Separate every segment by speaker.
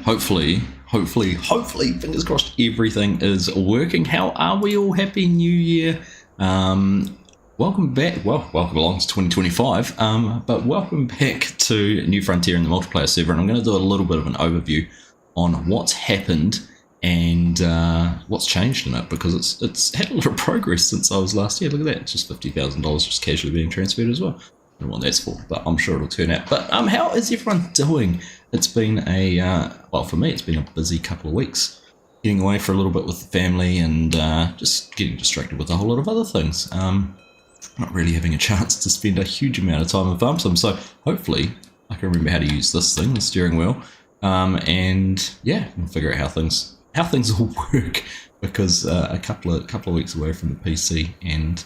Speaker 1: Hopefully, fingers crossed, everything is working. How are we all? Happy New Year. Welcome back. Well, welcome along to 2025. But welcome back to New Frontier in the multiplayer server. And I'm going to do a little bit of an overview on what's happened and what's changed in it, because it's had a lot of progress since I was last here. Look at that. It's just $50,000 just casually being transferred as well. I don't know what that's for, but I'm sure it'll turn out. But how is everyone doing? It's been well, for me, it's been a busy couple of weeks. Getting away for a little bit with the family and just getting distracted with a whole lot of other things. Not really having a chance to spend a huge amount of time with FarmSim. So hopefully I can remember how to use this thing, the steering wheel, and yeah, we'll figure out how things all work. Because a couple of weeks away from the PC, and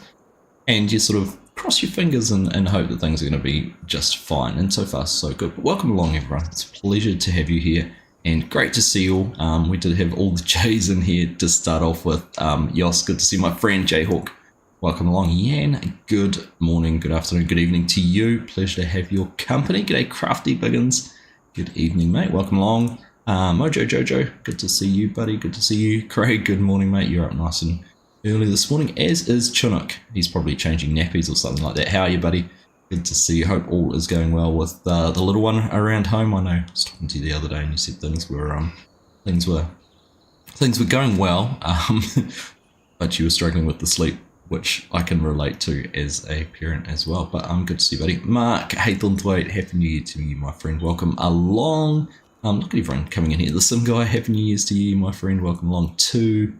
Speaker 1: you sort of cross your fingers and hope that things are going to be just fine. And so far, so good. But welcome along, everyone. It's a pleasure to have you here, and great to see you all. We did have all the J's in here to start off with. Yos, good to see my friend Jayhawk. Welcome along. Yan, good morning, good afternoon, good evening to you. Pleasure to have your company. G'day, Crafty Biggins. Good evening, mate. Welcome along. Mojo Jojo, good to see you, buddy. Good to see you. Craig, good morning, mate. You're up nice and early this morning, as is Chinook. He's probably changing nappies or something like that. How are you, buddy? Good to see you. Hope all is going well with the little one around home. I know I was talking to you the other day and you said things were going well, but you were struggling with the sleep, which I can relate to as a parent as well. But good to see you, buddy. Mark Haythornthwaite, happy New Year to you, my friend. Welcome along. Look at everyone coming in here. The Sim Guy, happy New Year's to you, my friend. Welcome along too.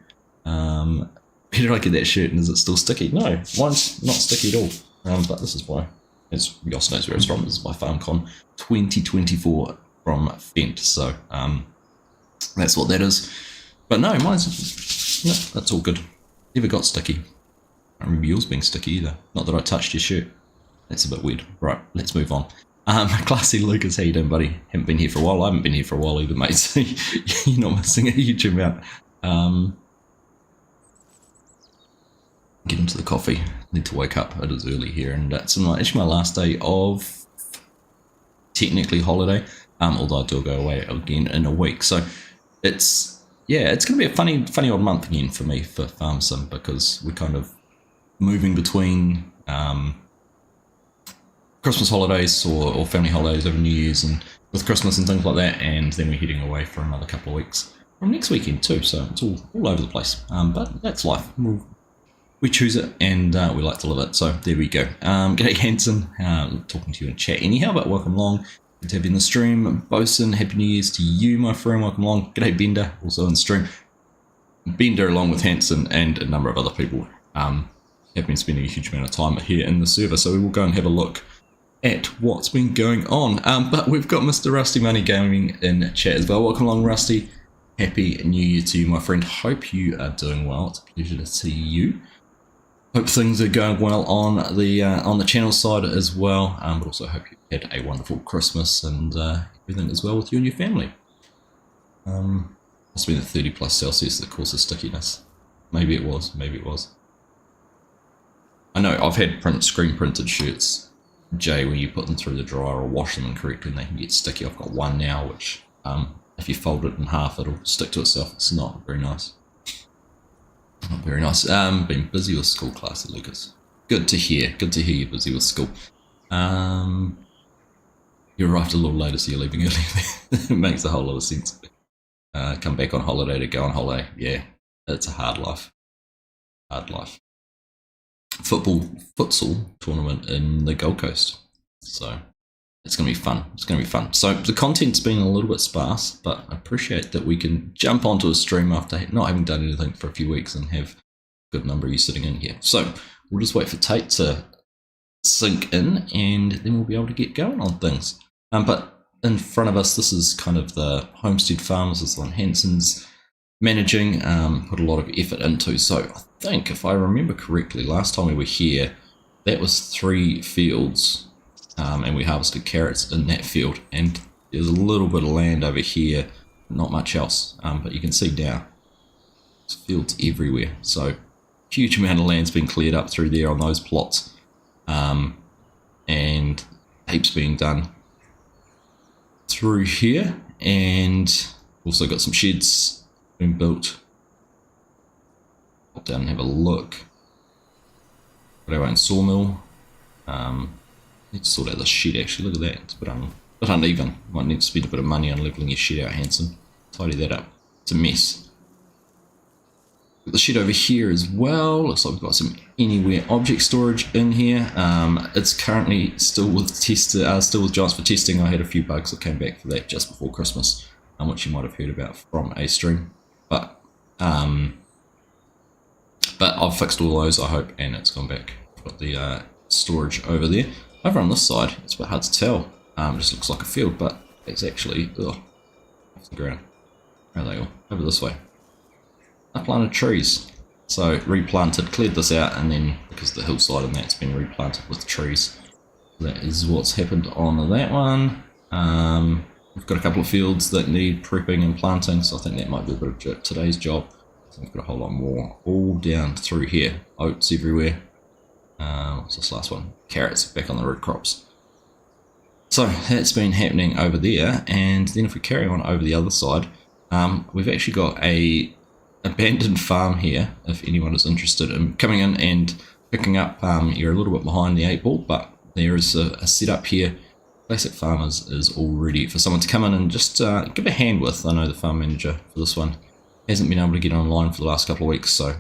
Speaker 1: Where did I get that shirt, and is it still sticky? No, mine's not sticky at all. But this is why, as Yoss knows where it's from, this is my FarmCon 2024 from Fent. So that's what that is. But no, that's all good. Never got sticky. I don't remember yours being sticky either. Not that I touched your shirt. That's a bit weird. Right, let's move on. Classy Lucas, how you doing, buddy? Haven't been here for a while. I haven't been here for a while either, mate. So you're not missing a huge amount. Get into the coffee. Need to wake up. It is early here, and it's actually my last day of technically holiday. Although I do go away again in a week. So it's going to be a funny old month again for me for FarmSim, because we're kind of moving between Christmas holidays or family holidays over New Year's and with Christmas and things like that, and then we're heading away for another couple of weeks from next weekend too. So it's all over the place. But that's life. We choose it, and we like to live it. So there we go. G'day, Hanson. Talking to you in chat anyhow, but welcome along. Good to have you in the stream. Bosun, happy New Year's to you, my friend. Welcome along. G'day, Bender, also in the stream. Bender, along with Hanson and a number of other people, have been spending a huge amount of time here in the server. So we will go and have a look at what's been going on. But we've got Mr. Rusty Money Gaming in chat as well. Welcome along, Rusty. Happy New Year to you, my friend. Hope you are doing well. It's a pleasure to see you. Hope things are going well on the channel side as well, but also hope you had a wonderful Christmas and everything as well with you and your family. Must have been the 30 plus Celsius that causes stickiness. Maybe it was. I know I've had screen printed shirts, Jay, when you put them through the dryer or wash them incorrectly and they can get sticky. I've got one now which, if you fold it in half, it'll stick to itself. It's not very nice. Not very nice. Been busy with school, Classy Lucas. Good to hear you're busy with school. You arrived a little later, so you're leaving early. It makes a whole lot of sense. Come back on holiday to go on holiday. Yeah, it's a hard life. Futsal tournament in the Gold Coast. So it's going to be fun. So the content's been a little bit sparse, but I appreciate that we can jump onto a stream after not having done anything for a few weeks and have a good number of you sitting in here. So we'll just wait for Tate to sink in, and then we'll be able to get going on things. But in front of us, this is kind of the Homestead Farms. This is one Hanson's managing, put a lot of effort into. So I think, if I remember correctly, last time we were here, that was 3 fields. And we harvested carrots in that field, and there's a little bit of land over here, not much else, but you can see now there's fields everywhere, so huge amount of land's been cleared up through there on those plots, and heaps being done through here, and also got some sheds being built. Pop down and have a look. Got our own sawmill. Need to sort out the shed actually. Look at that, it's a bit uneven. Might need to spend a bit of money on leveling your shed out, Hanson. Tidy that up. It's a mess. Got the shed over here as well. Looks like we've got some anywhere object storage in here. It's currently still with still with Giants for testing. I had a few bugs that came back for that just before Christmas, which you might have heard about from a stream. But I've fixed all those, I hope, and it's gone back. I've got the storage over there. Over on this side, it's a bit hard to tell. It just looks like a field, but it's actually off the ground. Where are they all? Over this way. I planted trees. So replanted, cleared this out, and then because the hillside and that's been replanted with trees. That is what's happened on that one. We've got a couple of fields that need prepping and planting, so I think that might be a bit of today's job. So we've got a whole lot more all down through here. Oats everywhere. What's this last one? Carrots back on the root crops. So that's been happening over there, and then if we carry on over the other side, we've actually got a abandoned farm here. If anyone is interested in coming in and picking up, you're a little bit behind the 8 ball, but there is a setup here. Classic Farmers is all ready for someone to come in and just give a hand with. I know the farm manager for this one hasn't been able to get online for the last couple of weeks, so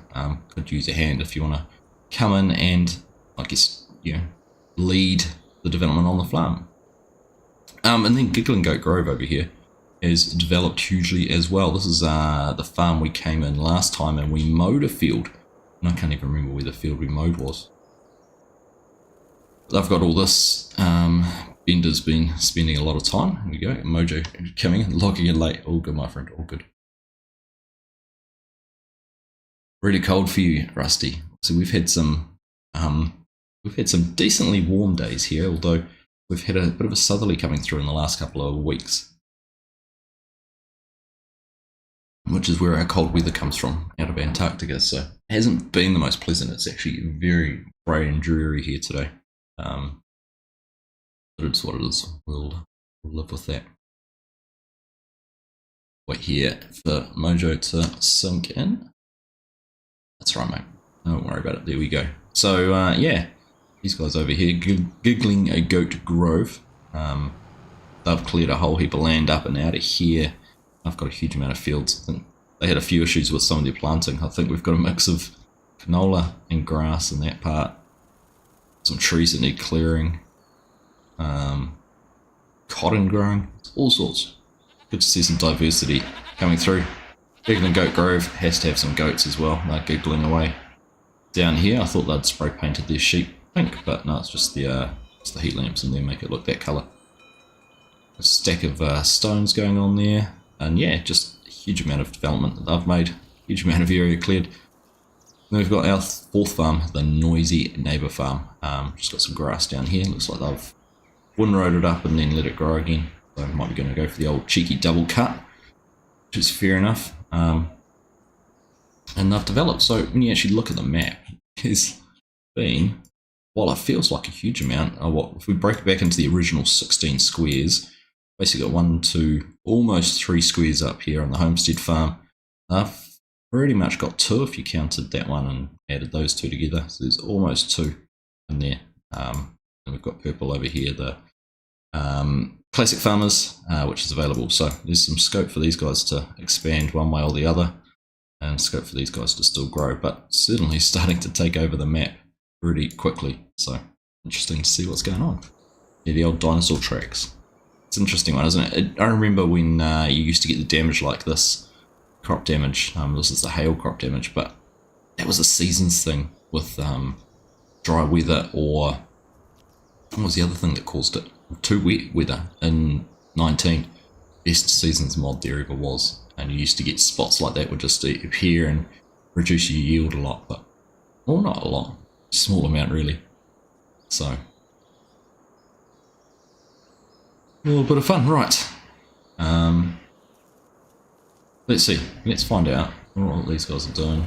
Speaker 1: could use a hand if you want to come in and, I guess, lead the development on the farm. And then Giggling Goat Grove over here has developed hugely as well. This is the farm we came in last time and we mowed a field, and I can't even remember where the field we mowed was. I've got all this. Bender's been spending a lot of time. Here we go. Mojo coming in, logging in late. All good, my friend. All good. Really cold for you, Rusty. So we've had some decently warm days here, although we've had a bit of a southerly coming through in the last couple of weeks, which is where our cold weather comes from, out of Antarctica. So it hasn't been the most pleasant. It's actually very grey and dreary here today. But it's what it is. We'll live with that. Wait here for Mojo to sink in. That's right, mate. Don't worry about it. There we go. So, yeah, these guys over here, Giggling a Goat Grove. They've cleared a whole heap of land up and out of here. I've got a huge amount of fields. I think they had a few issues with some of their planting. I think we've got a mix of canola and grass in that part. Some trees that need clearing. Cotton growing. All sorts. Good to see some diversity coming through. Giggling Goat Grove has to have some goats as well. They're giggling away. Down here, I thought they'd spray painted their sheep pink, but no, it's just the heat lamps in there make it look that colour. A stack of stones going on there, and yeah, just a huge amount of development that they've made. Huge amount of area cleared. Then we've got our 4th farm, the Noisy Neighbour Farm. Just got some grass down here. Looks like they've windrowed it up and then let it grow again. So I might be going to go for the old cheeky double cut, which is fair enough. And they've developed. So when you actually look at the map, there's been, while it feels like a huge amount, if we break it back into the original 16 squares, basically got 1, 2, almost 3 squares up here on the homestead farm. I've pretty much got 2 if you counted that one and added those 2 together. So there's almost 2 in there. And we've got purple over here, the Classic Farmers, which is available. So there's some scope for these guys to expand one way or the other, and scope for these guys to still grow, but certainly starting to take over the map pretty quickly. So interesting to see what's going on. Yeah, the old dinosaur tracks. It's an interesting one, isn't it? I remember when you used to get the damage like this, crop damage. This is the hail crop damage, but that was a seasons thing with dry weather, or what was the other thing that caused it? Too wet weather in 19. Best seasons mod there ever was. And you used to get spots like that would just appear and reduce your yield a lot, but well, not a lot, small amount really. So a little bit of fun, right? Let's see. Let's find out what these guys are doing.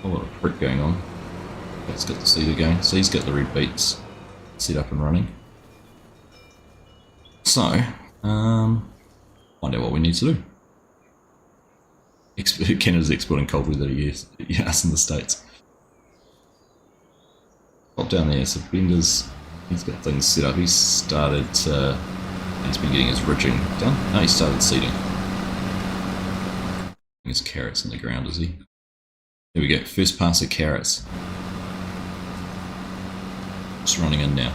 Speaker 1: A lot of prep going on. Let's get the seeder going. So he's got the red beets set up and running. So Find out what we need to do. Canada's exporting cold weather to us in the States. Pop down there, so Bender's, he's got things set up. He's started, he's been getting his ridging done. No, he started seeding. His carrots in the ground, is he? There we go, first pass of carrots. Just running in now.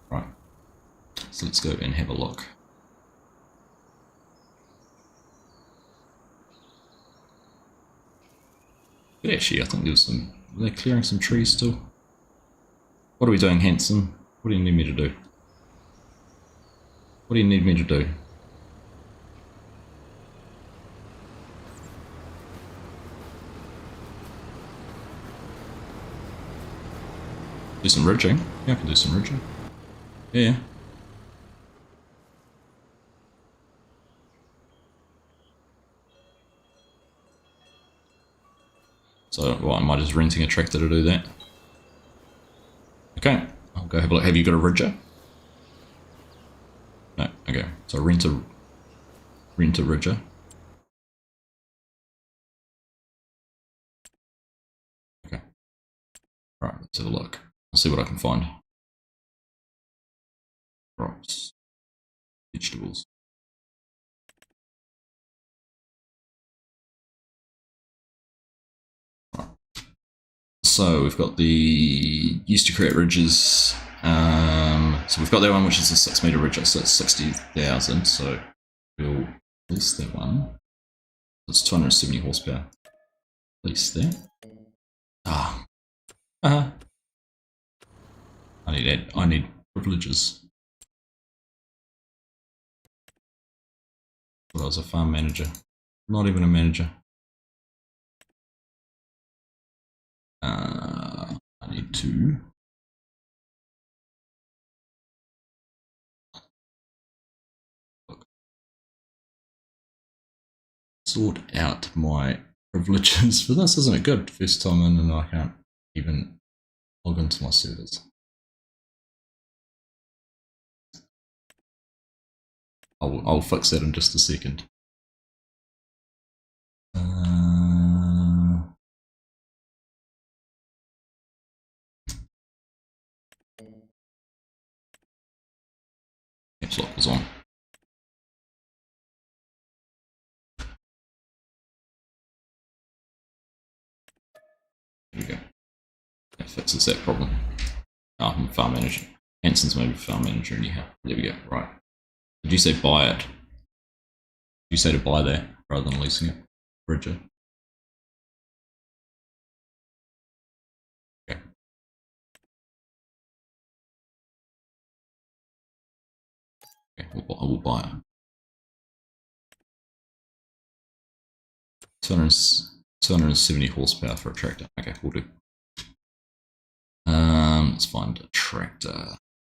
Speaker 1: Right, so let's go and have a look. But actually, I think there's some, they're clearing some trees still. What are we doing, Hanson? What do you need me to do? What do you need me to do? Do some ridging? Yeah, I can do some ridging. Yeah. So, what, am I just renting a tractor to do that? Okay, I'll go have a look. Have you got a ridger? No, okay. So rent a ridger. Okay. Right, let's have a look. I'll see what I can find. Crops. Vegetables. Right. So we've got the used to create ridges. So we've got that one, which is a 6 meter ridger, so it's 60,000. So we'll lease that one. It's 270 horsepower. Lease that. Ah. I need privileges. I was a farm manager. Not even a manager. I need to sort out my privileges for this. Isn't it good? First time in and I can't even log into my servers. I'll fix that in just a second. Caps lock was on. There we go. That fixes that problem. I'm farm manager. Hanson's maybe farm manager anyhow. There we go. Right. Did you say buy it? Did you say to buy that rather than leasing it? Bridger. Okay. Okay, I will buy it. 270 horsepower for a tractor. Okay, we'll do. Let's find a tractor.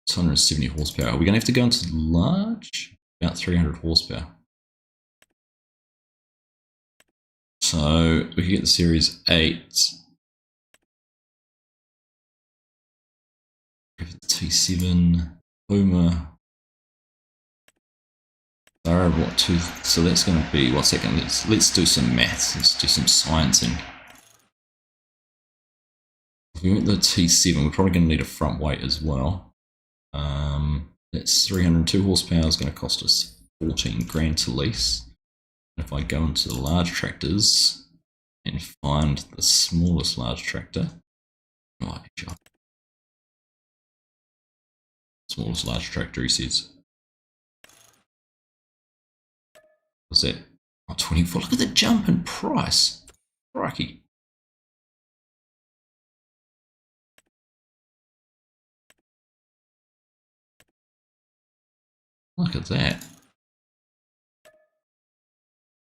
Speaker 1: 270 horsepower. Are we going to have to go into large? About 300 horsepower. So we can get the Series 8. T7, Puma. What two? So that's going to be, 1 second. Let's do some maths. Let's do some sciencing. If we went the T7, we're probably going to need a front weight as well. That's 302 horsepower. Is going to cost us 14 grand to lease. If I go into the large tractors and find the smallest large tractor, smallest large tractor, he says. What's that? Oh, 24. Look at the jump in price. Crikey. Look at that.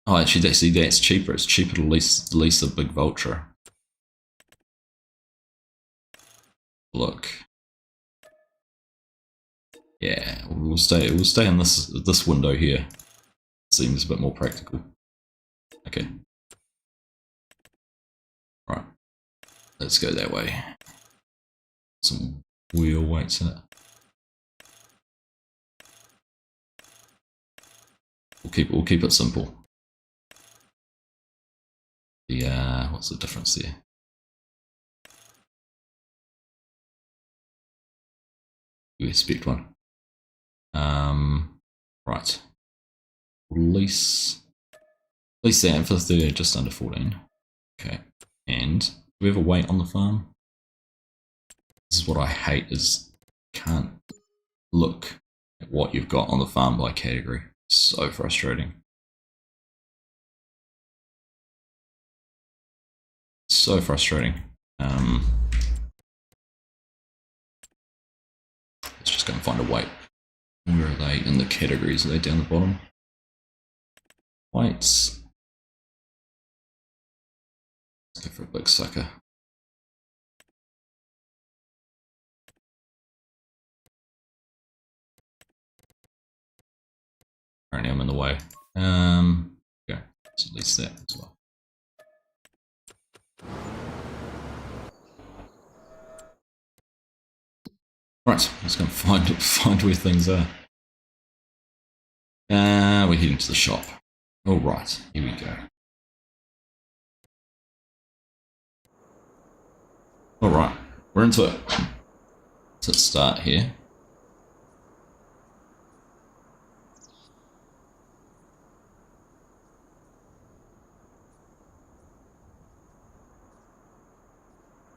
Speaker 1: Oh, actually, that's cheaper. It's cheaper to lease a big Vulture. Look. Yeah, we'll stay in this window here. Seems a bit more practical. Okay. Right. Let's go that way. some wheel weights in it. We'll keep it simple. The what's the difference there? You expect one. Right. Lease that for the third, just under 14. Okay. And do we have a weight on the farm? This is what I hate, is can't look at what you've got on the farm by category. So frustrating. So frustrating. Let's just go and find a weight. Where are they in the categories? Are they down the bottom? Weights. Let's go for a big sucker. Apparently I'm in the way. Okay, let's at least that as well. Right, let's go and find where things are. We're heading to the shop. All right, here we go. All right, we're into it. Let's start here.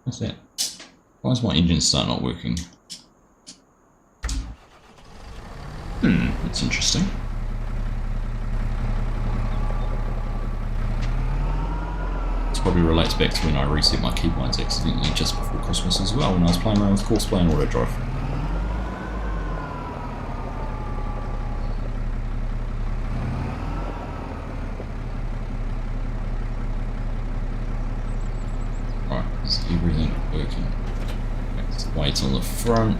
Speaker 1: What's that? Why is my engine start not working? That's interesting. This probably relates back to when I reset my keybinds accidentally just before Christmas as well, when I was playing around with Courseplay and Auto Drive. Right, is everything working? Let's wait on the front.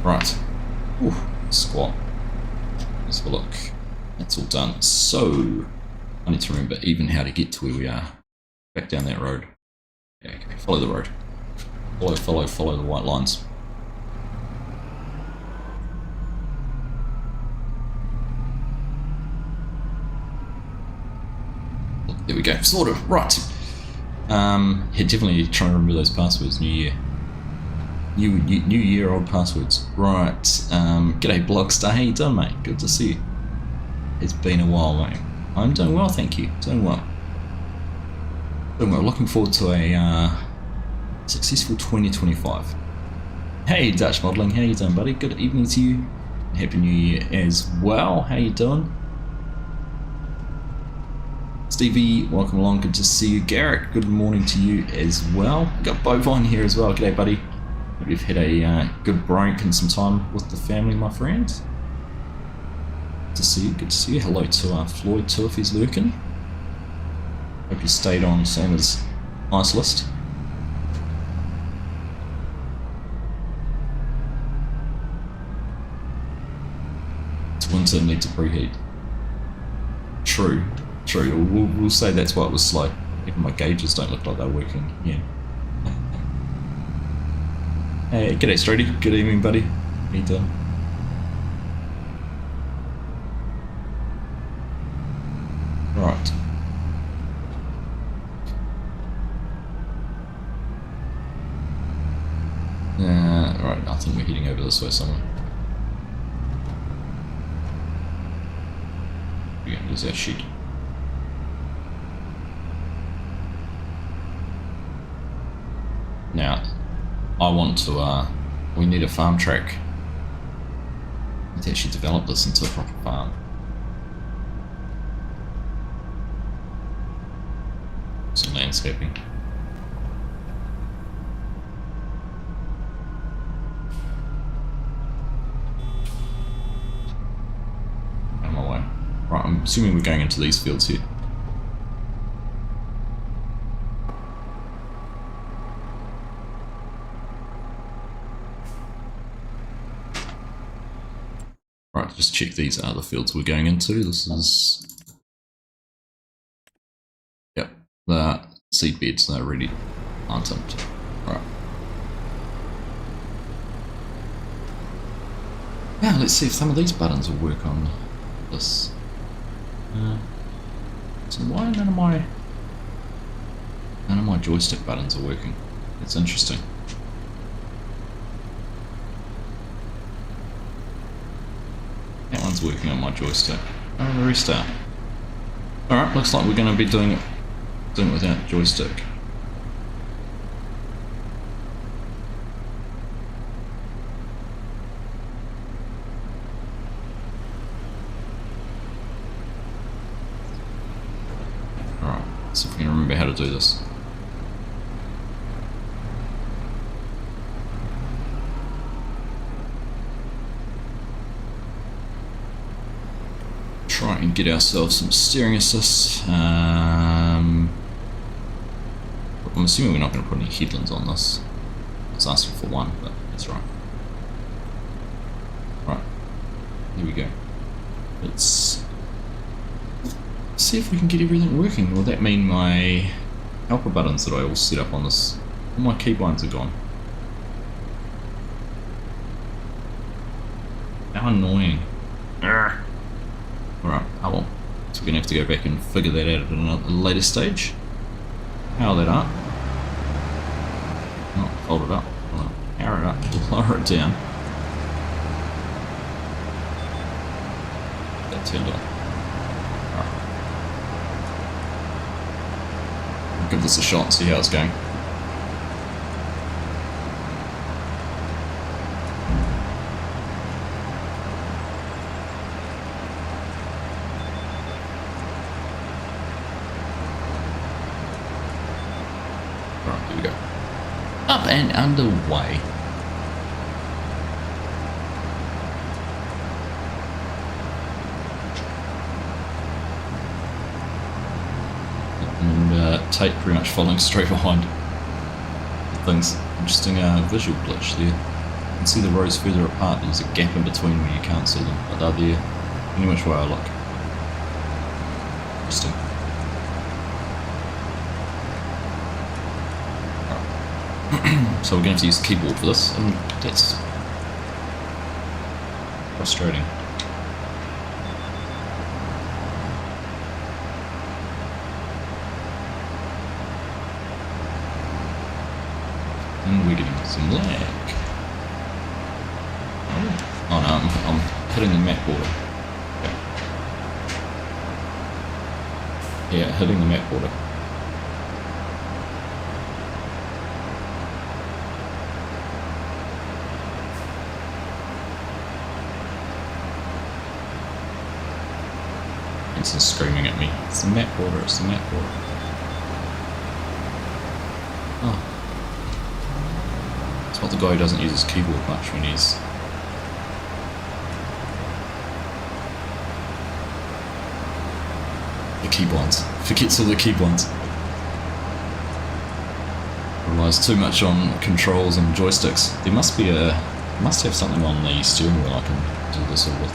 Speaker 1: Right. Ooh, squat. Let's have a look. That's all done. So, I need to remember even how to get to where we are. Back down that road. Yeah, okay. Follow the road. Follow the white lines. There we go. Sorted. Right. Yeah, definitely trying to remember those passwords. New year. New year old passwords. Right. G'day Blogstar. How you doing, mate? Good to see you. It's been a while, mate. I'm doing well, thank you. Doing well. Looking forward to a successful 2025. Hey Dutch Modelling, how you doing, buddy? Good evening to you. Happy New Year as well. How you doing? Stevie, welcome along. Good to see you. Garrett, good morning to you as well. Got Bovine here as well. G'day, buddy. Hope you've had a good break and some time with the family, my friends. Good to see you. Good to see you. Hello to Floyd too, if he's lurking. Hope you stayed on same as nice list. It's winter, need to preheat. True. We'll say that's why it was slow. Even my gauges don't look like they're working. Yeah. Hey, g'day Strady. Good evening, buddy. How you doing? Right. Right, I think we're heading over this way somewhere. Yeah, there's our shed. Now, I want to, we need a farm track. We need to actually develop this into a proper farm. Some landscaping. Out of my way. Right, I'm I'm assuming we're going into these fields here. Right, just check these are the fields we're going into. This is... Yep, the seed beds, they're ready planted. Right. Now let's see if some of these buttons will work on this. So why none of my joystick buttons are working? It's interesting. That one's working on my joystick. Oh, restart. Alright, looks like we're going to be doing it without joystick. Alright, see if we can remember how to do this. Try and get ourselves some steering assist. I'm assuming we're not going to put any headlands on this. It's asking for one, but that's right. Right, here we go. Let's see if we can get everything working. Will that mean my helper buttons that I all set up on this, all my keybinds are gone? How annoying. Alright, oh well. So we're going to have to go back and figure that out at a later stage. Power that up. Oh, fold it up. Well, power it up. Lower it down. That turned on. Alright. I'll give this a shot and see how it's going. Up and underway. And Tate pretty much following straight behind. Things interesting visual glitch there. You can see the rows further apart. There's a gap in between where you can't see them, but they're there any which way I look. Interesting. So we're going to have to use the keyboard for this, and that's frustrating. And we're getting some lag. Oh no, I'm hitting the map border. Yeah, hitting the map border. It's just screaming at me. It's the map border, it's the map border. Oh. It's not the guy who doesn't use his keyboard much when he's... The keybinds. Forgets all the keybinds. Relies too much on controls and joysticks. There must be must have something on the steering wheel I can do this all with.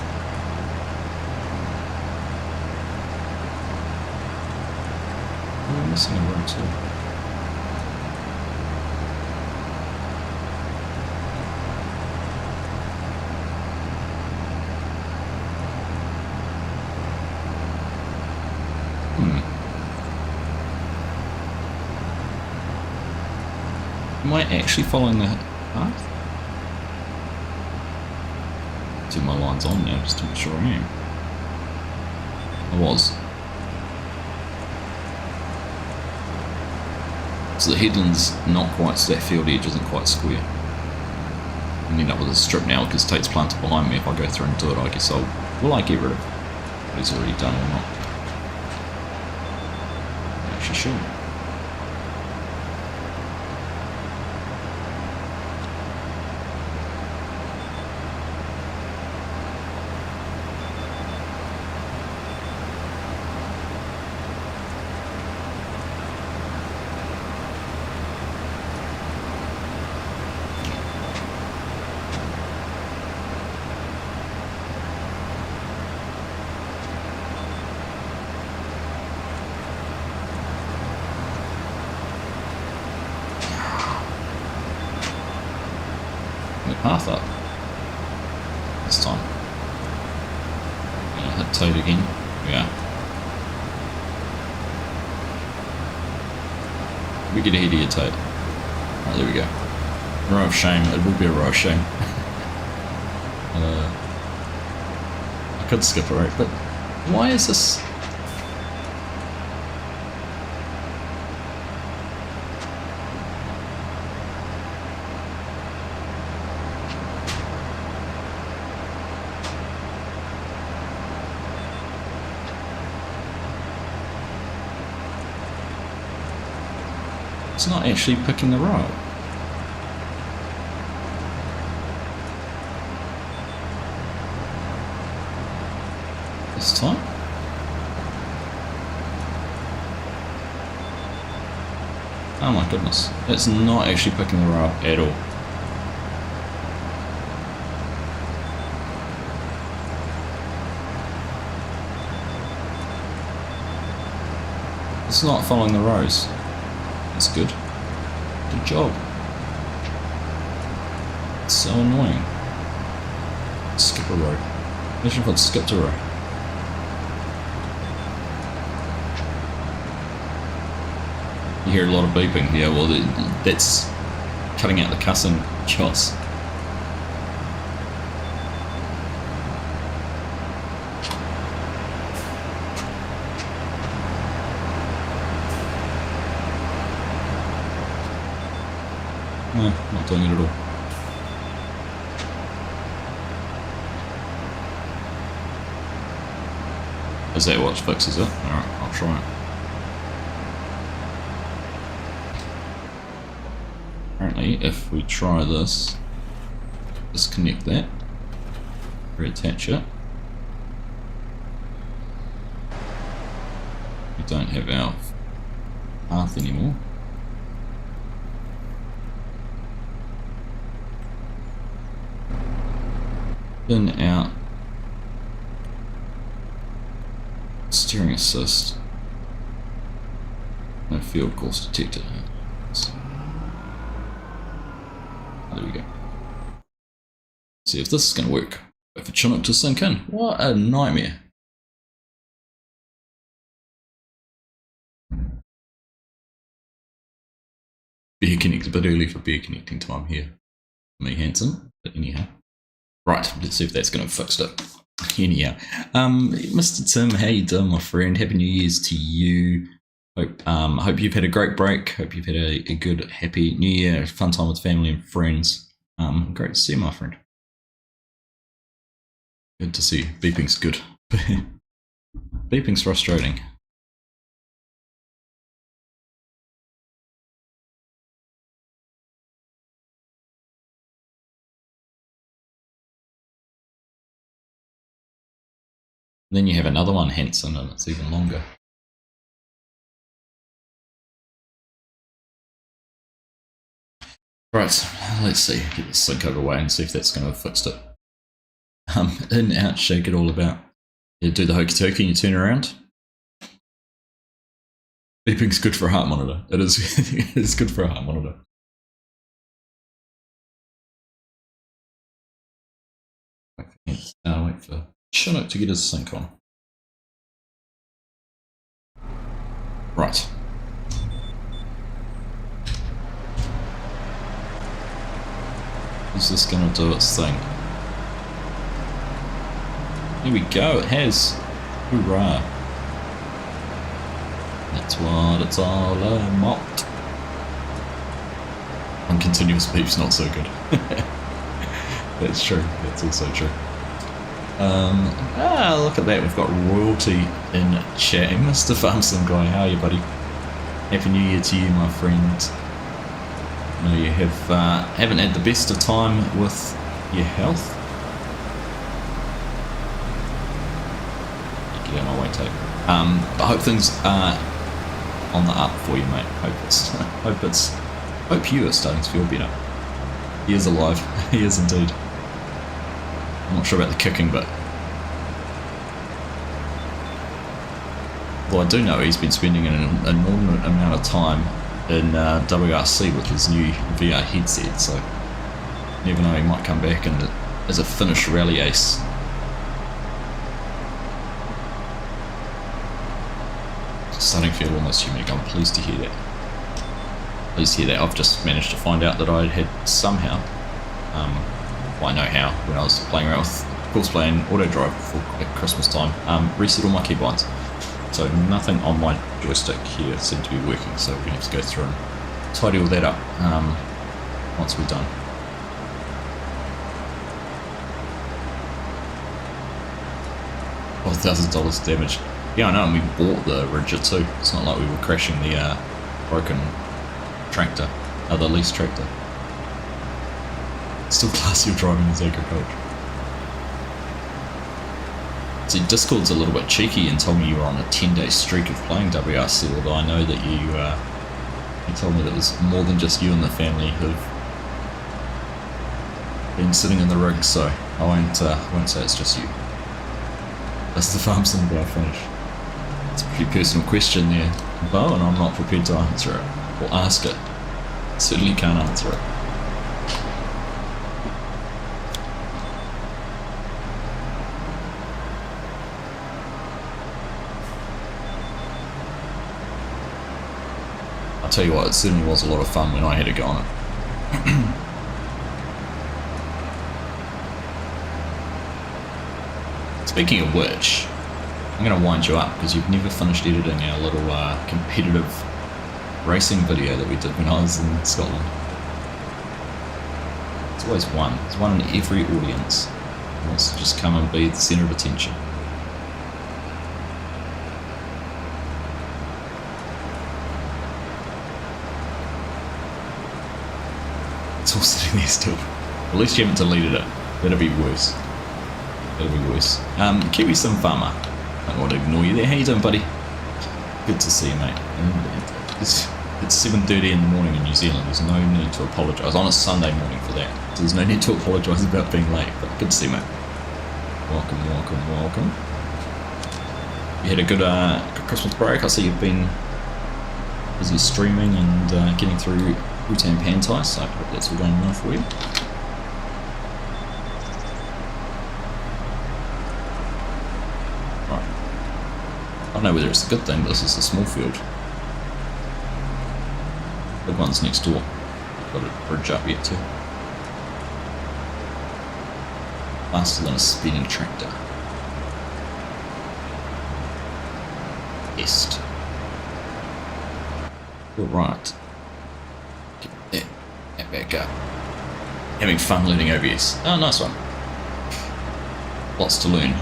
Speaker 1: Missing a row too. Am I actually following the path? See, my line's on now, just to make sure I am. I was. So the headland's not quite, so that field edge isn't quite square. I'm end up with a strip now because Tate's planted behind me. If I go through and do it, I guess will I get rid of what he's already done or not? Actually, sure. path up this time. Gonna hit Toad again. Here we are. We get ahead of you, Toad. Right, there we go. Row of shame. It will be a row of shame. I could skip a route, but why is this? It's not actually picking the row. This time. Oh my goodness. It's not actually picking the row up at all. It's not following the rows. That's good. Good job. It's so annoying. Skip a row. Imagine if I'd skipped a row. You hear a lot of beeping. Yeah, well, that's cutting out the cussing shots. No, not doing it at all. Is that what fixes it? Alright, I'll try it. Apparently, if we try this, disconnect that, reattach it, we don't have our path anymore. In, out, steering assist, no field course detected. There we go. See if this is going to work. Wait for Chinook to sink in. What a nightmare. Beer connect a bit early for beer connecting time here. Me handsome, but anyhow. Right, let's see if that's going to fix it. Anyhow, Mr. Tim, how you doing, my friend? Happy New Year's to you. Hope you've had a great break. Hope you've had a good, happy New Year. Fun time with family and friends. Great to see you, my friend. Good to see you. Beeping's good. Beeping's frustrating. Then you have another one, Hanson, and it's even longer. Right, let's see. Get the sync over away and see if that's going to have fixed it. In, out, shake it all about. You do the hokey tokey and you turn around. Beeping's good for a heart monitor. It is. It is good for a heart monitor. Wait for Chinook to get his sync on. Right. Is this going to do its thing? Here we go, it has. Hoorah. That's what it's all about. And continuous beep's not so good. That's true, that's also true. Look at that, we've got royalty in chat. Mr. Farmson guy, how are you, buddy? Happy New Year to you, my friend. I know you haven't had the best of time with your health. Get out of my way, Tate. I hope things are on the up for you, mate. Hope you are starting to feel better. He is alive. He is indeed. I'm not sure about the kicking, but well, I do know he's been spending an inordinate amount of time in WRC with his new VR headset, so never know, he might come back and as a Finnish rally ace. Starting to feel almost humid. I'm pleased to hear that. Pleased to hear that. I've just managed to find out that I had somehow, well, I know how, when I was playing around with, of course, playing auto drive at Christmas time, reset all my keybinds. So nothing on my joystick here seemed to be working, so we're going to have to go through and tidy all that up once we're done. $12,000 damage. Yeah, I know, and we bought the Ridger too. It's not like we were crashing the broken tractor, the lease tractor. Still class you're driving as agriculture. See, Discord's a little bit cheeky and told me you were on a 10-day streak of playing WRC, although I know that you told me that it was more than just you and the family who've been sitting in the rig, so I won't say it's just you. That's the farm sim guy finish. It's a pretty personal question there, Bo, and I'm not prepared to answer it, or ask it. Certainly can't answer it. I'll tell you what, it certainly was a lot of fun when I had a go on it. Speaking of which, I'm going to wind you up because you've never finished editing our little competitive racing video that we did when I was in Scotland. It's always one. There's one in every audience who wants to just come and be the centre of attention. It's all sitting there still. At least you haven't deleted it. That'd be worse. That'd be worse. Kiwi Sim Farmer. I don't want to ignore you there. How you doing, buddy? Good to see you, mate. It's 7:30 in the morning in New Zealand. There's no need to apologise. On a Sunday morning for that. So there's no need to apologise about being late. But good to see you, mate. Welcome, welcome, welcome. You had a good Christmas break. I see you've been busy streaming and getting through Wu-Tang Pantai, so I hope that's all going well for you. I don't know whether it's a good thing, but this is a small field. Big one's next door. Got a bridge up yet too. Faster than a speeding tractor. East. All right. Get that back up. Having fun learning OBS. Oh, nice one. Lots to learn.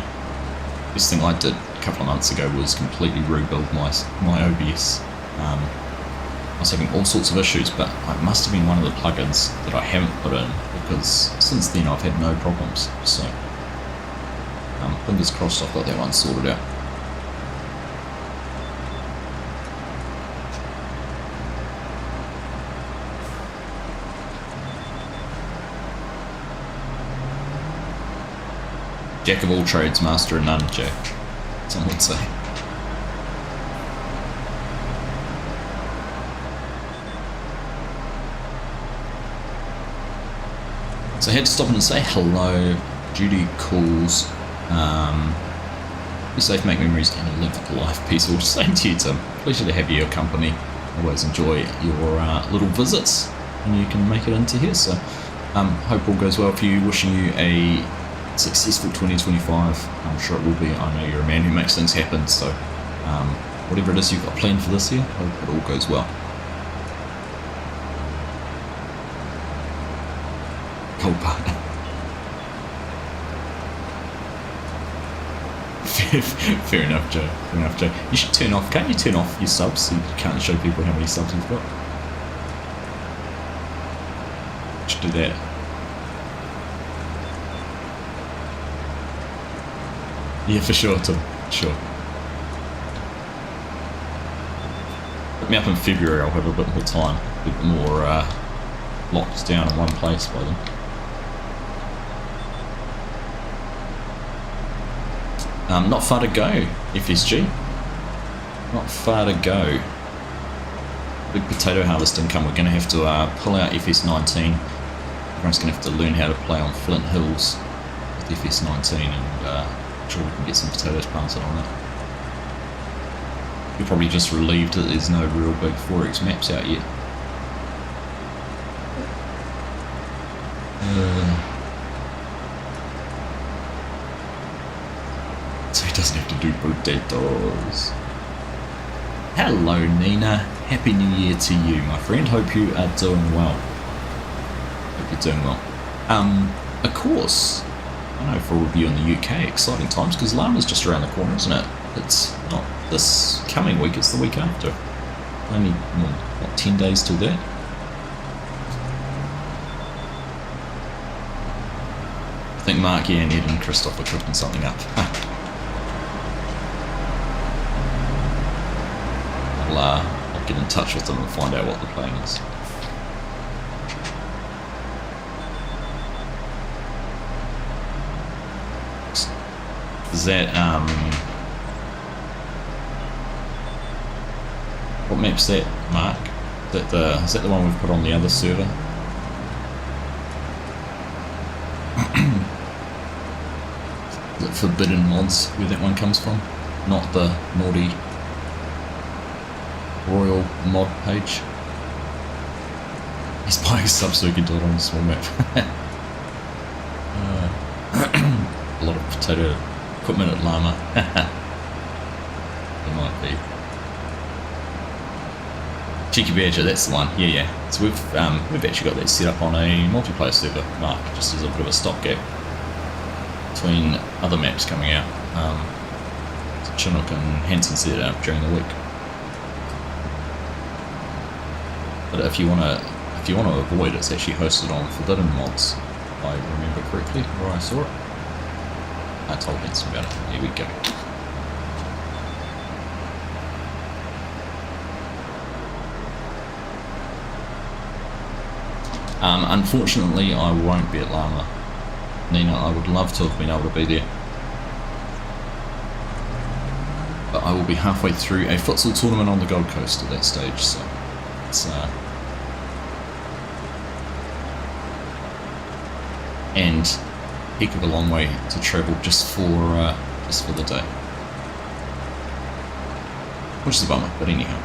Speaker 1: Best thing I did a couple of months ago was completely rebuild my OBS. I was having all sorts of issues, but it must have been one of the plugins that I haven't put in, because since then I've had no problems. So fingers crossed I've got that one sorted out. Jack of all trades, master of none, Jack. Some would say. So I had to stop in and say hello. Judy calls. Be safe, make memories, and live life peaceful. Same to you, Tim. Pleasure to have your company. Always enjoy your little visits, and you can make it into here. So hope all goes well for you. Wishing you a successful 2025. I'm sure it will be. I know you're a man who makes things happen, so whatever it is you've got planned for this year, hope it all goes well. Cold part. Fair enough, Joe. Fair enough, Joe. You should turn off. Can't you turn off your subs so you can't show people how many subs you've got? You should do that. Yeah, for sure, Tom. Sure. Put me up in February, I'll have a bit more time. A bit more locked down in one place by then. Not far to go, FSG. Not far to go. Big potato harvest income. We're going to have to pull out FS19 everyone's going to have to learn how to play on Flint Hills with FS19, and I'm sure we can get some potatoes planted on it. You're probably just relieved that there's no real big 4X maps out yet. So he doesn't have to do potatoes. Hello Nina, Happy New Year to you my friend, hope you are doing well. Hope you're doing well. Of course, I know for all of you in the UK, exciting times, because Llama's just around the corner, isn't it? It's not this coming week, it's the week after. Only, what, 10 days till that? I think Mark, yeah, and Ed and Christoph are cooking something up. I'll get in touch with them and find out what the plan is. Is that, what map's that, Mark? Is that the one we've put on the other server? Is it Forbidden Mods, where that one comes from? Not the naughty Royal mod page. He's buying sub-circuit on a small map. A lot of potato equipment at Llama. There might be. Cheeky Badger, that's the one. Yeah. So we've actually got that set up on a multiplayer server, Mark, just as a bit of a stopgap between other maps coming out. Chinook and Hanson set it up during the week. But if you wanna avoid it, it's actually hosted on Forbidden Mods, if I remember correctly, where I saw it. I told Hanson about it. Here we go. Unfortunately, I won't be at Llama. Nina, I would love to have been able to be there. But I will be halfway through a futsal tournament on the Gold Coast at that stage, so it's and heck of a long way to travel just for the day, which is a bummer. But anyhow,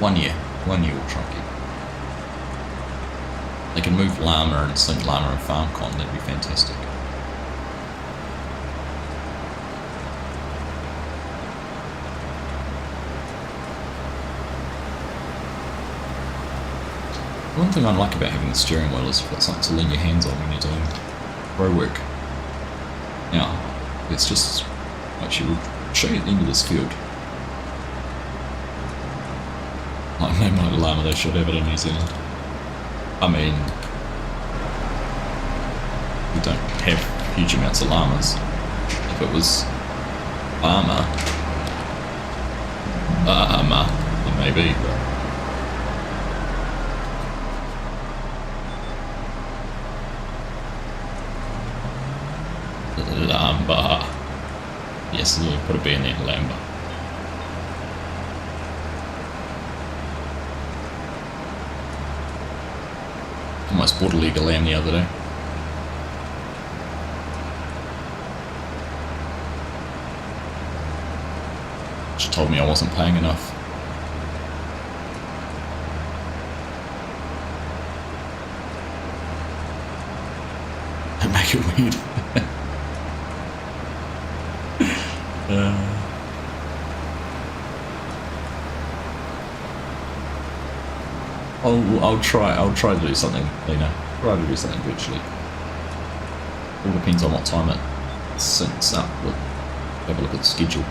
Speaker 1: 1 year we'll try and keep. They can move Llama and sync Llama and FarmCon, that'd be fantastic. One thing I like about having the steering wheel is you've got something to lean your hands on when you're doing row work. Now, it's just, actually we'll show you at the end of this field. Like they might Llama, they should have it in New Zealand. I mean, we don't have huge amounts of llamas. If it was llama, then maybe, but Lamba. Yes, we'll put a B in there, Lamba. Almost bought a legal lamb the other day. She told me I wasn't paying enough. And make it weird. I'll try to do something, Lena. Try to do something virtually. All depends on what time it syncs up with. Have a look at the schedule.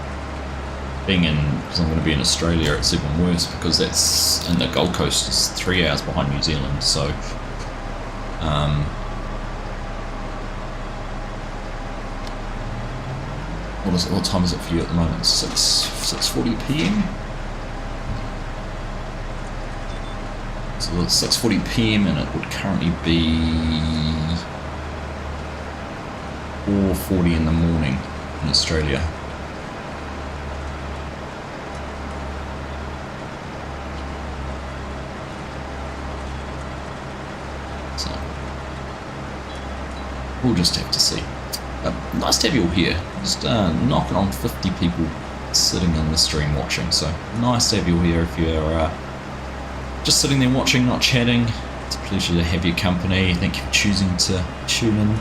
Speaker 1: Because I'm going to be in Australia, it's even worse because that's in the Gold Coast. It's 3 hours behind New Zealand, so what time is it for you at the moment? 6:40 p.m. So it's 6:40 p.m. and it would currently be 4:40 in the morning in Australia. we'll just have to see. Nice to have you all here. Just knocking on 50 people sitting in the stream watching, so nice to have you all here. If you're just sitting there watching, not chatting, it's a pleasure to have your company. Thank you for choosing to tune in.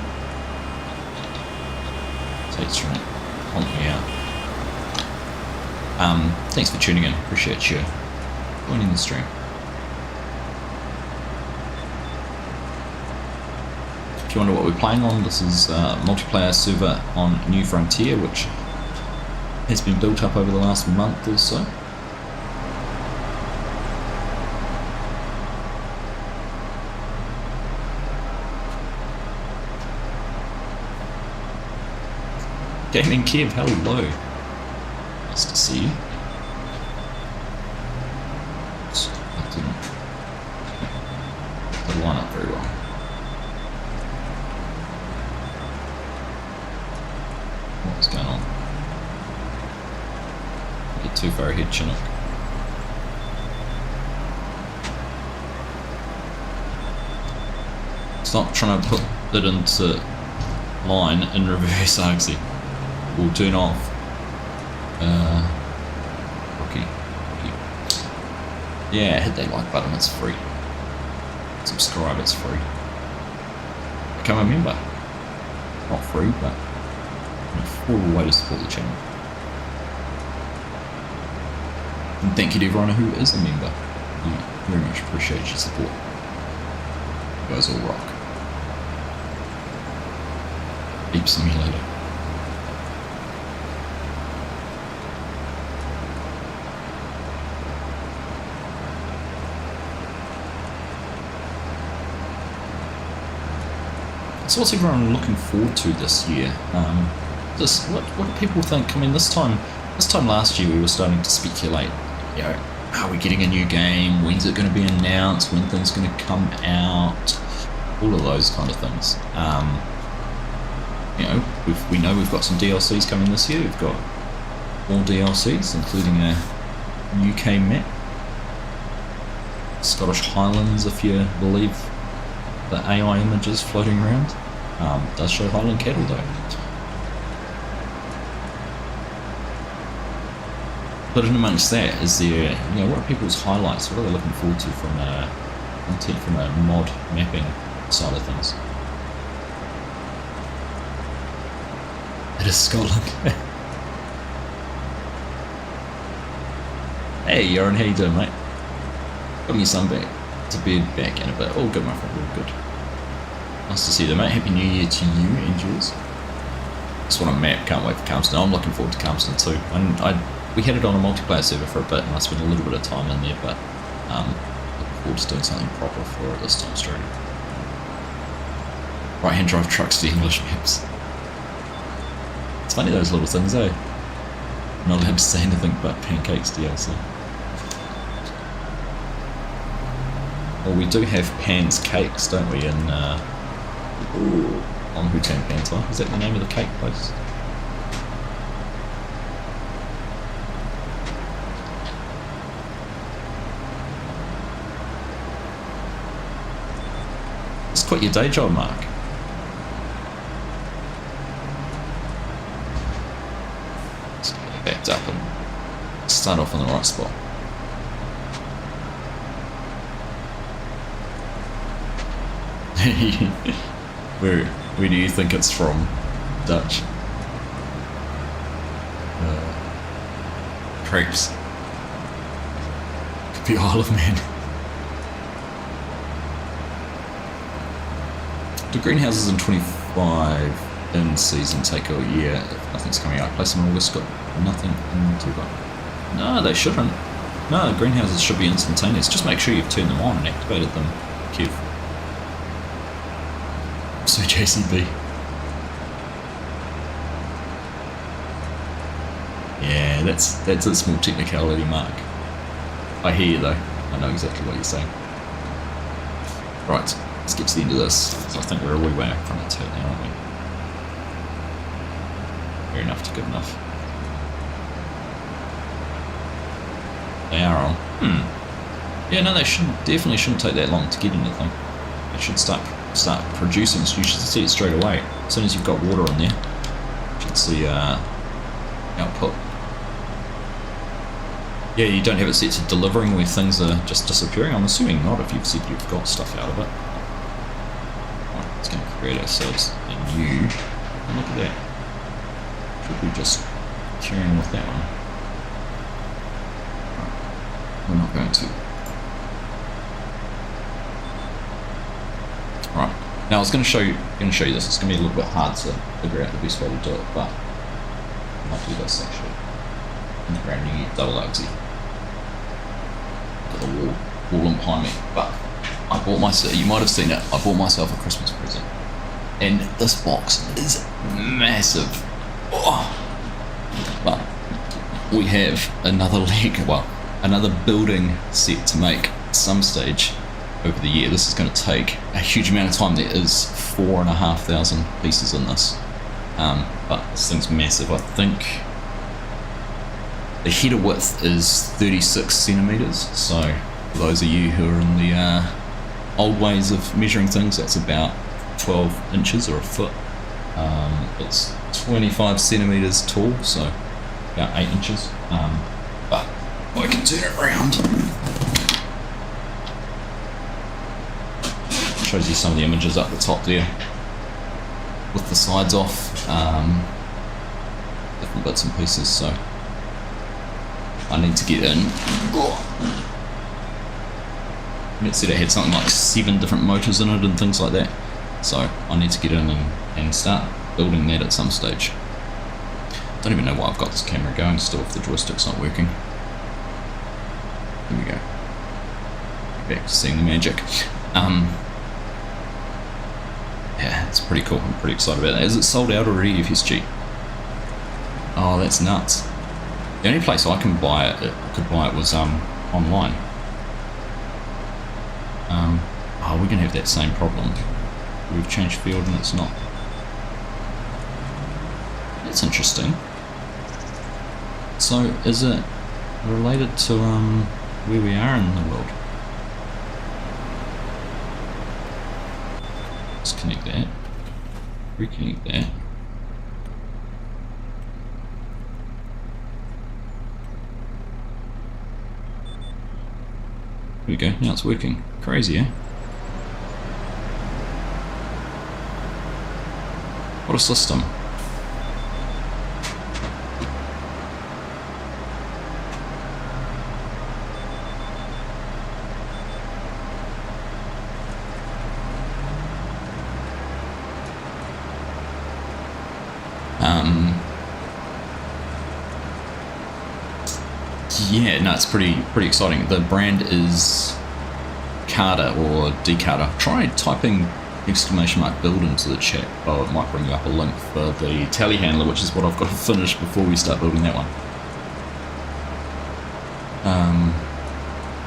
Speaker 1: Tate's trying to honk me out. Thanks for tuning in. Appreciate you joining the stream. If you wonder what we're playing on, this is a multiplayer server on New Frontier, which has been built up over the last month or so. Gaming Kev, hello. Nice to see you. That didn't line up very well. What's going on? Get too far ahead, Chinook. Stop trying to put it into line in reverse, Argsy. We'll turn off. Rookie. Yeah, hit that like button, it's free. Subscribe, it's free. Become a member. Not free, but a full way to support the channel. And thank you to everyone who is a member. We very much appreciate your support. You guys all rock. Deep Simulator. So what's everyone looking forward to this year? What do people think? I mean, this time last year we were starting to speculate. You know, are we getting a new game? When's it going to be announced? When things going to come out? All of those kind of things. You know, we know we've got some DLCs coming this year. We've got more DLCs, including a UK map, Scottish Highlands, if you believe the AI images floating around. Does show Highland cattle though. But in amongst that, is there, you know, what are people's highlights? What are they looking forward to from a mod mapping side of things? It is Scotland. Hey, Joran, how you doing, mate? Got me some back. To bed back in a bit. All good, my friend, all good. Nice to see you, mate. Happy New Year to you and yours. Just want a map, can't wait for Calmston. I'm looking forward to Calmston too. And we had it on a multiplayer server for a bit, and I spent a little bit of time in there, but looking forward to doing something proper for it this time straight. Right-hand drive trucks to English maps. It's funny those little things, eh? Not allowed to say anything but pancakes DLC. Well, we do have Pan's Cakes, don't we, in on Hutan Banter. Is that the name of the cake place? Just quit your day job, Mark. Let's get backed up and start off in the right spot. Where do you think it's from? Dutch. Crepes. Could be Isle of Man. Do greenhouses in 25 in season take a year if nothing's coming out? Place them in August, got nothing in October. No, they shouldn't. No, the greenhouses should be instantaneous. Just make sure you've turned them on and activated them. Kev. So JCB. Yeah, that's a small technicality, Mark. I hear you though. I know exactly what you're saying. Right, let's get to the end of this. So I think we're a wee way up from the turn now, aren't we? Fair enough to good enough. They are on. Yeah, no, they definitely shouldn't take that long to get anything. They should start producing, so you should see it straight away. as soon as you've got water in there, you should see output. Yeah, you don't have it set to delivering where things are just disappearing. I'm assuming not if you've said you've got stuff out of it. Right, it's going to create ourselves a new. And look at that. Should we just carry on with that one? Right. We're not going to. Right. Now I was going to show you this. It's going to be a little bit hard to figure out the best way to do it, but I might do this actually. In the ground you get double axis. The wall in behind me, but I bought myself, you might have seen it, I bought myself a Christmas present, and this box is massive. Oh. But we have another another building set to make at some stage over the year. This is going to take a huge amount of time. There is 4,500 pieces in this, but this thing's massive. I think the header width is 36 centimeters, so for those of you who are in the old ways of measuring things, that's about 12 inches or a foot. It's 25 centimeters tall, so about 8 inches, but I can turn it around. Shows you some of the images up the top there with the sides off, different bits and pieces, so I need to get in. It said it had something like 7 different motors in it and things like that. So I need to get in and start building that at some stage. Don't even know why I've got this camera going still if the joystick's not working. Here we go. Back to seeing the magic. Yeah, it's pretty cool. I'm pretty excited about that. Is it sold out already, FSG? Oh, that's nuts. The only place I could buy it was online. Oh, we're gonna have that same problem. We've changed field and it's not. That's interesting. So, is it related to where we are in the world? Let's connect that. Reconnect that. There we go, now it's working. Crazy, eh? What a system. Yeah, no, it's pretty exciting. The brand is Carter or Decarter. Try typing !build into the chat. Oh, it might bring you up a link for the telehandler, which is what I've got to finish before we start building that one.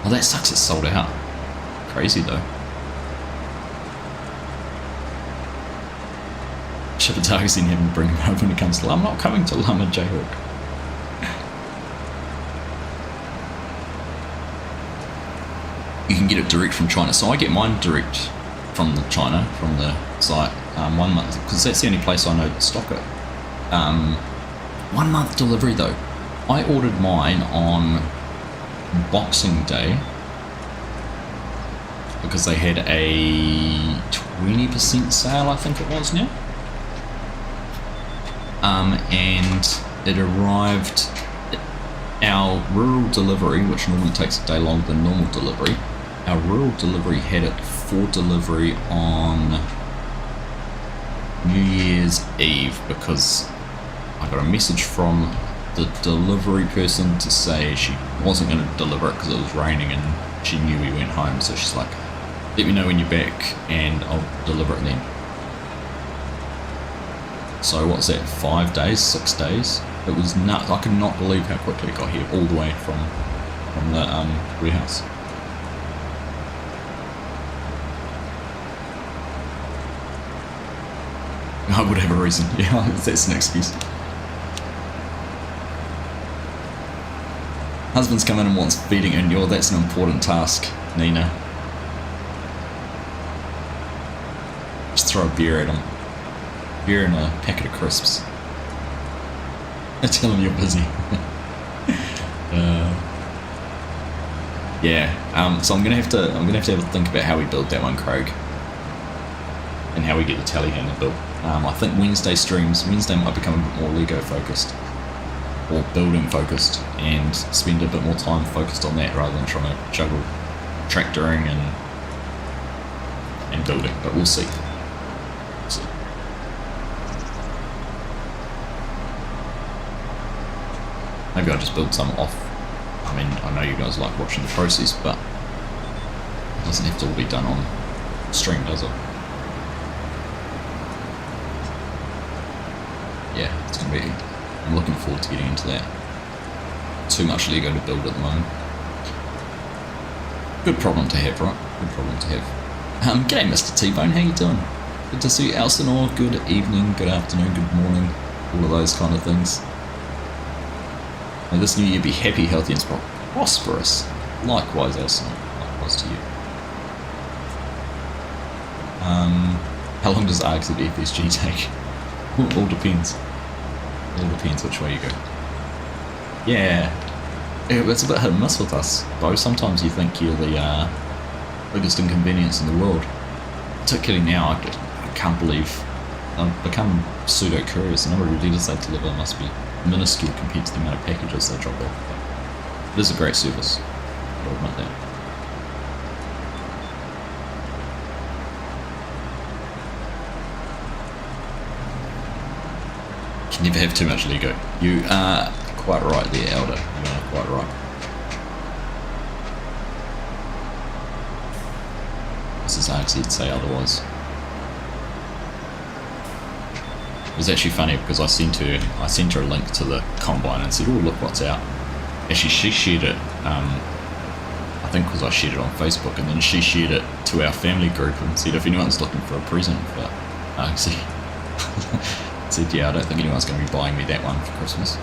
Speaker 1: Well, that sucks, it's sold out. Crazy though. Should have targeted him and bring him over when it comes to I'm not coming to Lama Jayhawk. You can get it direct from China, so I get mine direct from China, from the site, 1 month, because that's the only place I know to stock it. 1 month delivery though. I ordered mine on Boxing Day because they had a 20% sale, I think it was now. And it arrived, our rural delivery, which normally takes a day longer than normal delivery, our rural delivery had it for delivery on New Year's Eve because I got a message from the delivery person to say she wasn't going to deliver it because it was raining and she knew we went home, so she's like, let me know when you're back and I'll deliver it then. So what's that, 5 days, 6 days? It was nuts. I could not believe how quickly it got here, all the way from the warehouse. I would have a reason, yeah, that's an excuse. Husband's come in and wants feeding in your, that's an important task, Nina. Just throw a beer at him. You're in a packet of crisps. Tell them you're busy. Yeah. So I'm gonna have to have a think about how we build that one, Craig, and how we get the telehandler built. I think Wednesday might become a bit more Lego focused or building focused, and spend a bit more time focused on that rather than trying to juggle tractoring and building. But we'll see. Maybe I'll just build some off. I mean, I know you guys like watching the process, but it doesn't have to all be done on stream, does it? Yeah, it's going to be... I'm looking forward to getting into that. Too much Lego to build at the moment. Good problem to have, right? Good problem to have. G'day, Mr. T-Bone, how you doing? Good to see you, Elsinore. Good evening, good afternoon, good morning, all of those kind of things. May this new year be happy, healthy, and prosperous. Likewise, Elsinore. Likewise to you. How long does ARGs at FSG take? All depends. All depends which way you go. Yeah, it's a bit hit and miss with us, Bo. Sometimes you think you're the biggest inconvenience in the world. Particularly now, I can't believe I've become pseudo-curious. The number of letters they deliver must be minuscule compared to the amount of packages they drop off. It is a great service, I'll admit that. Can never have too much Lego. You are quite right there, Elder. You are quite right. Mrs. Arksy say otherwise. It was actually funny because I sent her a link to the combine and said, "Oh, look what's out." Actually, she shared it. I think because I shared it on Facebook, and then she shared it to our family group and said, "If anyone's looking for a present for Arksy," said, "Yeah, I don't think anyone's going to be buying me that one for Christmas."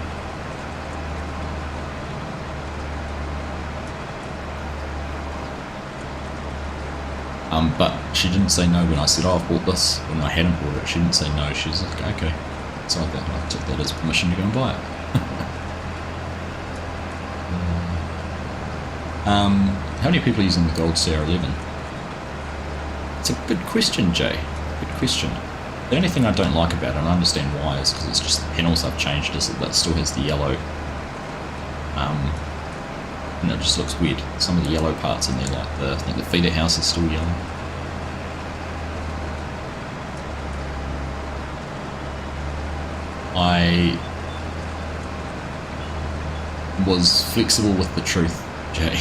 Speaker 1: But she didn't say no when I said, "Oh, I've bought this," when I hadn't bought it. She didn't say no. She was like, "Okay." So I took that as permission to go and buy it. How many people are using the Gold CR11? It's a good question, Jay. Good question. The only thing I don't like about it, and I understand why, is because it's just the panels I've changed, is that still has the yellow. And it just looks weird. Some of the yellow parts in there, like I think the feeder house is still yellow. I was flexible with the truth, Jay.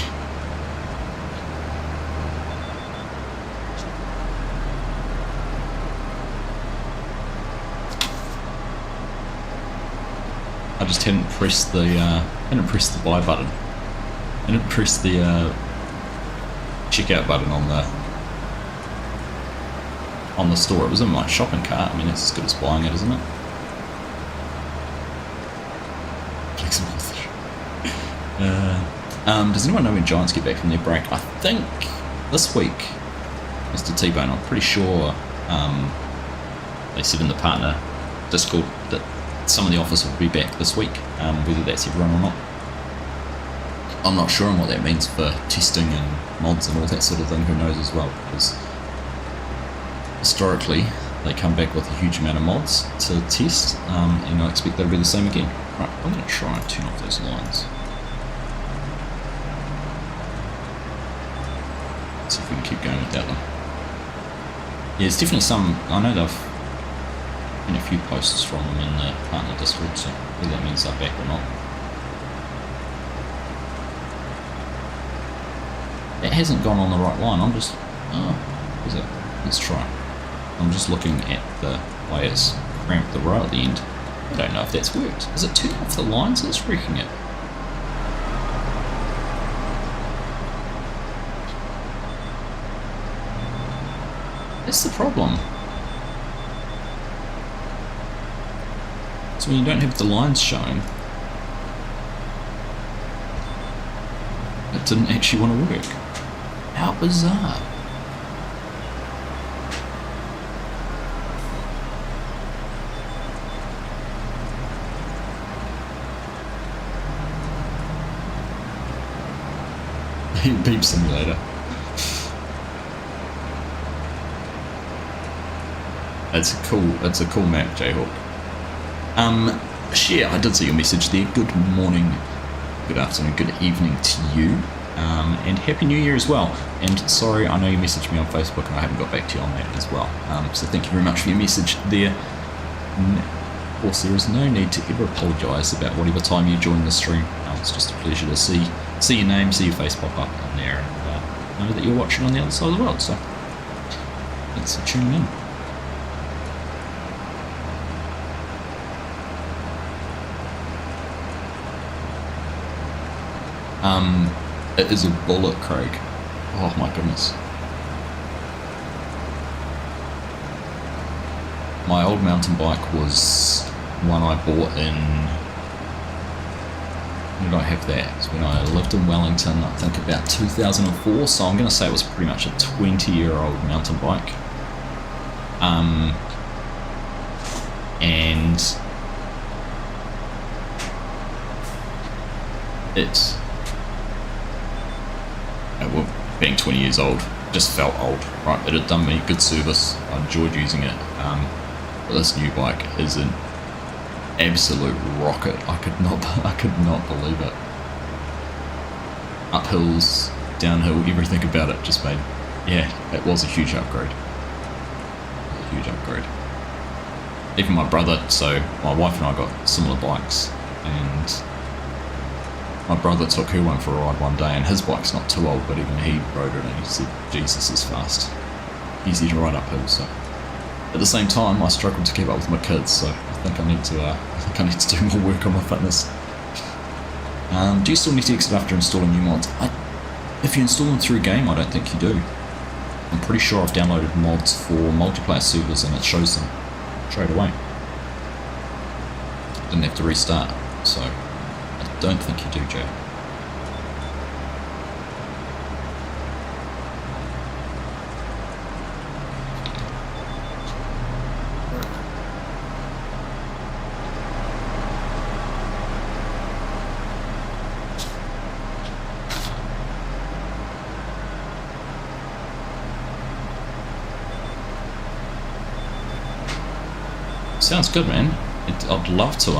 Speaker 1: I just hadn't pressed the buy button. I didn't press the checkout button on the store. It was in my shopping cart. I mean, that's as good as buying it, isn't it? Does anyone know when Giants get back from their break? I think this week, Mr. T-Bone. I'm pretty sure they said in the partner Discord that some of the office will be back this week. Whether that's everyone or not, I'm not sure on what that means for testing and mods and all that sort of thing. Who knows as well, because historically they come back with a huge amount of mods to test, and I expect they'll be the same again. Right, I'm going to try and turn off those lines. See if we can keep going without them. Yeah, there's definitely some. I know there've been a few posts from them in the partner Discord, so whether that means they're back or not. It hasn't gone on the right line. I'm just... Oh, is it? Let's try. I'm just looking at the way it's cramped the row at the end. I don't know if that's worked. Is it turning off the lines that's wrecking it? That's the problem. So when you don't have the lines showing, it didn't actually want to work. How bizarre. Beep Simulator. It's a cool map, Jayhawk. Yeah, I did see your message there. Good morning, good afternoon, good evening to you, and Happy New Year as well. And sorry, I know you messaged me on Facebook and I haven't got back to you on that as well. So thank you very much for your message there. Of course, there is no need to ever apologise about whatever time you join the stream. It's just a pleasure to see your name, see your face pop up on there, and know that you're watching on the other side of the world. So thanks for tuning in. It is a bullet, Craig. Oh my goodness. My old mountain bike was one I bought in... When did I have that? It's when I lived in Wellington, I think about 2004, so I'm going to say it was pretty much a 20-year-old mountain bike. And it's... well, being 20 years old, just felt old, right? It had done me good service, I enjoyed using it, but this new bike is an absolute rocket. I could not believe it. Up hills, downhill, everything about it just made, yeah, it was a huge upgrade. Even my brother, so my wife and I got similar bikes, and my brother took her one for a ride one day, and his bike's not too old, but even he rode it and he said, Jesus, is fast. Easy to ride uphill. So at the same time, I struggled to keep up with my kids, so I think I need to do more work on my fitness. Do you still need to exit after installing new mods? If you install them through game, I don't think you do. I'm pretty sure I've downloaded mods for multiplayer servers and it shows them straight away. Didn't have to restart, so I don't think you do, Joe. Sounds good, man. I'd love to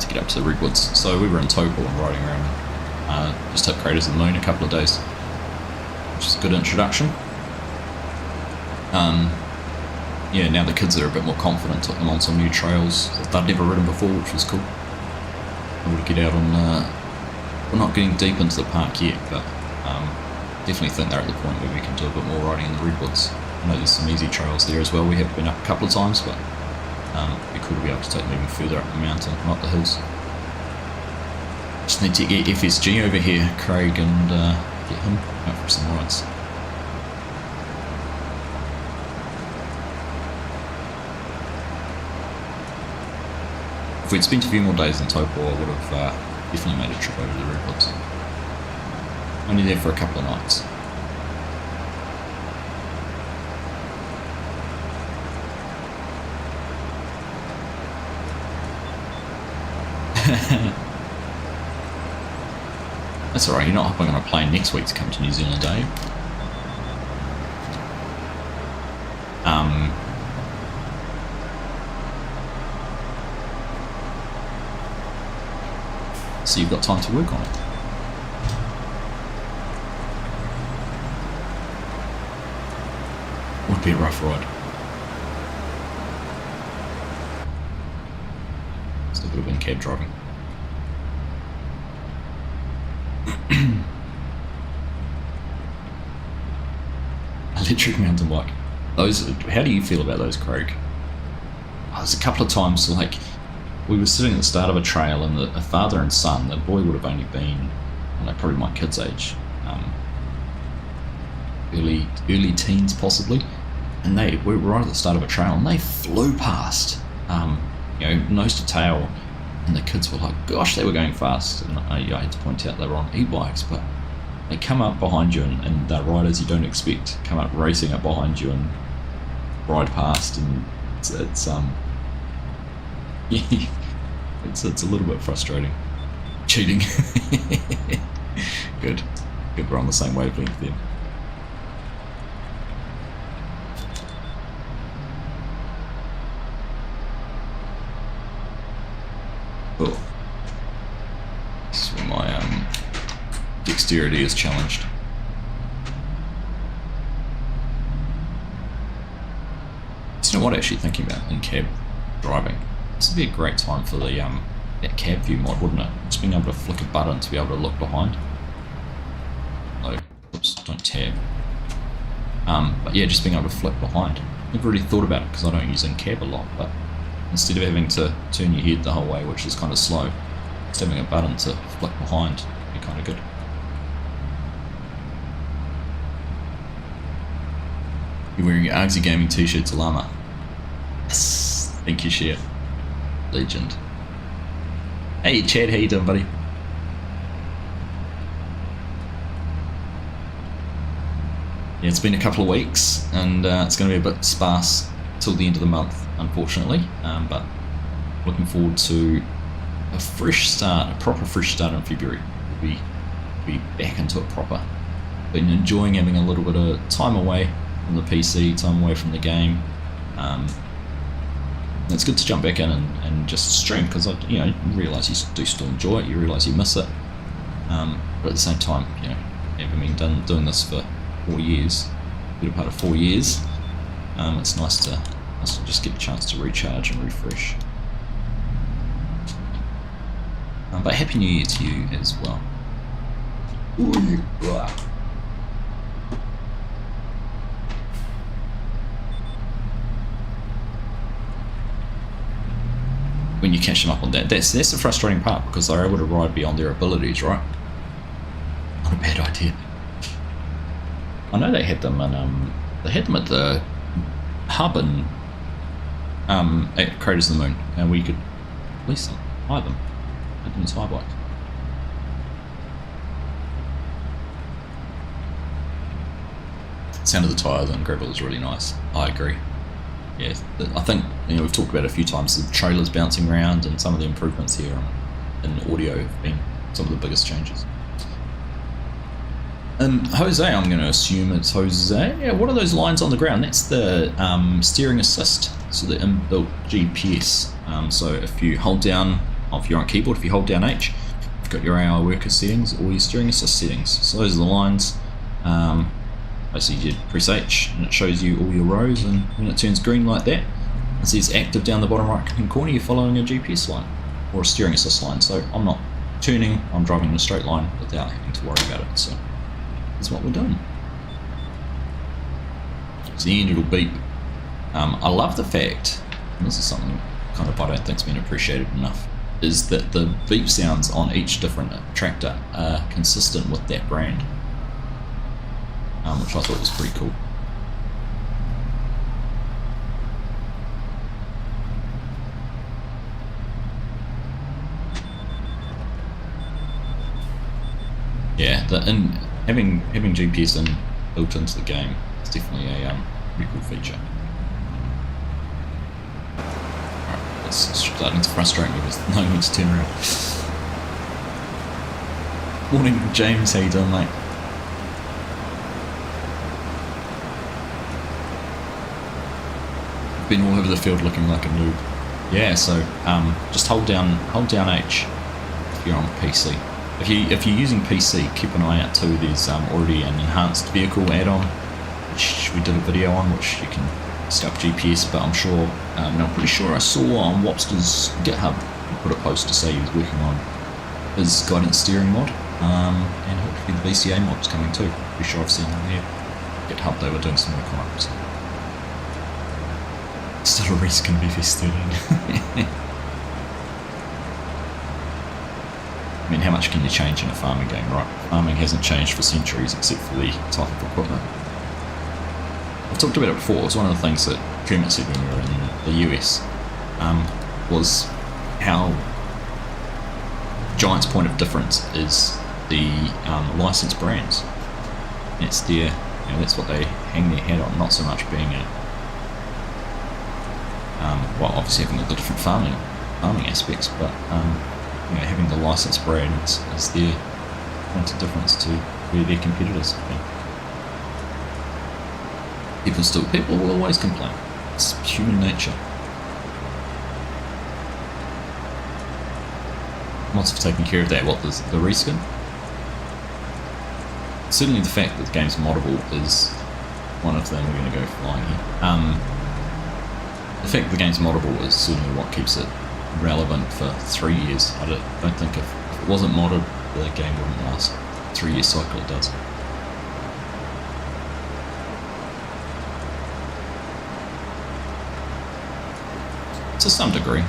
Speaker 1: get up to the redwoods. So we were in Topol and riding around, just hit Craters of the Moon a couple of days, which is a good introduction. Yeah, now the kids are a bit more confident, took them on some new trails that they'd never ridden before, which was cool. Able to get out on, we're not getting deep into the park yet, but definitely think they're at the point where we can do a bit more riding in the redwoods. I know there's some easy trails there as well. We have been up a couple of times, but it'd be cool to be able to take them even further up the mountain, not the hills. Just need to get FSG over here, Craig, and get him out for some rides. If we'd spent a few more days in Topol, I would have definitely made a trip over to the redwoods. Only there for a couple of nights. That's alright, you're not hopping on a plane next week to come to New Zealand, are you? So you've got time to work on it. Would be a rough ride. Still could have been cab driving. Electric mountain bike. Those. How do you feel about those, Craig? There's a couple of times, like, we were sitting at the start of a trail, and a father and son, the boy would have only been, probably my kid's age, early teens possibly, and we were right at the start of a trail, and they flew past, nose to tail, and the kids were like, gosh, they were going fast, and I had to point out they were on e-bikes, but they come up behind you, and they're riders you don't expect come up racing up behind you and ride past, and it's it's a little bit frustrating. Cheating. Good. Good, we're on the same wavelength then. Oh. This is where my dexterity is challenged. You know what, actually thinking about in cab driving, this would be a great time for the that cab view mod, wouldn't it? Just being able to flick a button to be able to look behind. Oh, oops, don't tab. But yeah, just being able to flick behind. Never really thought about it because I don't use in cab a lot, but instead of having to turn your head the whole way, which is kind of slow, just having a button to flick behind would be kind of good. You're wearing your Argsy Gaming t-shirt to Llama. Yes, thank you, Share. Legend. Hey Chad, how you doing, buddy? Yeah, it's been a couple of weeks, and it's going to be a bit sparse till the end of the month, unfortunately. But looking forward to a fresh start, a proper fresh start in February. We'll be back into it proper. Been enjoying having a little bit of time away from the PC, time away from the game. It's good to jump back in and just stream, because you realise you do still enjoy it, you realise you miss it, but at the same time, having been doing this for 4 years, a bit part of 4 years, it's nice to just get a chance to recharge and refresh. But Happy New Year to you as well. Ooh, wow. When you catch them up on that's the frustrating part, because they're able to ride beyond their abilities, right? Not a bad idea. I know they had them at the hub in at Craters of the Moon, and we could lease them, buy them, make them as high bikes. Sound of the tyres on gravel is really nice. I agree. Yeah, I think we've talked about it a few times. The trailers bouncing around and some of the improvements here in audio have been some of the biggest changes. Jose, I'm going to assume it's Jose. Yeah, what are those lines on the ground? That's the steering assist, so the inbuilt GPS. So if you hold down, if you're on keyboard, if you hold down H, you've got your AI worker settings or your steering assist settings. So those are the lines. Basically you press H and it shows you all your rows, and when it turns green like that, it says active down the bottom right hand corner, you're following a GPS line or a steering assist line. So I'm not turning, I'm driving in a straight line without having to worry about it. So that's what we're doing. At the end it'll beep. I love the fact, and this is something kind of I don't think's been appreciated enough, is that the beep sounds on each different tractor are consistent with that brand. Which I thought was pretty cool. Yeah, having GPS built into the game is definitely a pretty cool feature. Alright, it's starting to frustrate me with no one to turn around. Morning, James. How you doing, mate? Been all over the field looking like a noob. Yeah, so just hold down H if you're on PC. If you're using PC, keep an eye out too. There's already an enhanced vehicle add-on, which we did a video on, which you can set up GPS. But I'm sure, and I'm pretty sure I saw on Wopster's GitHub he put a post to say he was working on his guidance steering mod, and hopefully the BCA mod's coming too. Pretty sure I've seen on there GitHub they were doing some work on it. So. Still a risk in VV13. I mean, how much can you change in a farming game, right? Farming hasn't changed for centuries except for the type of equipment. I've talked about it before. It's one of the things that Kermit said when we were in the US, was how Giant's point of difference is the licensed brands. It's their, that's what they hang their hat on, not so much being a well, obviously having all the different farming aspects, but having the licensed brands is their point of difference to where their competitors have been. People will always complain. It's human nature. Lots of taking care of that. What, the reskin? Certainly the fact that the game's moddable is one of them. We're going to go flying here. The fact that the game's moddable is certainly what keeps it relevant for 3 years. I don't think if it wasn't modded, the game wouldn't last 3 year cycle it does. To some degree.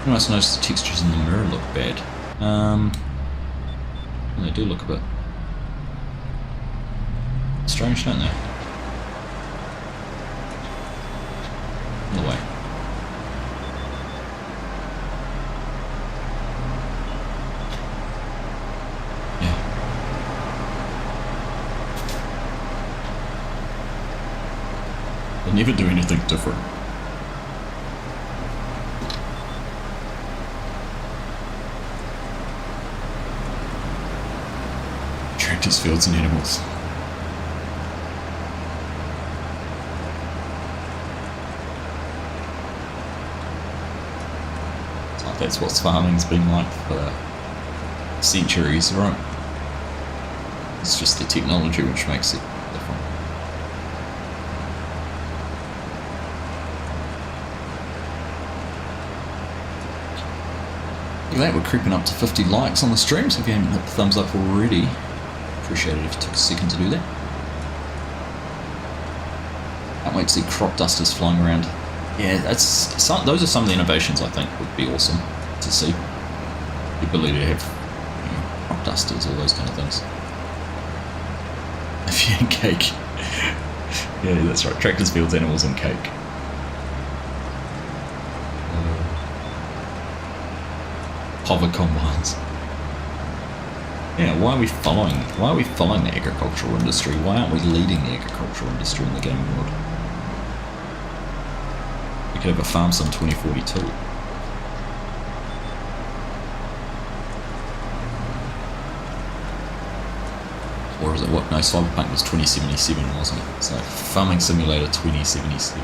Speaker 1: I also noticed the textures in the mirror look bad. They do look a bit strange, don't they? In a way. Yeah. They'll never do anything different. Tractors, fields and animals. It's like that's what farming's been like for centuries, right? It's just the technology which makes it different. Look at that, we're creeping up to 50 likes on the stream, so if you haven't hit the thumbs up already, appreciate it if you took a second to do that. Can't wait to see crop dusters flying around. Yeah, those are some of the innovations I think would be awesome to see. The ability to have, you know, crop dusters, all those kind of things. A few and cake. Yeah, that's right. Tractors, fields, animals, and cake. Hover combines. Yeah, why are we following the agricultural industry? Why aren't we leading the agricultural industry in the gaming world? We could have a farm sim 2042. Or is it what? No, Cyberpunk was 2077, wasn't it? So Farming Simulator 2077.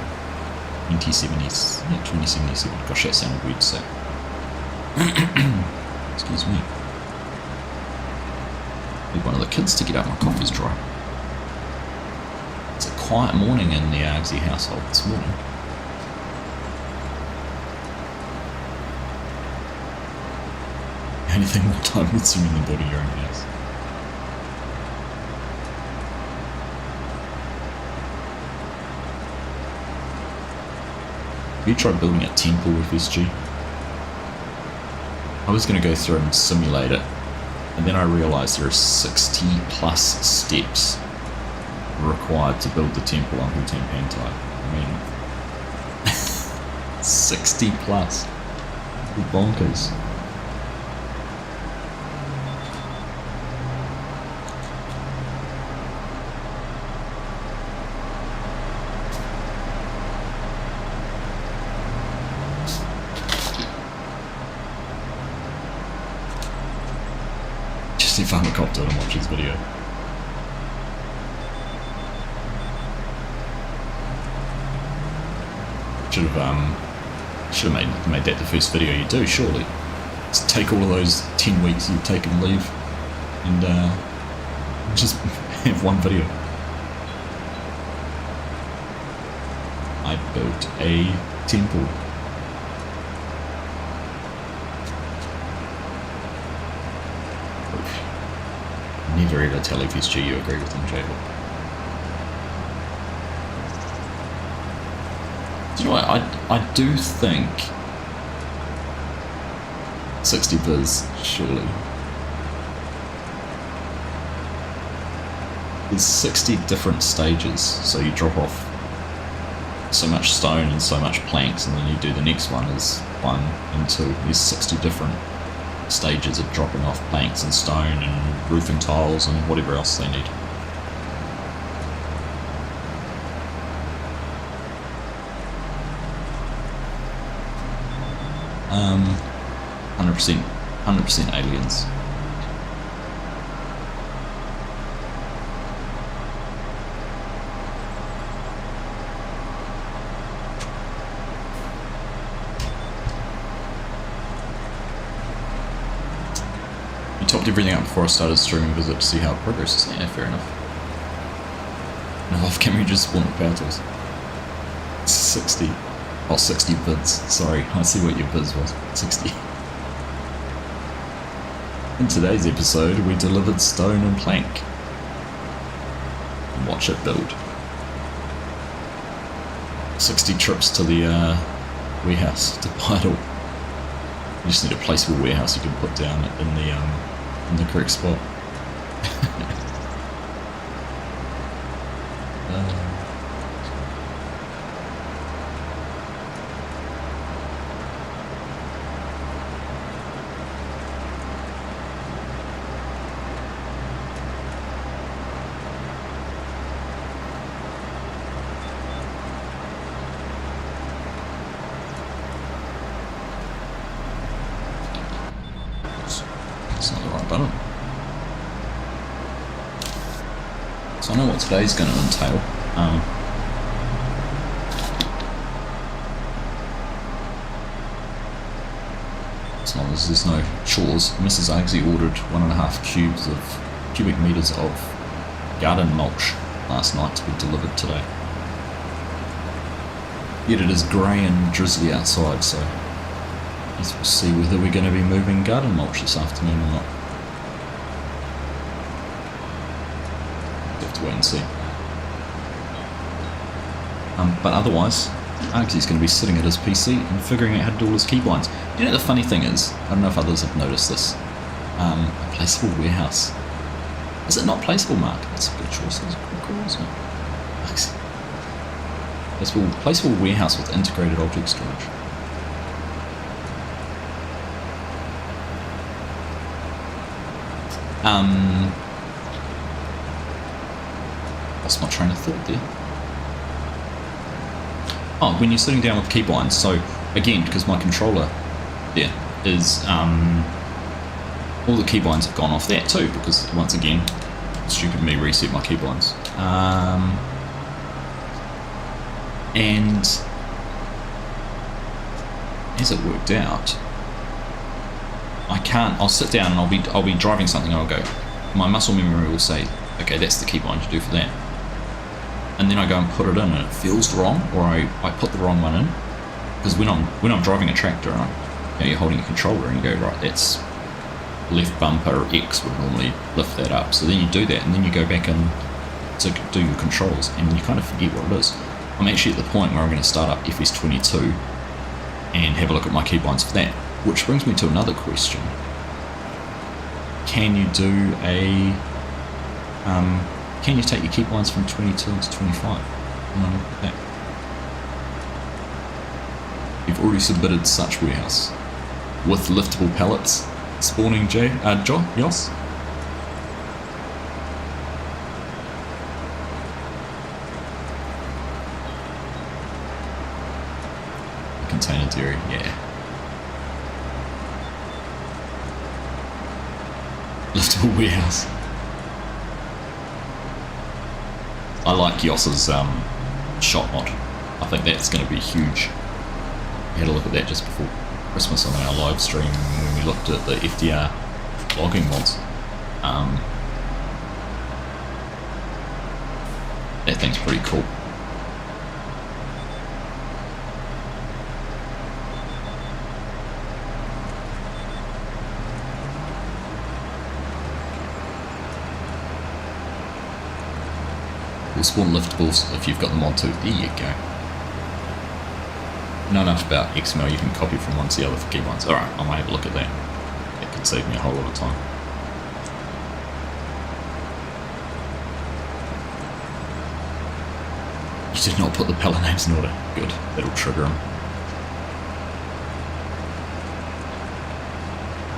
Speaker 1: 2077. Gosh, that sounded weird to say. Excuse me. Need one of the kids to get up, my coffee's dry. It's a quiet morning in the Argsy household this morning. Anything more time consuming than building your own house. Have you tried building a temple with SG? I was going to go through and simulate it, and then I realised there are 60 plus steps required to build the temple on Hutan Pantai. I mean, 60 plus. Bonkers. If I'm a copter and watch his video. Should have made that the first video you do, surely. Just take all of those 10 weeks you've taken leave and just have one video. I built a temple. Never ever tell FSG you agree with them, Jable. Do you know what? I do think 60 viz, surely. There's 60 different stages, so you drop off so much stone and so much planks, and then you do the next one as 1 and 2. There's 60 different stages of dropping off planks and stone and roofing tiles and whatever else they need. 100%, 100% aliens. You topped everything up before I started streaming visit to see how it progresses. Yeah, fair enough. And off camera you just spawned with power tools. 60. Oh, 60 bids. Sorry, I see what your bids was. 60. In today's episode, we delivered stone and plank. And watch it build. 60 trips to the warehouse to buy it all. You just need a placeable warehouse you can put down in the correct spot. It's not the right button. So I know what today's going to entail. As long as there's no chores. Mrs. Aggsy ordered 1.5 cubic meters of garden mulch last night to be delivered today. Yet it is grey and drizzly outside, so I guess we'll see whether we're going to be moving garden mulch this afternoon or not. We'll have to wait and see. But otherwise, Aggsy's going to be sitting at his PC and figuring out how to do all his keybinds. You know, the funny thing is, I don't know if others have noticed this, a placeable warehouse. Is it not placeable, Mark? That's a good choice. That's a good call, isn't it? Placeable warehouse with integrated object storage. Lost my train of thought there. Oh, when you're sitting down with keybinds, so again, because my controller there is, all the keybinds have gone off that too, because once again, stupid me reset my keybinds. And as it worked out, I'll sit down and I'll be driving something and I'll go, my muscle memory will say, okay, that's the keybind to do for that. And then I go and put it in and it feels wrong, or I put the wrong one in. Because when I'm driving a tractor and you're holding a controller and you go, right, that's left bumper X would normally lift that up. So then you do that and then you go back in to do your controls and you kind of forget what it is. I'm actually at the point where I'm going to start up FS22 and have a look at my keybinds for that. Which brings me to another question. Can you do can you take your keybinds from 22 into 25? You've already submitted such warehouse with liftable pallets spawning Yos? Container dairy, yeah. Liftable warehouse. I like Yoss's shot mod. I think that's going to be huge. We had a look at that just before Christmas on our live stream when we looked at the FDR logging mods. That thing's pretty cool. We'll spawn liftables if you've got the mod too. There you go. Know enough about XML you can copy from one to the other for keybinds. Alright, I might have a look at that. It could save me a whole lot of time. You did not put the pallet names in order. Good, that'll trigger them.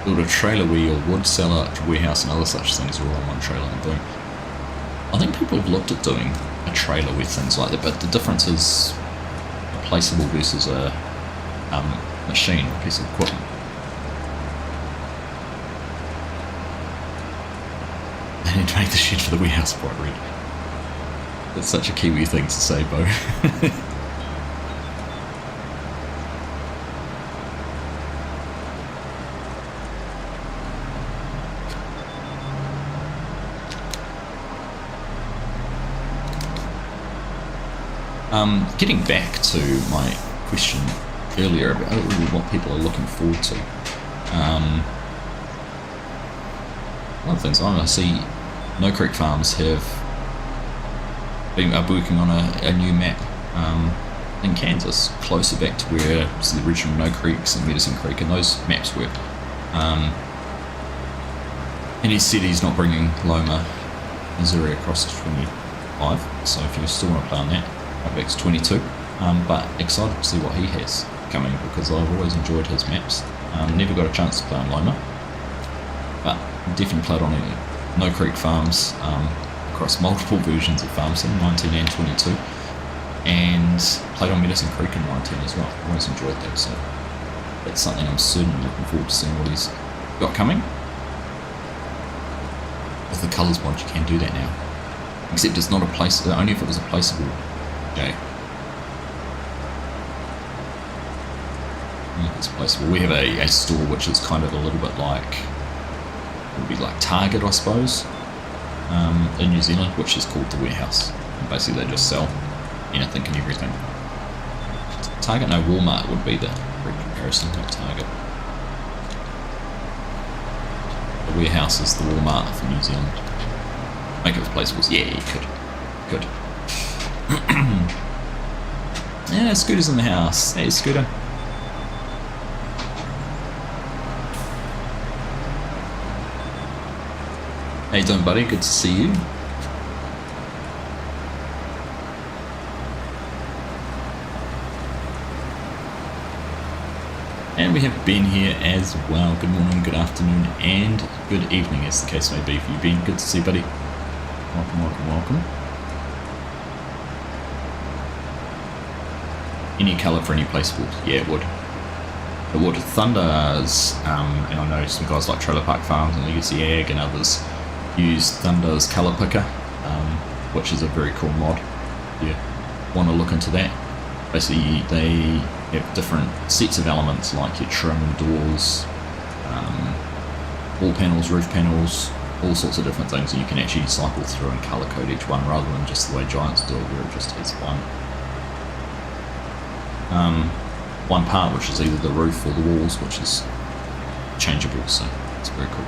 Speaker 1: Build a trailer where your wood cellar, warehouse and other such things are all on one trailer and boom. I think people have looked at doing a trailer with things like that, but the difference is a placeable versus a machine or piece of equipment. They need to make the shed for the warehouse bright red. That's such a Kiwi thing to say, Bo. Getting back to my question earlier about what people are looking forward to. One of the things I see, No Creek Farms are working on a new map in Kansas, closer back to where the original No Creeks and Medicine Creek and those maps were. And he said he's not bringing Loma, Missouri across to 25, so if you still want to play on that, back to 22, but excited to see what he has coming because I've always enjoyed his maps. Never got a chance to play on Loma, but definitely played on No Creek Farms across multiple versions of Farm Sim, 19 and 22, and played on Medicine Creek in 19 as well. Always enjoyed that, so that's something I'm certainly looking forward to seeing what he's got coming. With the colours mod, you can do that now, except it's not a place, only if it was a placeable. Okay. It's placeable. We have a store which is kind of a little bit like, it would be like Target, I suppose, in New Zealand, which is called the Warehouse. And basically they just sell anything and everything. Target, no, Walmart would be the comparison, not Target. The Warehouse is the Walmart for New Zealand. Make it with placeables. Yeah, you could. Good. Yeah, Scooter's in the house. Hey, Scooter. How you doing, buddy? Good to see you. And we have Ben here as well. Good morning, good afternoon, and good evening, as the case may be for you, Ben. Good to see you, buddy. Welcome, welcome, welcome. Any colour for any placeables? Yeah, it would. It would. Thunder's, and I know some guys like Trailer Park Farms and Legacy Ag and others use Thunder's colour picker, which is a very cool mod. You want to look into that. Basically, they have different sets of elements like your trim, doors, wall panels, roof panels, all sorts of different things, and you can actually cycle through and colour code each one rather than just the way Giants do it, where it just has one part, which is either the roof or the walls, which is changeable, so it's very cool.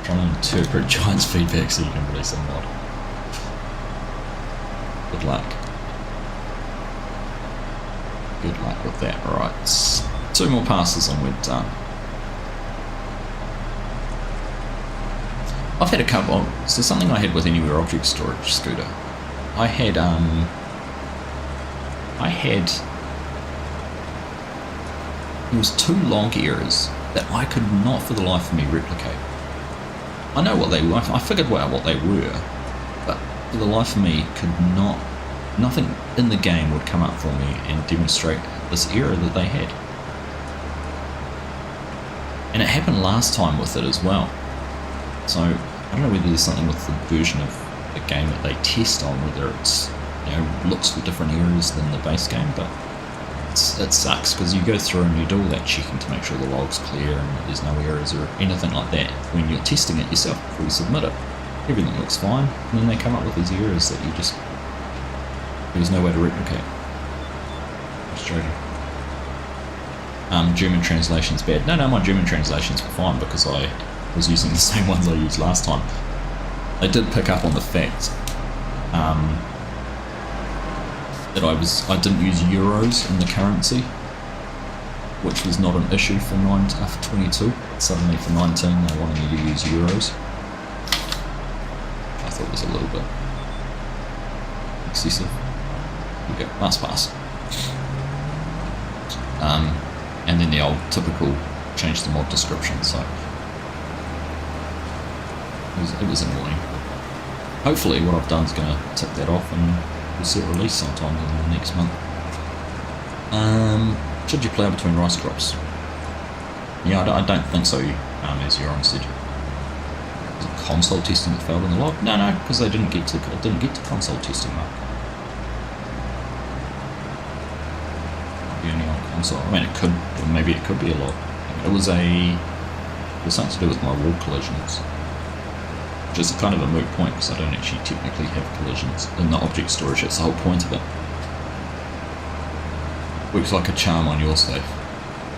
Speaker 1: Trying to interpret Giants feedback so you can release a mod. Good luck. Good luck with that. Right, 2 more passes and we're done. I've had a couple. So something I had with Anywhere Object Storage, Scooter. I had there was 2 log errors that I could not for the life of me replicate. I know what they were, I figured out what they were, but for the life of me nothing in the game would come up for me and demonstrate this error that they had. And it happened last time with it as well. So I don't know whether there's something with the version of the game that they test on, whether it's, you know, looks for different areas than the base game, but it sucks because you go through and you do all that checking to make sure the log's clear and that there's no errors or anything like that. When you're testing it yourself before you submit it, everything looks fine, and then they come up with these errors that you just, there's no way to replicate. Frustrating. German translation's bad. No, my German translations were fine because I was using the same ones I used last time. They did pick up on the fact that I didn't use euros in the currency, which was not an issue for 22. Suddenly for 19 they wanted me to use euros. I thought it was a little bit excessive. Here we go, last pass. And then the old typical change the mod description, so it was annoying. Hopefully what I've done is going to tick that off and we'll see it release sometime in the next month. Should you plough between rice crops? Yeah, I don't think so, as Euron said. Was it console testing that failed in the log? No, because they didn't get to console testing, Mark. Be only on console. I mean, it could, or maybe it could be a log. It was something to do with my wall collisions, which is kind of a moot point because I don't actually technically have collisions in the object storage. That's the whole point of it. Works like a charm on your save.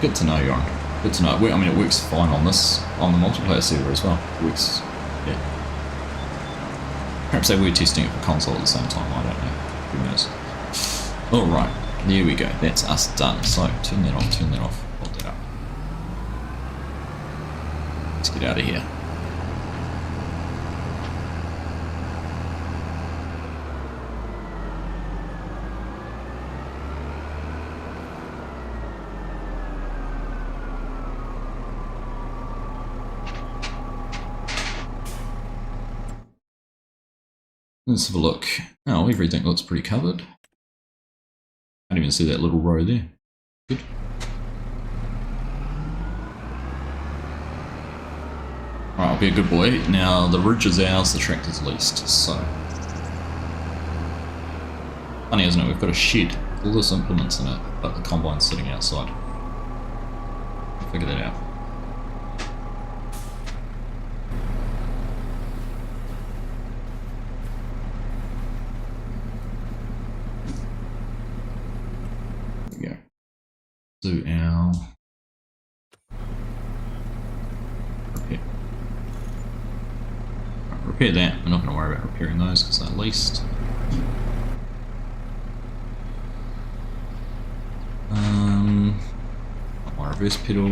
Speaker 1: Good to know, Euron. Good to know. I mean, it works fine on the multiplayer server as well. It works, yeah. Perhaps they were testing it for console at the same time. I don't know. Who knows? All right, there we go. That's us done. So turn that off. Hold that up. Let's get out of here. Let's have a look. Oh, everything looks pretty covered. Can't even see that little row there. Good. Alright, I'll be a good boy. Now, the ridge is ours, the tractor's leased, so... Funny, isn't it? We've got a shed with all this implements in it, but the combine's sitting outside. I'll figure that out. Do our repair that. We're not going to worry about repairing those because they're leased. My reverse pedal.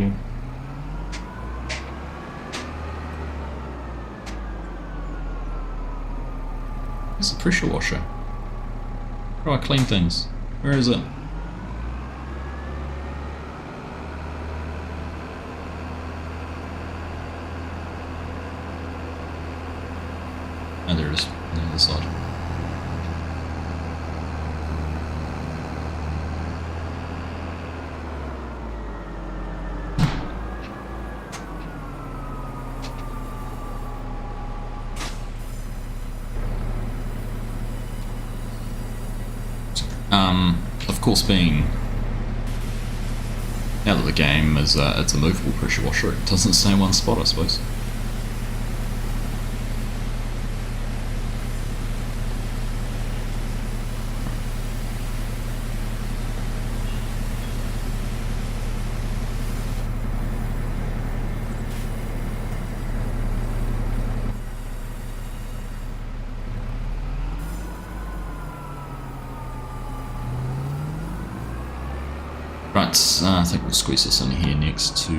Speaker 1: Where's the pressure washer? How do I clean things? Where is it? Oh, there it is, on the other side. Of course, being out of the game is it's a movable pressure washer. It doesn't stay in one spot, I suppose. Right, I think we'll squeeze this in here next to,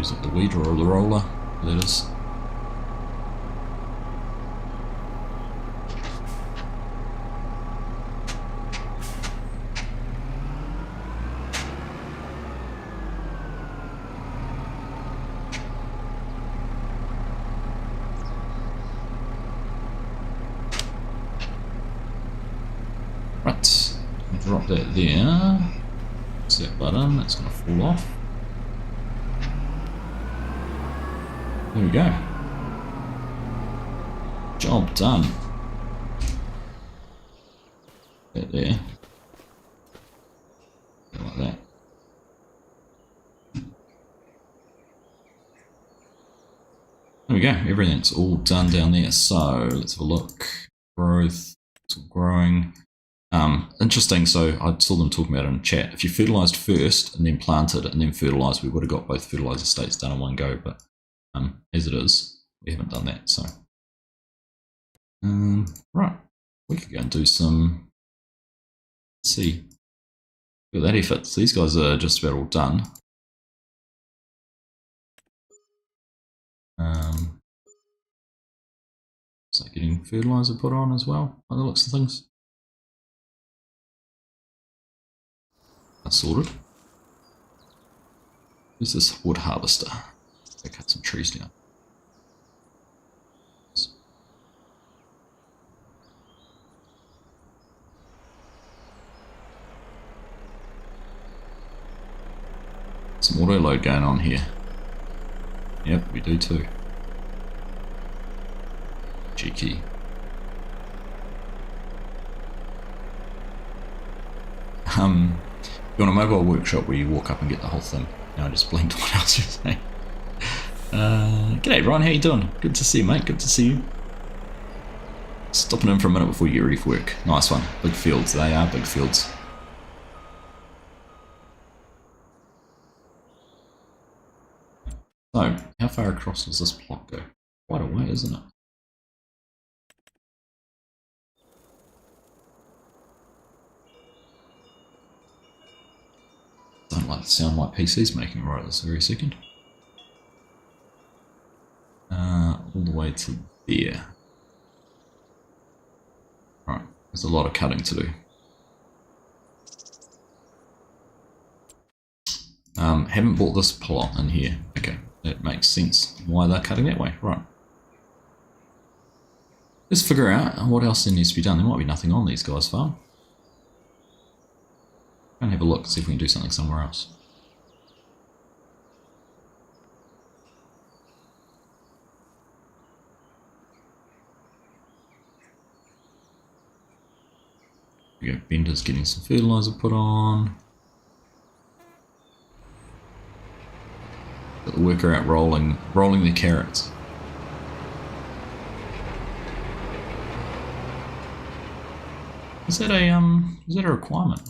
Speaker 1: is it the weeder or the roller? That is. Right, drop that there. That button, that's going to fall off. There we go. Job done. That there. Like that. There we go. Everything's all done down there. So let's have a look. Growth. It's all growing. Interesting, so I saw them talking about it in chat. If you fertilised first and then planted and then fertilised, we would have got both fertiliser states done in one go, but as it is, we haven't done that, so. Right, we could go and do some, let's see, look at that effort. So these guys are just about all done. So getting fertiliser put on as well, by the looks of things. That's sorted. Where's this wood harvester? Go cut some trees down. Some auto load going on here. Yep, we do too. Cheeky. You want a mobile workshop where you walk up and get the whole thing? No, I just blinked what else you're saying. G'day Ryan, how you doing? Good to see you, mate, good to see you. Stopping in for a minute before you get ready for work. Nice one. Big fields, they are big fields. So, how far across does this plot go? Quite a way, isn't it? Don't like the sound my PC's making right this very second. All the way to there. Right, there's a lot of cutting to do. Haven't bought this plot in here. Okay, that makes sense. Why they're cutting that way, right. Let's figure out what else there needs to be done. There might be nothing on these guys' farm. Go and have a look, see if we can do something somewhere else. There we go, Bender's getting some fertilizer put on. Got the worker out rolling the carrots. Is that a requirement?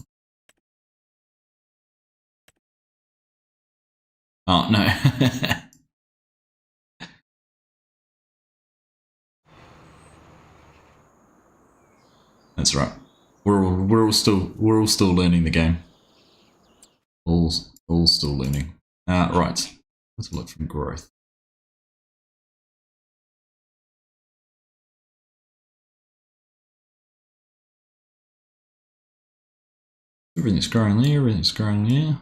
Speaker 1: Oh no. That's right. We're all still learning the game. All still learning. Right. Let's look from growth. Everything's growing there, everything's growing there.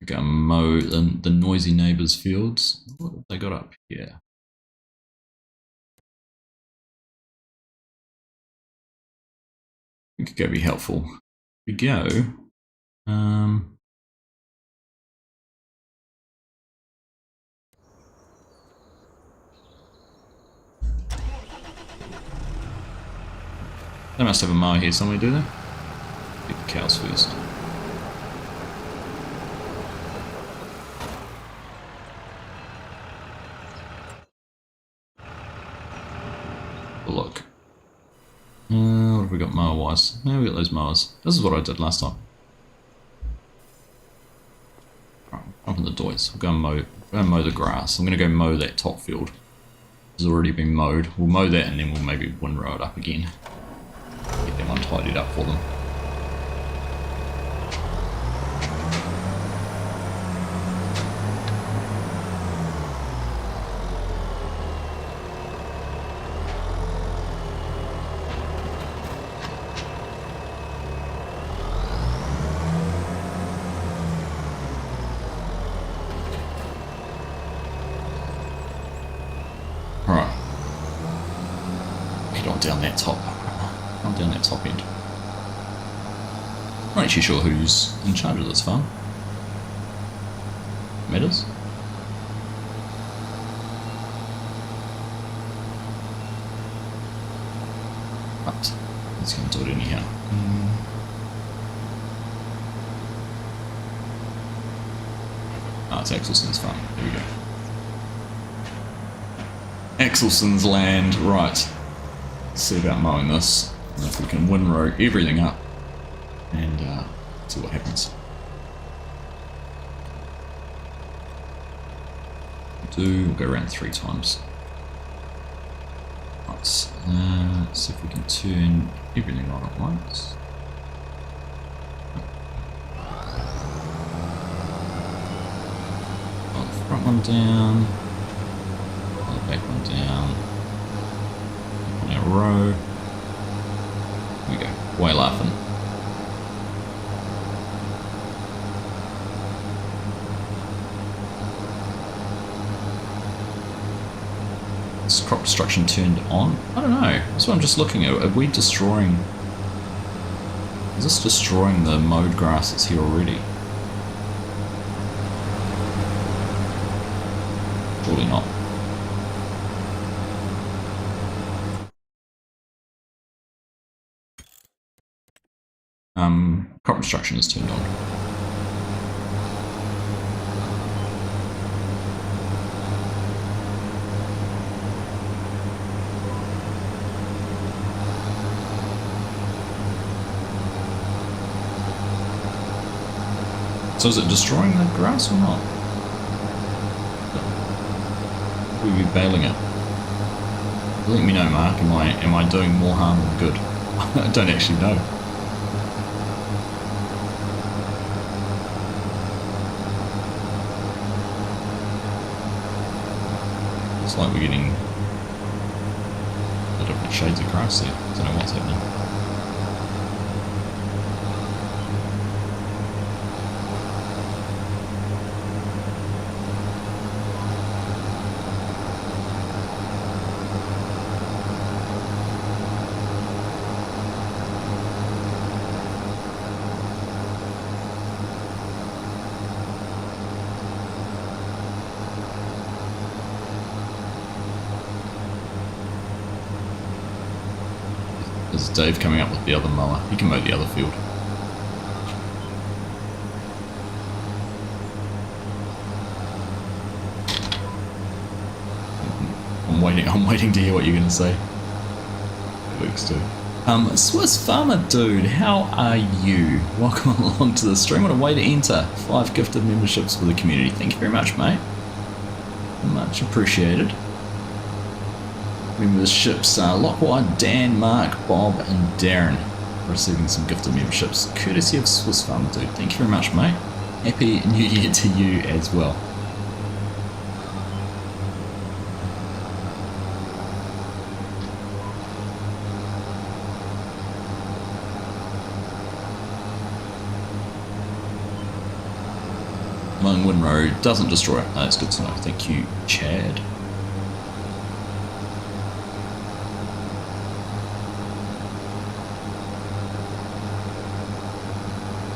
Speaker 1: We go mow the noisy neighbours' fields. What have they got up here? I think it could be helpful. We go. They must have a mower here somewhere, do they? Get the cows first. Look. What have we got mower wise? No, we got those mowers. This is what I did last time. Right, up in the doors. We'll go and mow the grass. I'm going to go mow that top field. It's already been mowed. We'll mow that and then we'll maybe windrow it up again. Get that one tidied up for them. Down that top end. I'm not actually sure who's in charge of this farm. Matters. But let's go and do it anyhow. It's Axelson's farm. There we go. Axelson's land, right. Let's see about mowing this. And if we can windrow everything up and see what happens. We'll go around 3 times. Right, let's see if we can turn everything on at once. Pull the front one down, pull the back one down, on our row. There we go, way laughing. Is crop destruction turned on? I don't know. That's what I'm just looking at. Are we destroying Is this destroying the mowed grass that's here already? Surely not. Crop destruction is turned on. So is it destroying the grass or not? Will you be bailing it? Let me know, Mark. Am I doing more harm than good? I don't actually know. It's like we're getting the different shades of grass there. I don't know what's happening. Is Dave coming up with the other mower? He can mow the other field. I'm waiting to hear what you're going to say. It works too. Swiss Farmer Dude, how are you? Welcome along to the stream. What a way to enter. 5 gifted memberships for the community. Thank you very much, mate. Much appreciated. Memberships Lockwide, Dan, Mark, Bob, and Darren receiving some gifted memberships courtesy of Swiss Farmer Dude. Thank you very much, mate. Happy New Year to you as well. Mowing Windrow doesn't destroy it. That's good to know. Thank you, Chad.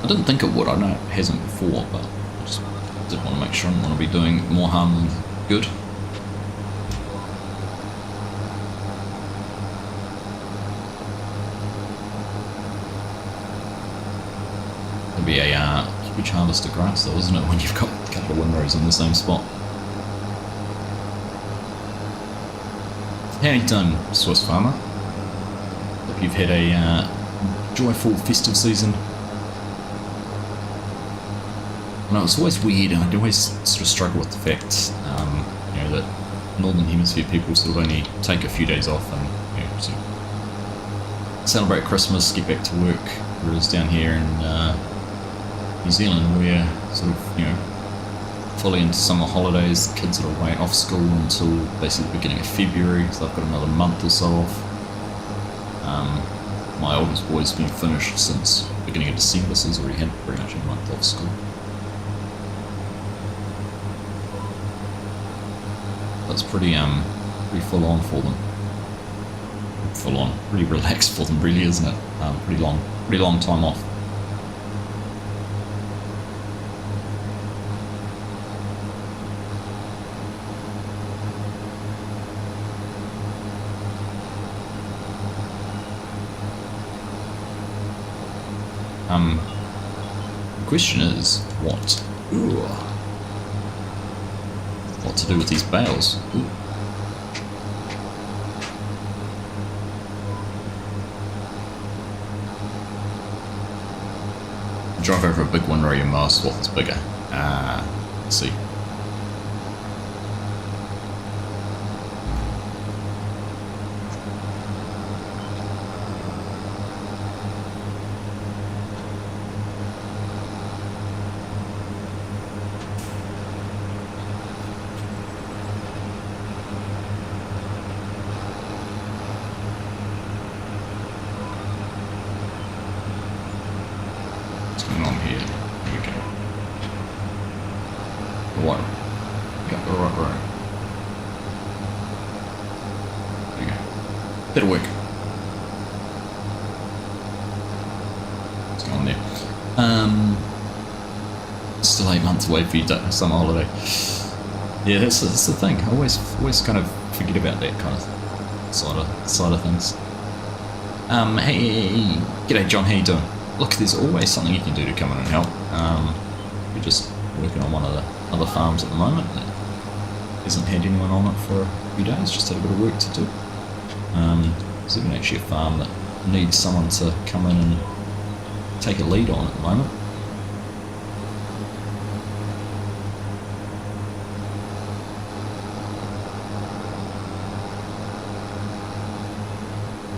Speaker 1: I didn't think it would. I know it hasn't before, but I just did want to make sure I didn't want to be doing more harm than good. It'd be a huge harvest of grass though, isn't it, when you've got a couple of windrows in the same spot. How you done, Swiss Farmer? Hope you've had a joyful festive season. No, it's always weird, and I always sort of struggle with the fact, you know, that Northern Hemisphere people sort of only take a few days off and, you know, sort of celebrate Christmas, get back to work, whereas down here in New Zealand we're sort of, you know, fully into summer holidays. The kids are away off school until basically the beginning of February, so I've got another month or so off. My oldest boy's been finished since the beginning of December, so he's already had pretty much a month off school. That's pretty full on for them. Full on, pretty relaxed for them, really, isn't it? Pretty long time off. The question is what? What to do with these bales? Ooh. Drive over a big windrow, your mower swath is bigger. Let's see. going on there? Still 8 months away for your summer holiday. Yeah, that's the thing. I always kind of forget about that kind of side of things. Hey, g'day John, how you doing? Look, there's always something you can do to come in and help. We're just working on one of the other farms at the moment that hasn't had anyone on it for a few days, just had a bit of work to do. There's even actually a farm that needs someone to come in and take a lead on at the moment.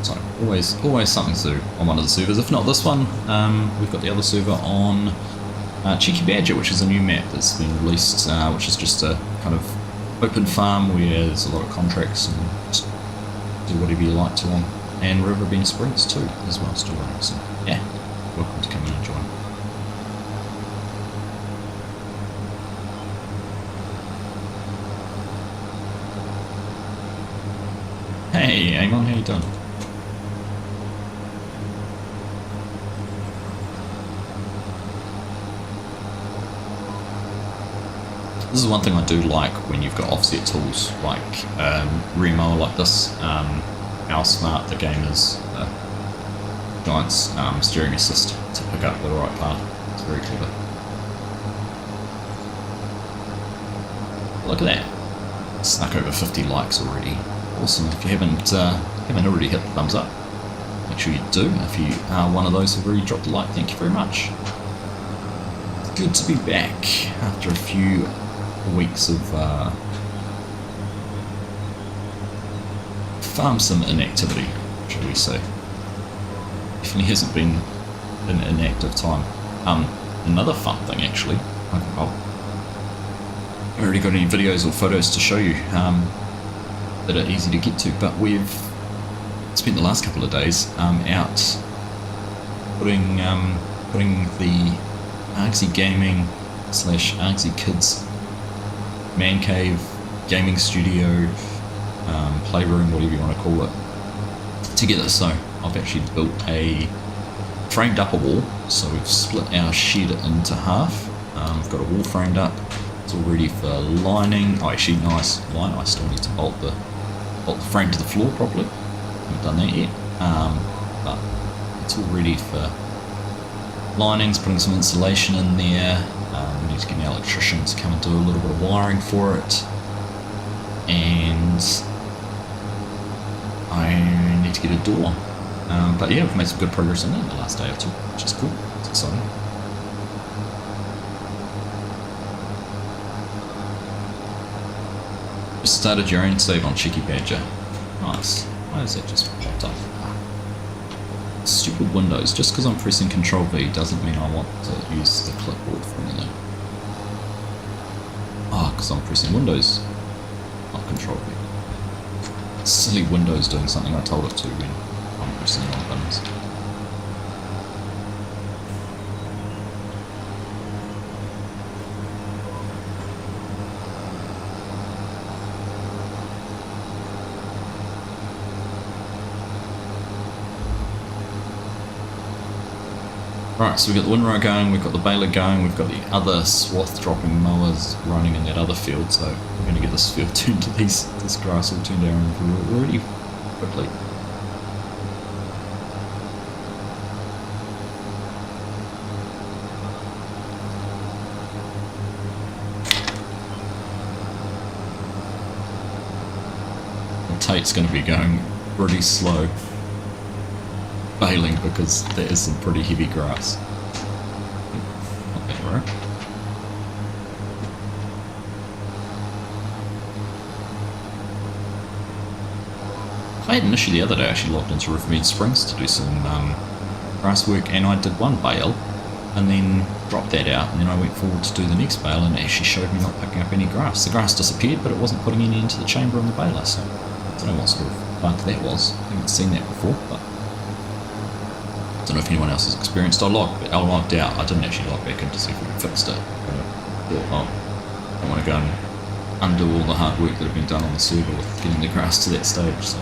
Speaker 1: So always something to do on one of the servers. If not this one, we've got the other server on Cheeky Badger, which is a new map that's been released, which is just a kind of open farm where there's a lot of contracts and just do whatever you like to on, and Riverbend Springs too as well still running. So yeah, welcome to come in and join. Hey, hang on, how you doing? This is one thing I do like when you've got offset tools like Remo like this, how smart the game is, Giant's steering assist to pick up the right path. It's very clever. Look at that, snuck over 50 likes already. Awesome. If you haven't already hit the thumbs up, make sure you do. If you are one of those who've already dropped a like, thank you very much. Good to be back after a few weeks of farm sim inactivity, shall we say. Definitely hasn't been an inactive time. Another fun thing actually, I haven't already got any videos or photos to show you that are easy to get to, but we've spent the last couple of days out putting the Argsy Gaming / Argsy Kids man cave, gaming studio, playroom, whatever you want to call it, together. So I've actually built framed up a wall, so we've split our shed into half. We've got a wall framed up, it's all ready for lining. Oh, actually nice line, I still need to bolt the frame to the floor properly, haven't done that yet, but it's all ready for linings, putting some insulation in there. We need to get an electrician to come and do a little bit of wiring for it, and I need to get a door. But yeah, we've made some good progress in that in the last day or two, which is cool. It's exciting. Just started your own save on Cheeky Badger. Nice. Why has that just popped up? Stupid Windows. Just because I'm pressing Control V doesn't mean I want to use the clipboard for anything. Ah, because I'm pressing Windows, not Control V. Silly Windows doing something I told it to when I'm pressing the wrong buttons. Right, so we've got the windrow going, we've got the baler going, we've got the other swath dropping mowers running in that other field, so we're going to get this field turned to this grass all turned down really quickly. And Tate's going to be going pretty slow baling because there is some pretty heavy grass. Not that right. I had an issue the other day. I actually logged into Riverbend Springs to do some grass work, and I did one bale and then dropped that out, and then I went forward to do the next bale and it actually showed me not picking up any grass. The grass disappeared, but it wasn't putting any into the chamber on the baler, so I don't know what sort of bug that was. I haven't seen that before, but I don't know if anyone else has experienced. I logged out. I didn't actually log back in to see if we fixed it. I thought, I want to go and undo all the hard work that had been done on the server with getting the grass to that stage. So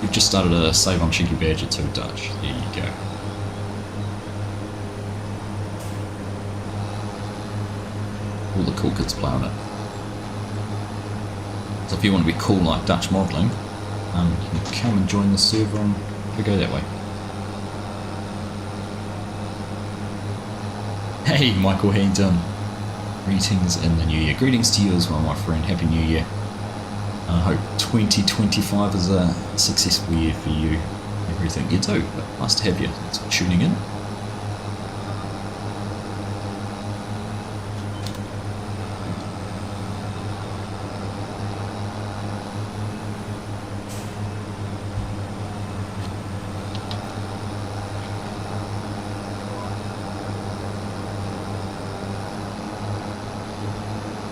Speaker 1: You've just started a save on Cheeky Badger too, Dutch. There you go. All the cool kids playing it. So if you want to be cool like Dutch modelling, you can come and join the server and we go that way. Hey Michael, how you doing? Greetings in the new year. Greetings to you as well, my friend. Happy New Year. I hope 2025 is a successful year for you. Everything you do. But nice to have you. Thanks for tuning in.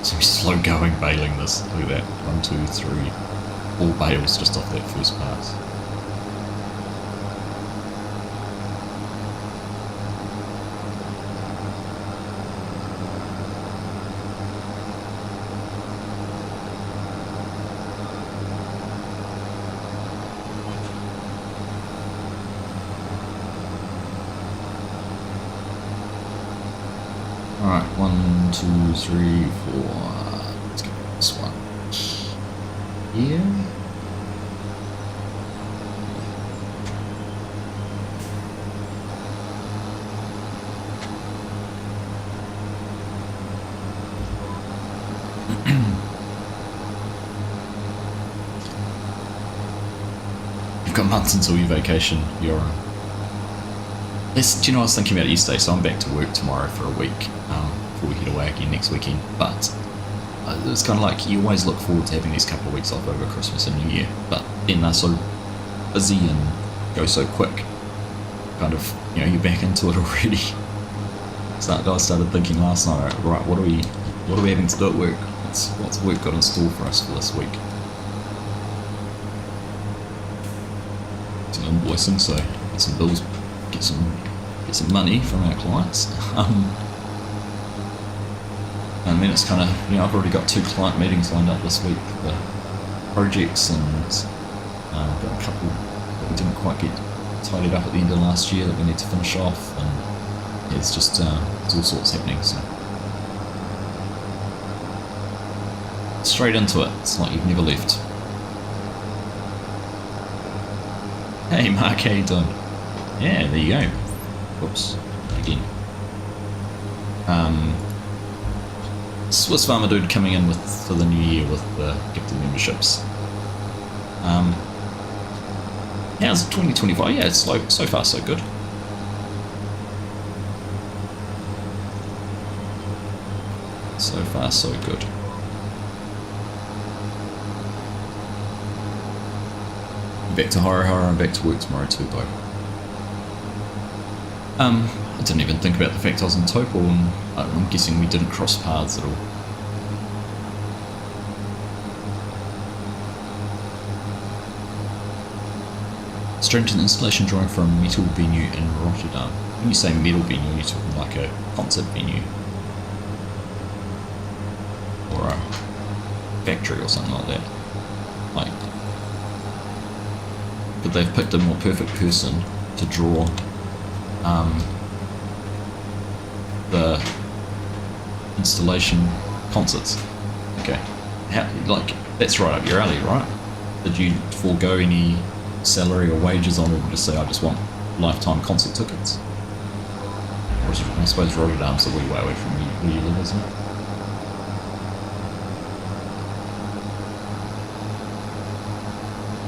Speaker 1: So slow going bailing this. Look at that. 1, 2, 3. 4 bales just off that first pass. Alright, 1, 2, 3, 4. Let's go with this one. Here. You've got months until your vacation. You're do you know, I was thinking about it yesterday, so I'm back to work tomorrow for a week before we head away again next weekend. But it's kind of like you always look forward to having these couple of weeks off over Christmas and New Year, but then they're so busy and go so quick. Kind of, you know, you're back into it already. So I started thinking last night, right, what are we having to do at work? What's work got in store for us for this week? Some invoicing, so get some bills. Get some money from our clients, and then it's kind of, you know, I've already got 2 client meetings lined up this week for projects, and got a couple that we didn't quite get tidied up at the end of last year that we need to finish off, and yeah, it's just it's all sorts happening. So straight into it. It's like you've never left. Hey Mark, how you doing? Yeah, there you go. Whoops. Again. Swiss Farmer Dude coming in for the new year with the gifted memberships. How's 2025? Yeah, it's so far so good. So far so good. Back to Horror and back to work tomorrow too, though. I didn't even think about the fact I was in Topol, and I'm guessing we didn't cross paths at all. Streamed an installation drawing for a metal venue in Rotterdam. When you say metal venue, you're talking like a concert venue. Or a factory or something like that. Like, but they've picked a more perfect person to draw the installation concerts. Okay, like that's right up your alley, right? Did you forego any salary or wages on it and just say, I just want lifetime concert tickets? Or I suppose Rotterdam's a wee way away from where you live, isn't it?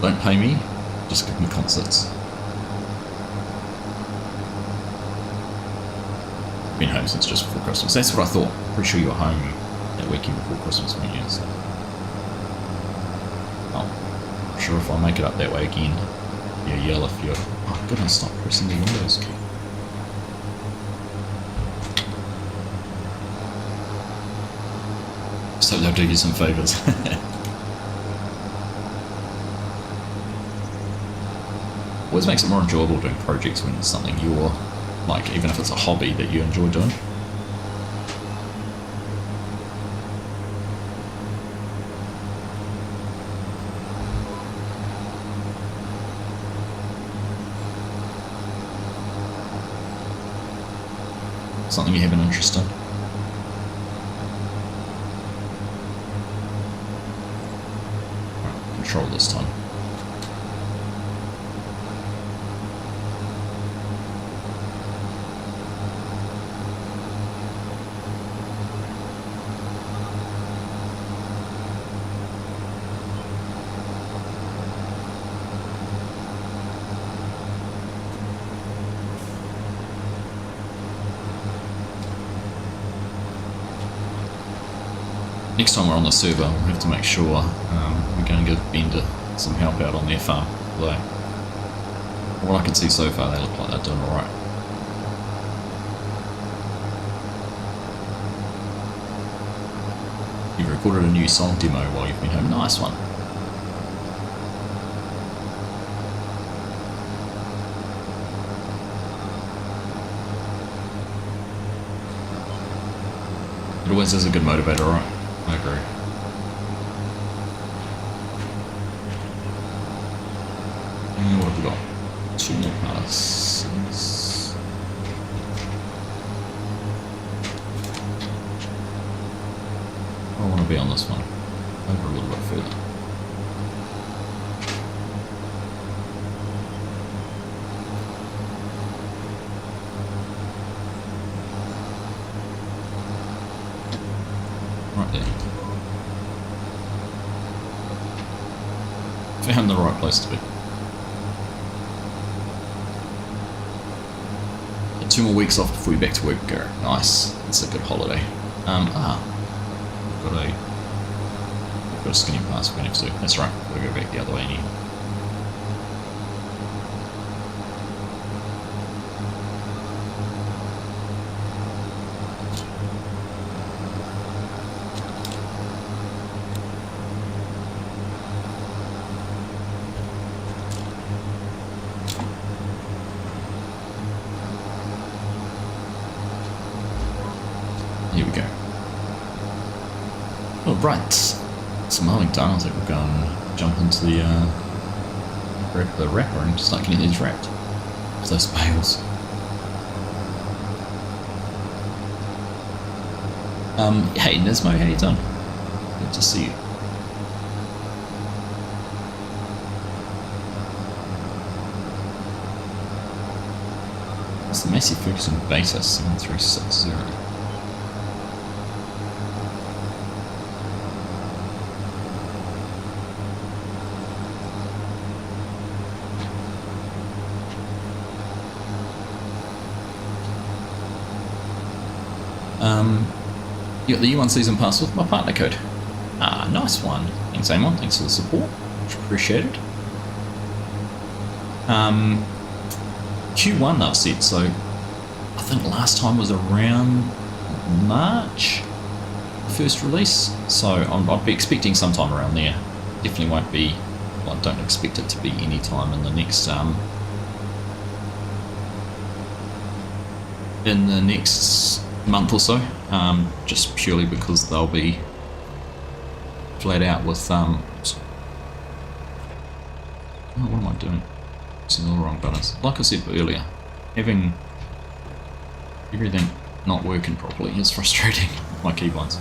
Speaker 1: Don't pay me, just give me concerts. Been home since just before Christmas. That's what I thought. Pretty sure you were home that weekend before Christmas, weren't you? So, well, I'm sure if I make it up that way again, you yell if you're. Oh goodness, stop pressing the Windows key. So they'll do you some favours. Always makes it more enjoyable doing projects when it's something you're like, even if it's a hobby that you enjoy doing. something you have an interest in. Right, control this time. Next time we're on the server, we'll have to make sure we're going to give Bender some help out on their farm. Although, what I can see so far, they look like they're doing alright. You've recorded a new song demo while you've been home. Nice one. It always is a good motivator, right? I agree. And what have we got? 2 more passes. I want to be on this one. Over a little bit further. Right there. Found the right place to be. 2 more weeks off before you're back to work, Garrett. Nice. It's a good holiday. We've got a skinny pass we're going to have to. That's right. We'll go back the other way anyway. Here we go. Oh, right. Some mowing done. I think we'll go and jump into the grab the wrapper and start getting these wrapped. Those bales. Hey Nismo, how you doing? Good to see you. It's the Massey Ferguson Beta 7360. You got the U1 season pass with my partner code. Ah, nice one. Thanks, Amon. Thanks for the support. Much appreciated. Q1 I've said, so I think last time was around March, first release. So I'd be expecting sometime around there. Definitely won't be, well, I don't expect it to be any time in the next month or so, just purely because they'll be flat out with oh, what am I doing? Pressing all the wrong buttons. Like I said earlier, having everything not working properly is frustrating with my keybinds.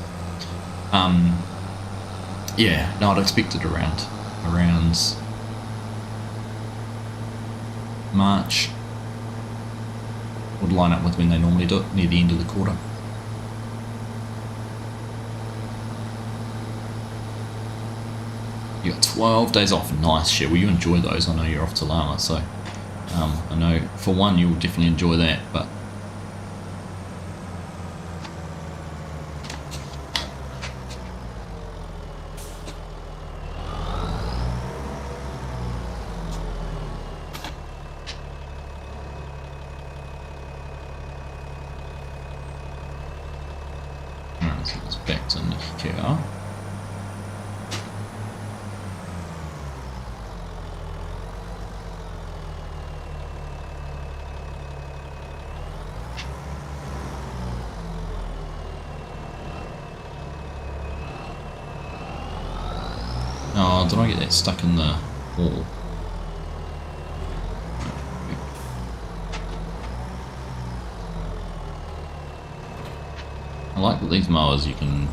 Speaker 1: Yeah, no, I'd expect it around March. Would line up with when they normally do it, near the end of the quarter. You got 12 days off. Nice, shit. Well, you enjoy those. I know you're off to Lama, so I know for one you'll definitely enjoy that, but so it's back to Nikkei. Oh, did I get that stuck in the wall? like that these mowers you can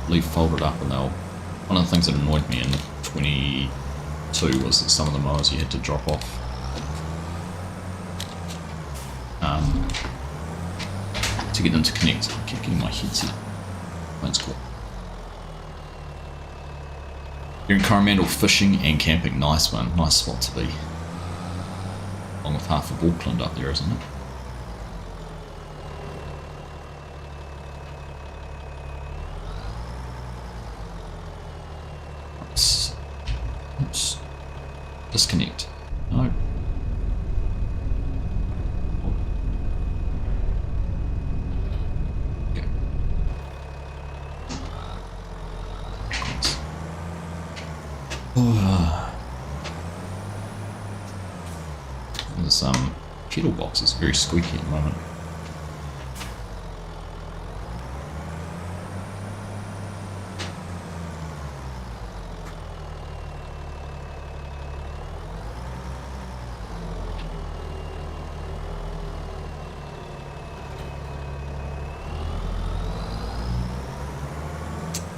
Speaker 1: leave folded up and they'll... One of the things that annoyed me in 22 was that some of the mowers you had to drop off. To get them to connect. I keep getting my headset. That's cool. You're in Coromandel fishing and camping. Nice one. Nice spot to be. Along with half of Auckland up there, isn't it? Oops. Disconnect. No. Okay. This kettle box is very squeaky at the moment.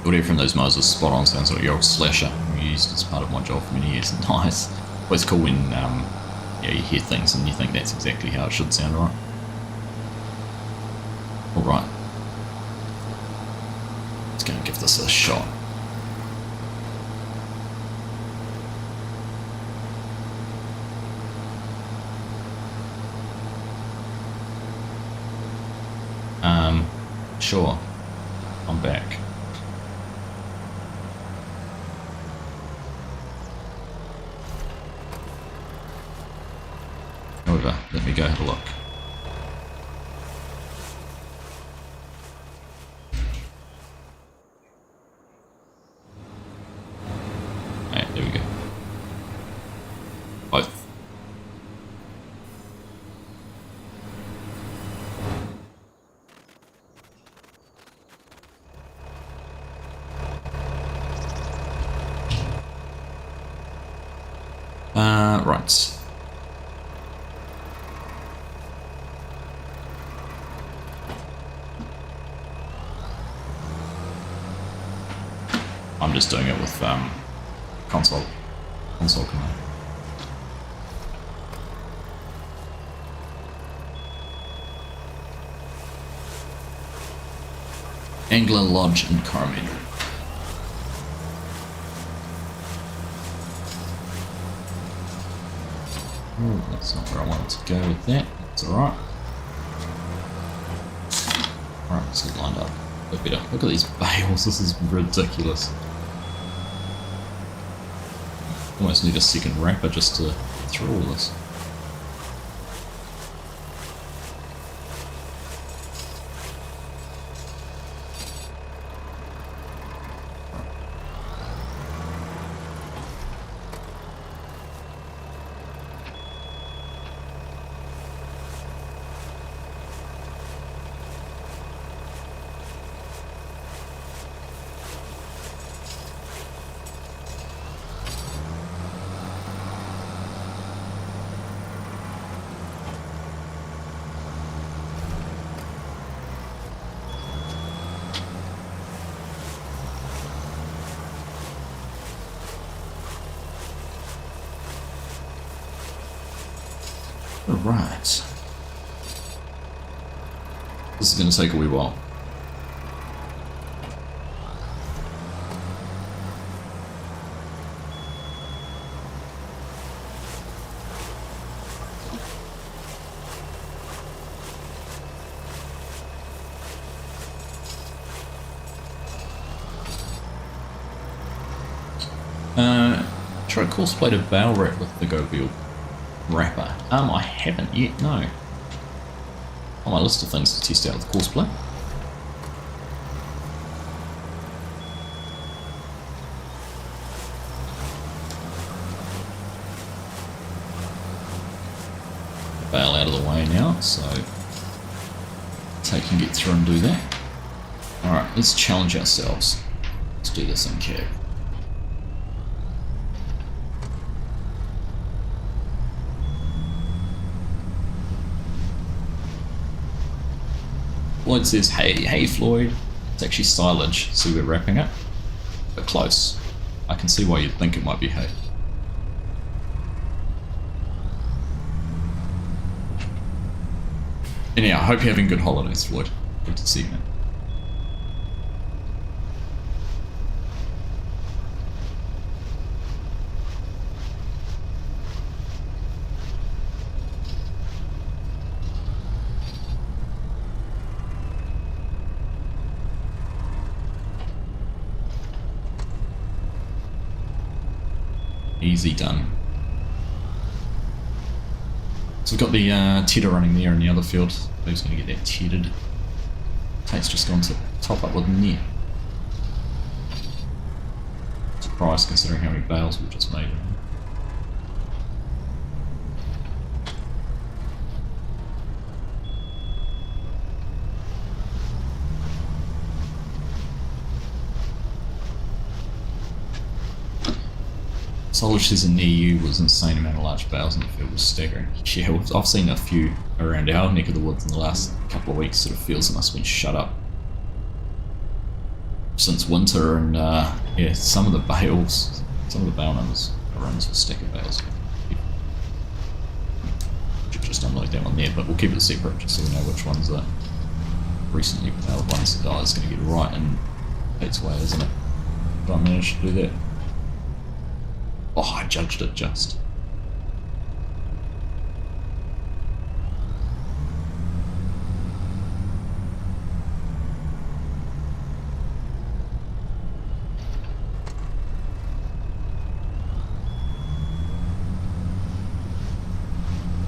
Speaker 1: Audio from those mowers is spot on. Sounds like your old slasher we used as part of my job for many years. Nice. Always cool when you hear things and you think that's exactly how it should sound, right? Alright. Let's go and give this a shot. Sure. I'm back. However, let me go have a look. Alright, there we go. Both. Right. I'm just doing it with console command. Angler Lodge in Coromandel. Oh, that's not where I wanted to go with that. That's alright. Alright, let's get lined up a bit better. Look at these bales, this is ridiculous. Almost need a second wrapper just to get through all this. Alright. This is going to take a wee while. Try a course plated bale wrap with the Go Wheel wrapper. I haven't yet, no. On my list of things to test out with course plate. Bale out of the way now, so take and get through and do that. Alright, let's challenge ourselves. Let's do this in cab. Floyd says, hey Floyd. It's actually silage. See, we're wrapping it, but close. I can see why you'd think it might be hay. Anyhow, I hope you're having good holidays, Floyd. Good to see you, man. Easy done. So we've got the tedder running there in the other field. Who's going to get that tedded? Tate's just gone to top up with net. Surprised considering how many bales we've just made. Solage says in near you was an insane amount of large bales in the field, was staggering. Yeah, I've seen a few around our neck of the woods in the last couple of weeks. Sort of feels it must have been shut up since winter, and yeah, some of the bales, some of the bale numbers runs a stack of bales. Should just unload that one there, but we'll keep it separate just so we know which ones are recently baled ones. Oh, it's going to get right in Tate's way, isn't it? Did I manage to do that? Oh, I judged it just.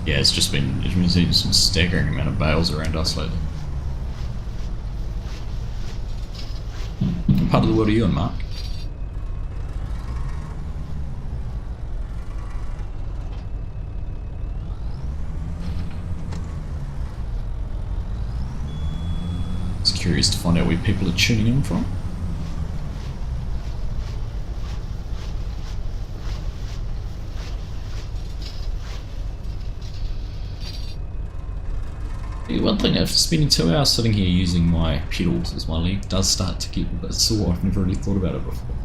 Speaker 1: Yeah, it's been some staggering amount of bales around us lately. What part of the world are you in, Mark? Curious to find out where people are tuning in from. Yeah, one thing, after spending 2 hours sitting here using my pedals as my leg does start to get a bit sore. I've never really thought about it before.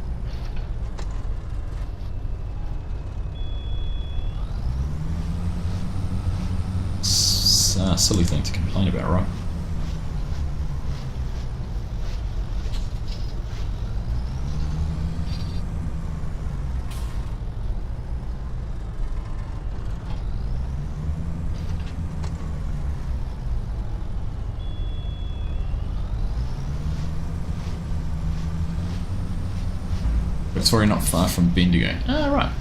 Speaker 1: It's a silly thing to complain about, right? Victoria not far from Bendigo. Ah, right.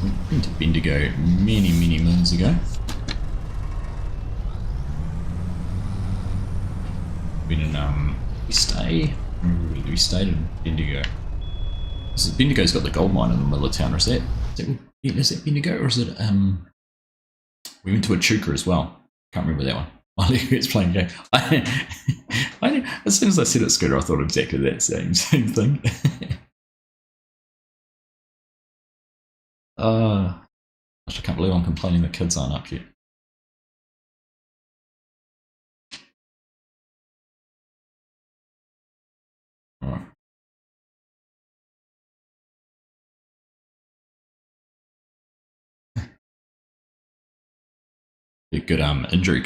Speaker 1: We've been to Bendigo many, many moons ago. Been in, we stayed in Bendigo. Bendigo's got the gold mine in the middle of town, or is that Bendigo, or is it, we went to Echuca as well. Can't remember that one. It's playing game. As soon as I said it, Scooter, I thought exactly that same thing. Gosh, I can't believe I'm complaining the kids aren't up yet. Alright. Be a good injury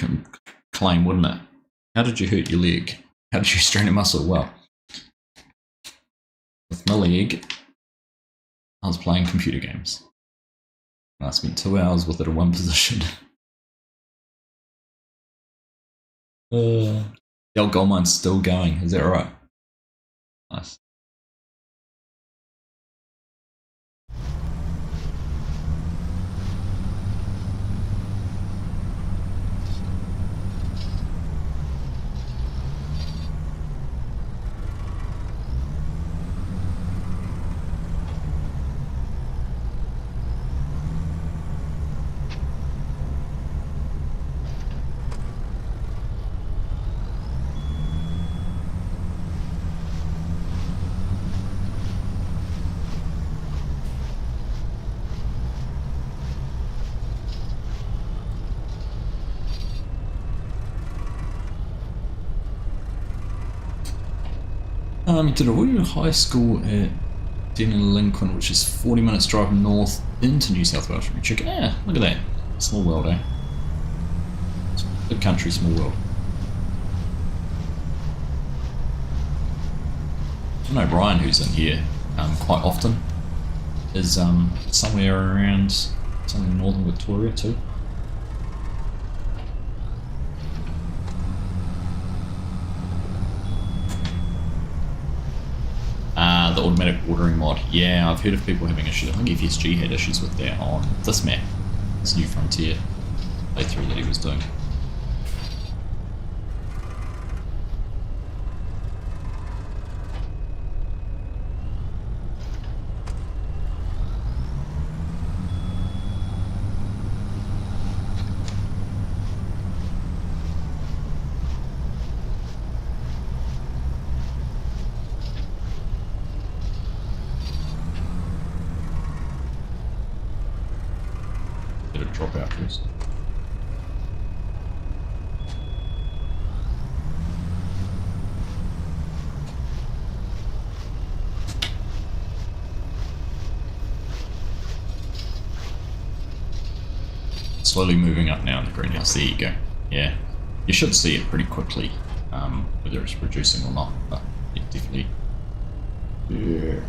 Speaker 1: claim, wouldn't it? How did you hurt your leg? How did you strain a muscle? Well, with my leg, I was playing computer games. And I spent 2 hours with it in one position. The old gold mine's still going, is that right? Nice. He did a Royal High School at Denton Lincoln, which is 40 minutes drive north into New South Wales from your chicken. Yeah, look at that. Small world, eh? Big country, small world. I know Brian, who's in here quite often, is somewhere around somewhere in northern Victoria too. The automatic watering mod. Yeah, I've heard of people having issues. I think FSG had issues with that on this map, this New Frontier playthrough that he was doing. Drop out first. Slowly moving up now in the greenhouse. There you go. Yeah, you should see it pretty quickly, whether it's producing or not. But it definitely. Yeah.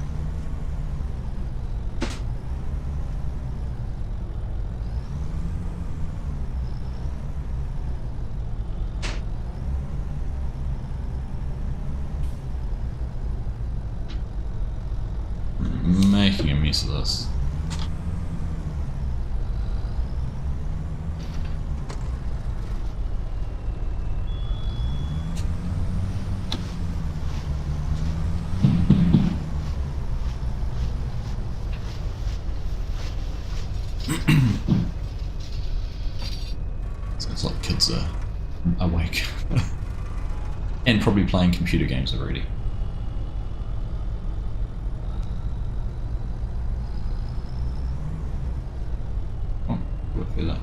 Speaker 1: Making a mess of this. Sounds like kids are awake and probably playing computer games already. Further.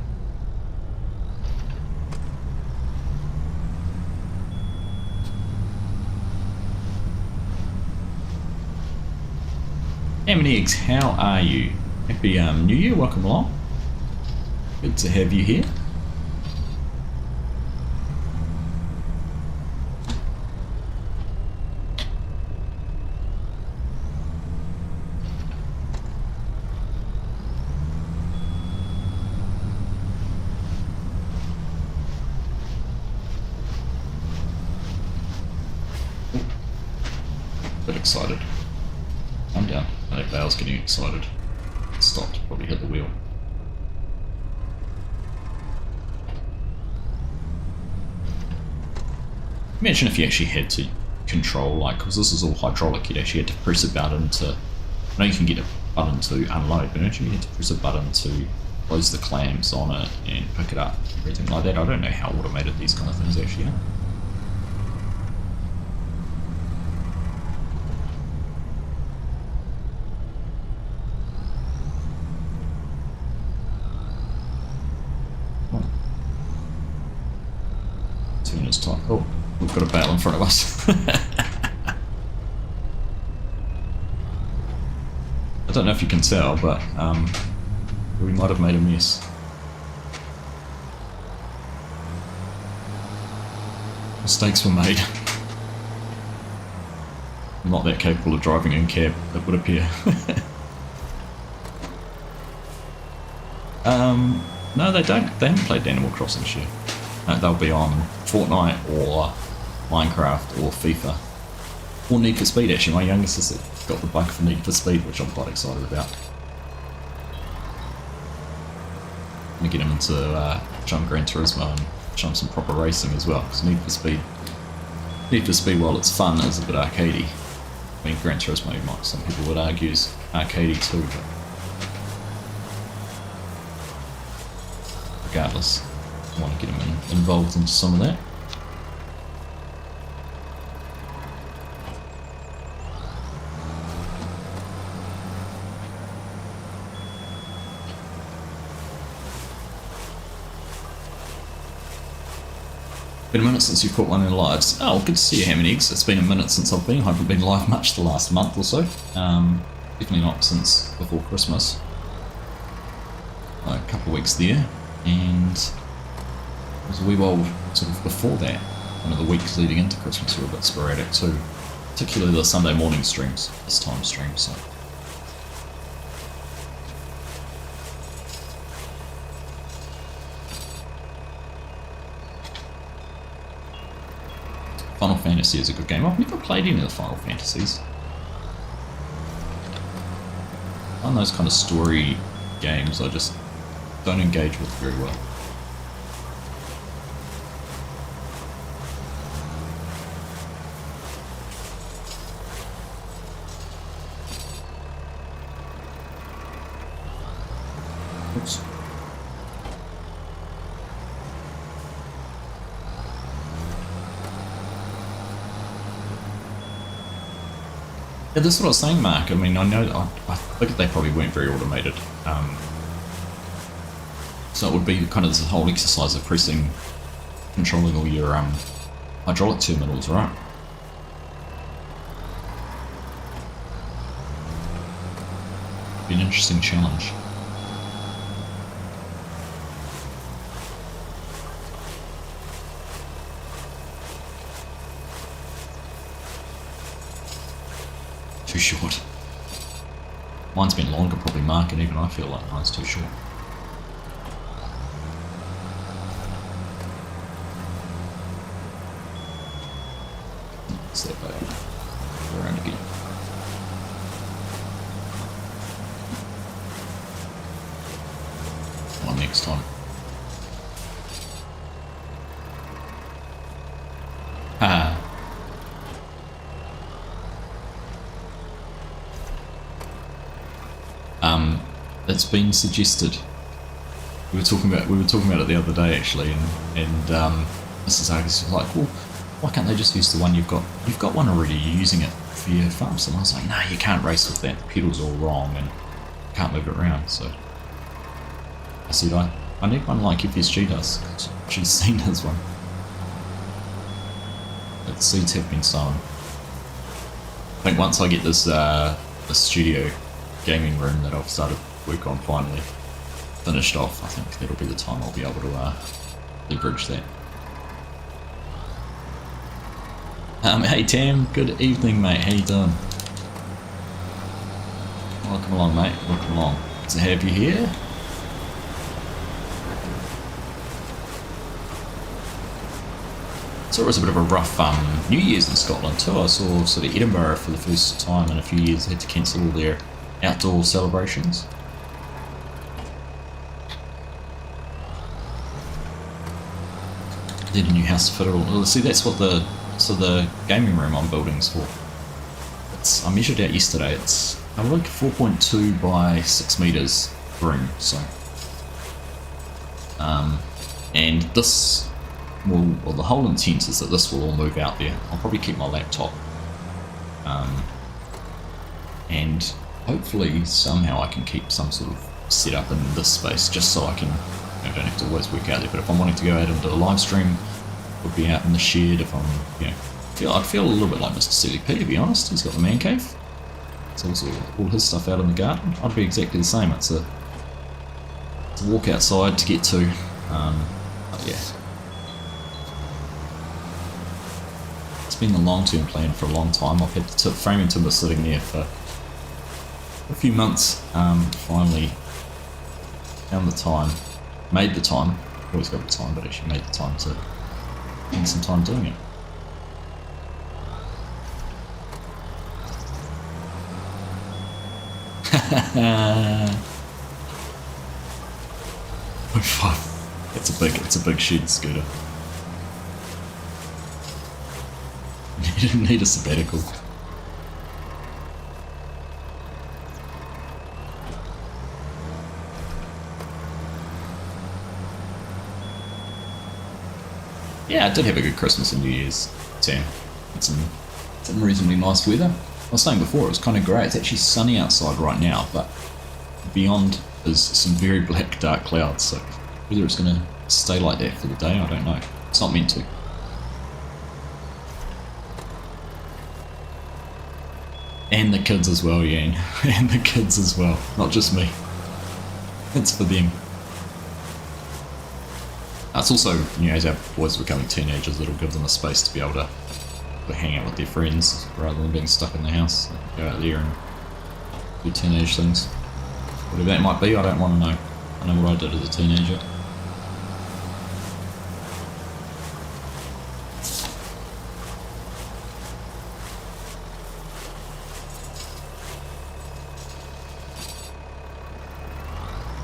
Speaker 1: How many eggs? How are you? Happy New Year, welcome along. Good to have you here. Excited. I'm down. I think Bale's getting excited. Stopped, probably hit the wheel. Imagine if you actually had to control, like, because this is all hydraulic, you'd actually had to press a button to. I know you can get a button to unload, but actually you had to press a button to close the clamps on it and pick it up, everything like that. I don't know how automated these kind of things actually are. Time. Oh, we've got a bale in front of us. I don't know if you can tell, but we might have made a mess. Mistakes were made. I'm not that capable of driving in cab, it would appear. No, they don't. They haven't played Animal Crossing this year. They'll be on Fortnite or Minecraft or FIFA or Need for Speed. Actually, my youngest has got the bug for Need for Speed, which I'm quite excited about. I'm gonna get him into some Gran Turismo and show him some proper racing as well. Because Need for Speed, while it's fun, is a bit arcadey. I mean, Gran Turismo, some people would argue, is arcadey too, but regardless. I want to get him involved in some of that. Been a minute since you've caught one in lives. Oh, good to see you, Ham and Eggs. It's been a minute since I've been. I haven't been live much the last month or so. Definitely not since before Christmas. A couple of weeks there, and it was a wee while sort of before that. One of the weeks leading into Christmas were a bit sporadic too, particularly the Sunday morning streams, this time streams. So. Final Fantasy is a good game. I've never played any of the Final Fantasies. On those kind of story games, I just don't engage with very well. Oops. Yeah, that's what I was saying, Mark. I mean, I know I think they probably weren't very automated. So it would be kind of this whole exercise of controlling all your hydraulic terminals, right? Be an interesting challenge. Too short. Mine's been longer, probably, Mark, and even I feel like mine's too short. Step back. Around again. One next time. Haha. It's been suggested. We were talking about it the other day actually, and Mrs. Argus was like, well, why can't they just use the one you've got? You've got one already. You're using it for your farms. And I was like, no, you can't race with that. The pedal's all wrong, and you can't move it around. So I said, I need one like FSG does. She's seen his one. But the seeds have been sown. I think once I get this studio gaming room that I've started work on finally finished off, I think that'll be the time I'll be able to leverage that. Hey Tam, good evening mate, how you doing? Welcome along mate, welcome along. Good to have you here. It's always a bit of a rough New Year's in Scotland too. I saw sort of Edinburgh for the first time in a few years. They had to cancel all their outdoor celebrations. They had a new house fitted all. See, that's what the gaming room I'm building's for. I measured out yesterday. It's I like 4.2 by 6 meters room. So, and this will. Well, the whole intent is that this will all move out there. I'll probably keep my laptop, and hopefully somehow I can keep some sort of setup in this space, just so I can. I don't have to always work out there, but if I'm wanting to go out and do a live stream, would be out in the shed. If I'm, I'd feel a little bit like Mr. CDP, to be honest. He's got the man cave. It's also all his stuff out in the garden. I'd be exactly the same. It's a walk outside to get to. But yeah, it's been the long-term plan for a long time. I've had the framing timber sitting there for a few months. Finally found the time. Made the time, always got the time, but actually made the time to spend some time doing it. It's a big shed scooter. Need a sabbatical. Yeah, I did have a good Christmas and New Year's, Sam. It's in reasonably nice weather. I was saying before, it was kind of grey. It's actually sunny outside right now, but beyond is some very black, dark clouds. So whether it's going to stay like that for the day, I don't know. It's not meant to. And the kids as well, Yan. And the kids as well, not just me. It's for them. It's also, you know, as our boys are becoming teenagers, it'll give them a space to be able to hang out with their friends rather than being stuck in the house. Go out there and do teenage things. Whatever that might be, I don't want to know. I know what I did as a teenager.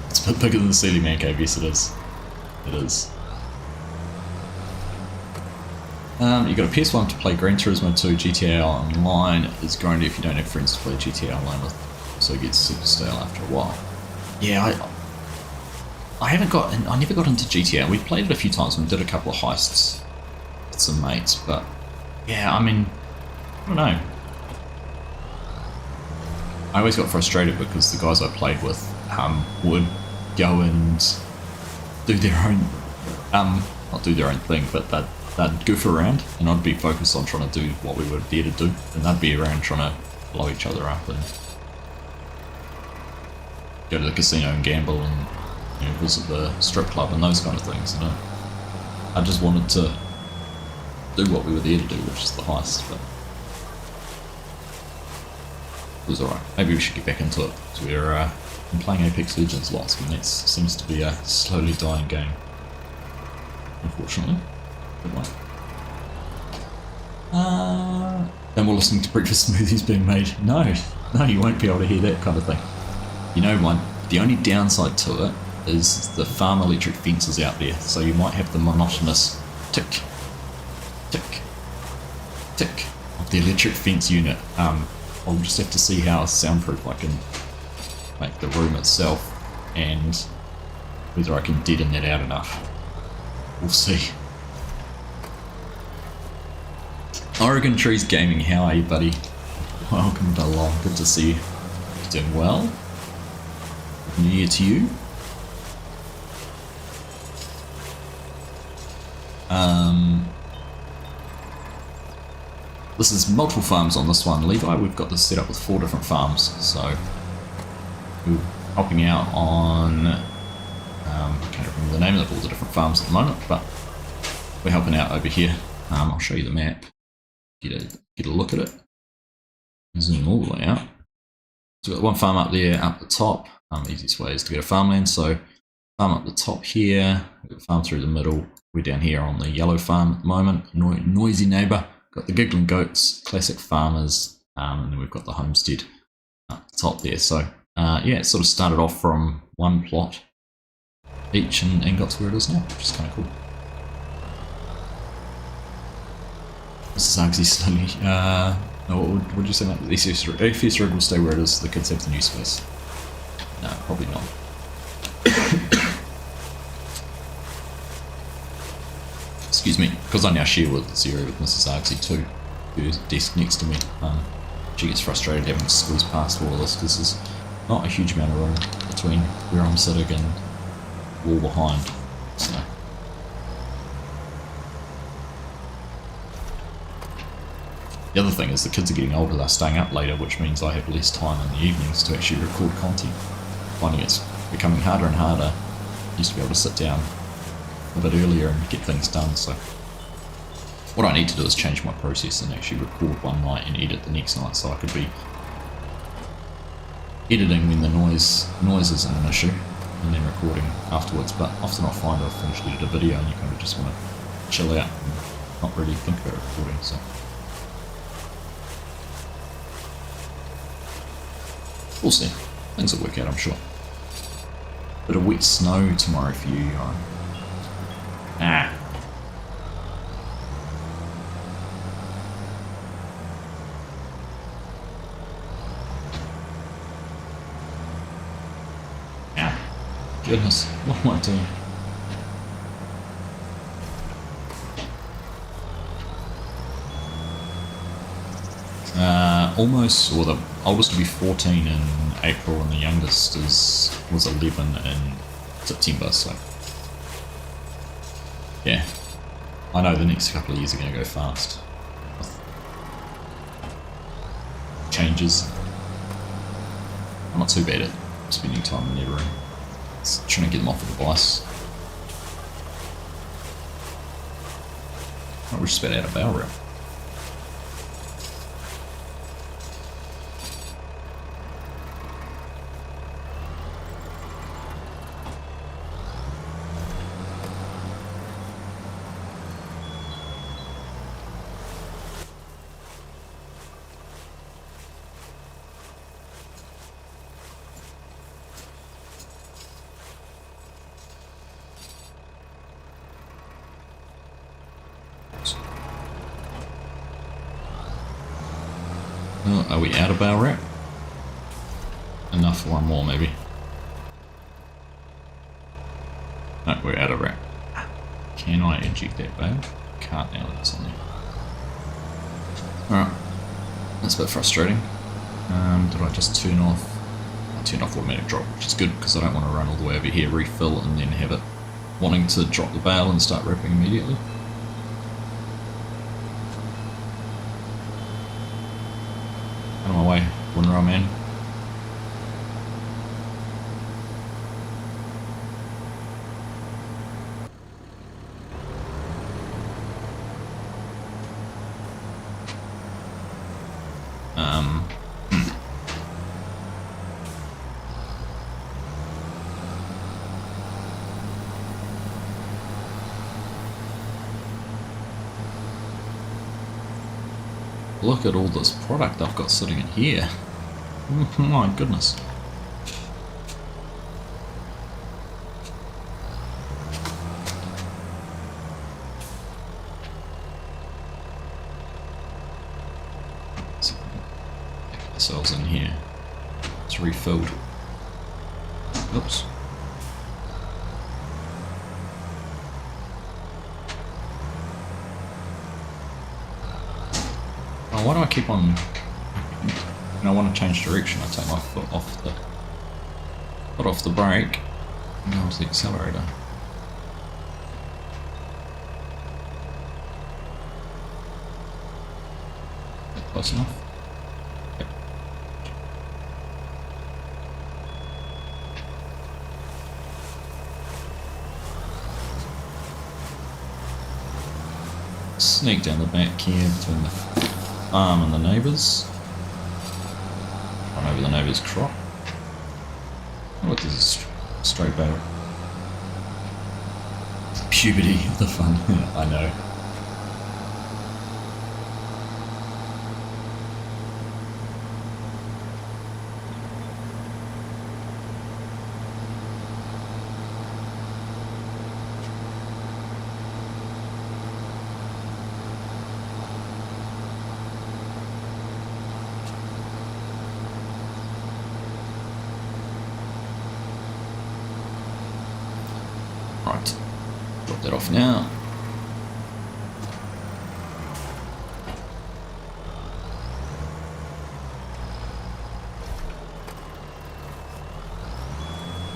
Speaker 1: It's a bit bigger than the Sealy Man Cave, yes it is. It is. You've got a PS1 to play Gran Turismo 2. GTA Online is grindy if you don't have friends to play GTA Online with, so it gets super stale after a while. Yeah, I never got into GTA. We played it a few times and we did a couple of heists with some mates, but yeah, I mean, I don't know. I always got frustrated because the guys I played with would go and do their own, not do their own thing, but they'd goof around, and I'd be focused on trying to do what we were there to do, and they'd be around trying to blow each other up and go to the casino and gamble and, you know, visit the strip club and those kind of things. You know, I just wanted to do what we were there to do, which is the heist. But it was alright. Maybe we should get back into it, because we're been playing Apex Legends lots, and that seems to be a slowly dying game, unfortunately. And we're listening to breakfast smoothies being made. No, you won't be able to hear that kind of thing. You know, the only downside to it is the farm electric fences out there, so you might have the monotonous tick, tick, tick of the electric fence unit. I'll just have to see how soundproof I can make the room itself, and whether I can deaden that out enough. We'll see. Oregon Trees Gaming, how are you, buddy? Welcome along, good to see you. You're doing well. New Year to you. This is multiple farms on this one, Levi. We've got this set up with 4 different farms, so we're helping out on, I can't remember the name of all the different farms at the moment, but we're helping out over here. I'll show you the map. Get a look at it. Zoom all the way out. So we've got one farm up there, up the top. Easiest way is to go to farmland. So farm up the top here, we've got farm through the middle. We're down here on the yellow farm at the moment. Noisy neighbour. Got the giggling goats, classic farmers, and then we've got the homestead up the top there. So yeah, it sort of started off from one plot each and got to where it is now, which is kind of cool. Mrs. Argsy slowly, what would you say, like, the FS rig will stay where it is, the kids have the new space. No, probably not. Excuse me, because I now share with this area with Mrs. Argsy too, who's desk next to me. She gets frustrated having to squeeze past all of this because there's not a huge amount of room between where I'm sitting and the wall behind. So the other thing is the kids are getting older, they're staying up later, which means I have less time in the evenings to actually record content. Finding it's becoming harder and harder. I used to be able to sit down a bit earlier and get things done, so what I need to do is change my process and actually record one night and edit the next night, so I could be editing when the noise isn't an issue and then recording afterwards. But often I find I've finished edited a video and you kind of just want to chill out and not really think about recording, so we'll see. Things will work out, I'm sure. Bit of wet snow tomorrow for you. Yeah. Goodness, what am I doing? Almost, or the oldest will be 14 in April and the youngest was 11 in September, so yeah, I know the next couple of years are going to go fast. changes. I'm not too bad at spending time in their room. Just trying to get them off the device. Oh, we're just about out of barrel wrap. Are we out of barrel wrap? Enough for one more, maybe. No, we're out of wrap. Can I inject that bale? Can't now that it's on there. Alright. That's a bit frustrating. Did I just turn off? I turned off automatic drop, which is good because I don't want to run all the way over here, refill, and then have it wanting to drop the bale and start wrapping immediately. Out of my way, Winrow man. Look at all this product I've got sitting in here. My goodness. So, get ourselves in here. It's refilled. Oops. Why do I keep on... When I want to change direction, I take my foot off the brake and go onto the accelerator. Is that close enough? Yep. Sneak down the back here between the farm and the neighbours. Run over the neighbour's crop. Oh, look, there's a straight barrel. Puberty of the fun. I know. Right, drop that off now.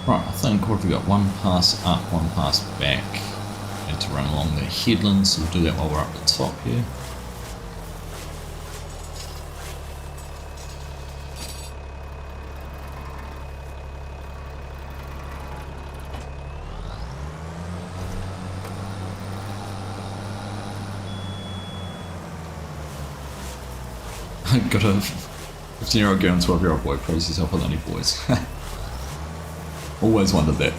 Speaker 1: Right, I think what have we got? One pass up, one pass back. Need to run along the headland, so we'll do that while we're up the top here. Got a 15-year-old girl and 12-year-old boy praise yourself with only boys. Always wondered that.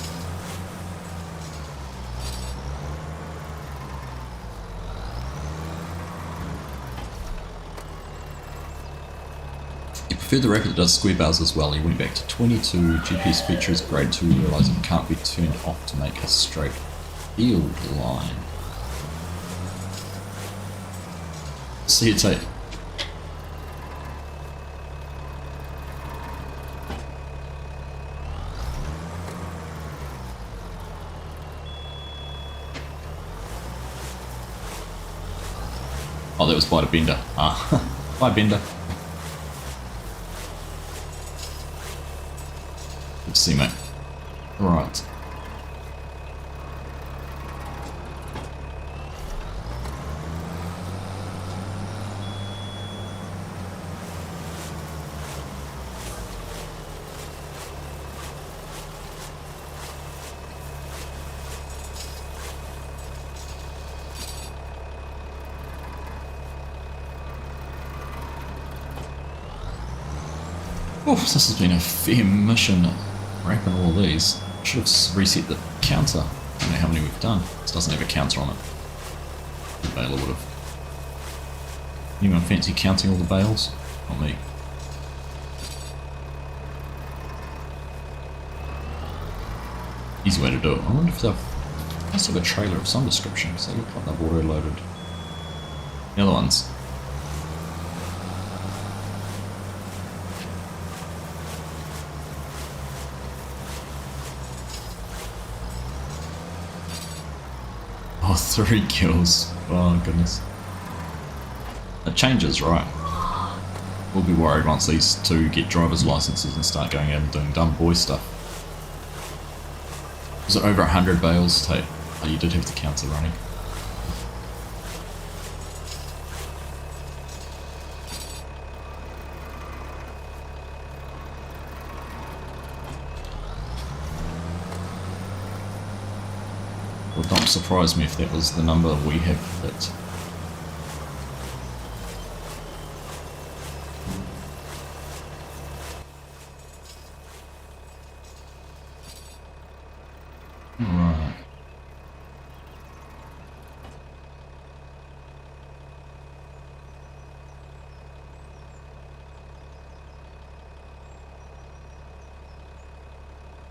Speaker 1: You prefer the rapid that does square bars as well. You went back to 22 GPS features, grade 2, realising it can't be turned off to make a straight field line. See you tape. Oh, that was by the bender. Ah, bye bender. Good to see you, mate. Right. Oh, this has been a fair mission wrapping all these. I should have reset the counter. I don't know how many we've done. This doesn't have a counter on it. The baler would have. Anyone fancy counting all the bales? Not me. Easy way to do it. I wonder if they've must have a trailer of some description, so they look like they've auto loaded. The other ones. Oh, 3 kills. Oh goodness. It changes, right? We'll be worried once these two get driver's licenses and start going out and doing dumb boy stuff. Was it over 100 bales, Tate? Oh, you did have the counter running. Would not surprise me if that was the number we have hit. Right.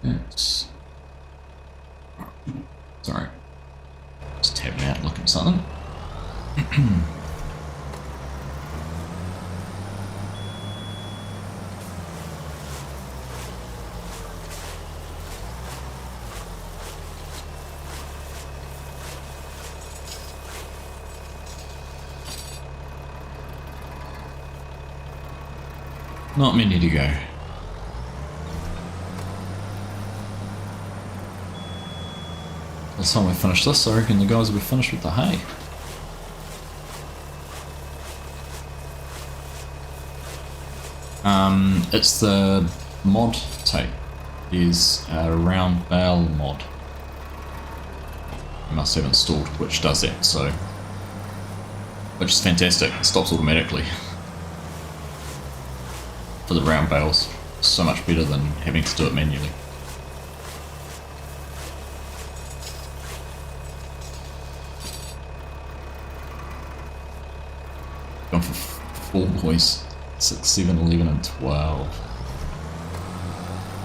Speaker 1: Yes. Sorry. Just tapping out looking at something. Not many to go. By the time we finish this, I reckon the guys will be finished with the hay. It's the mod tape. There's a round bale mod. You must have installed, which does that, so. Which is fantastic, it stops automatically. For the round bales. So much better than having to do it manually. Gone for 4 boys. 6, 7, 11 and 12.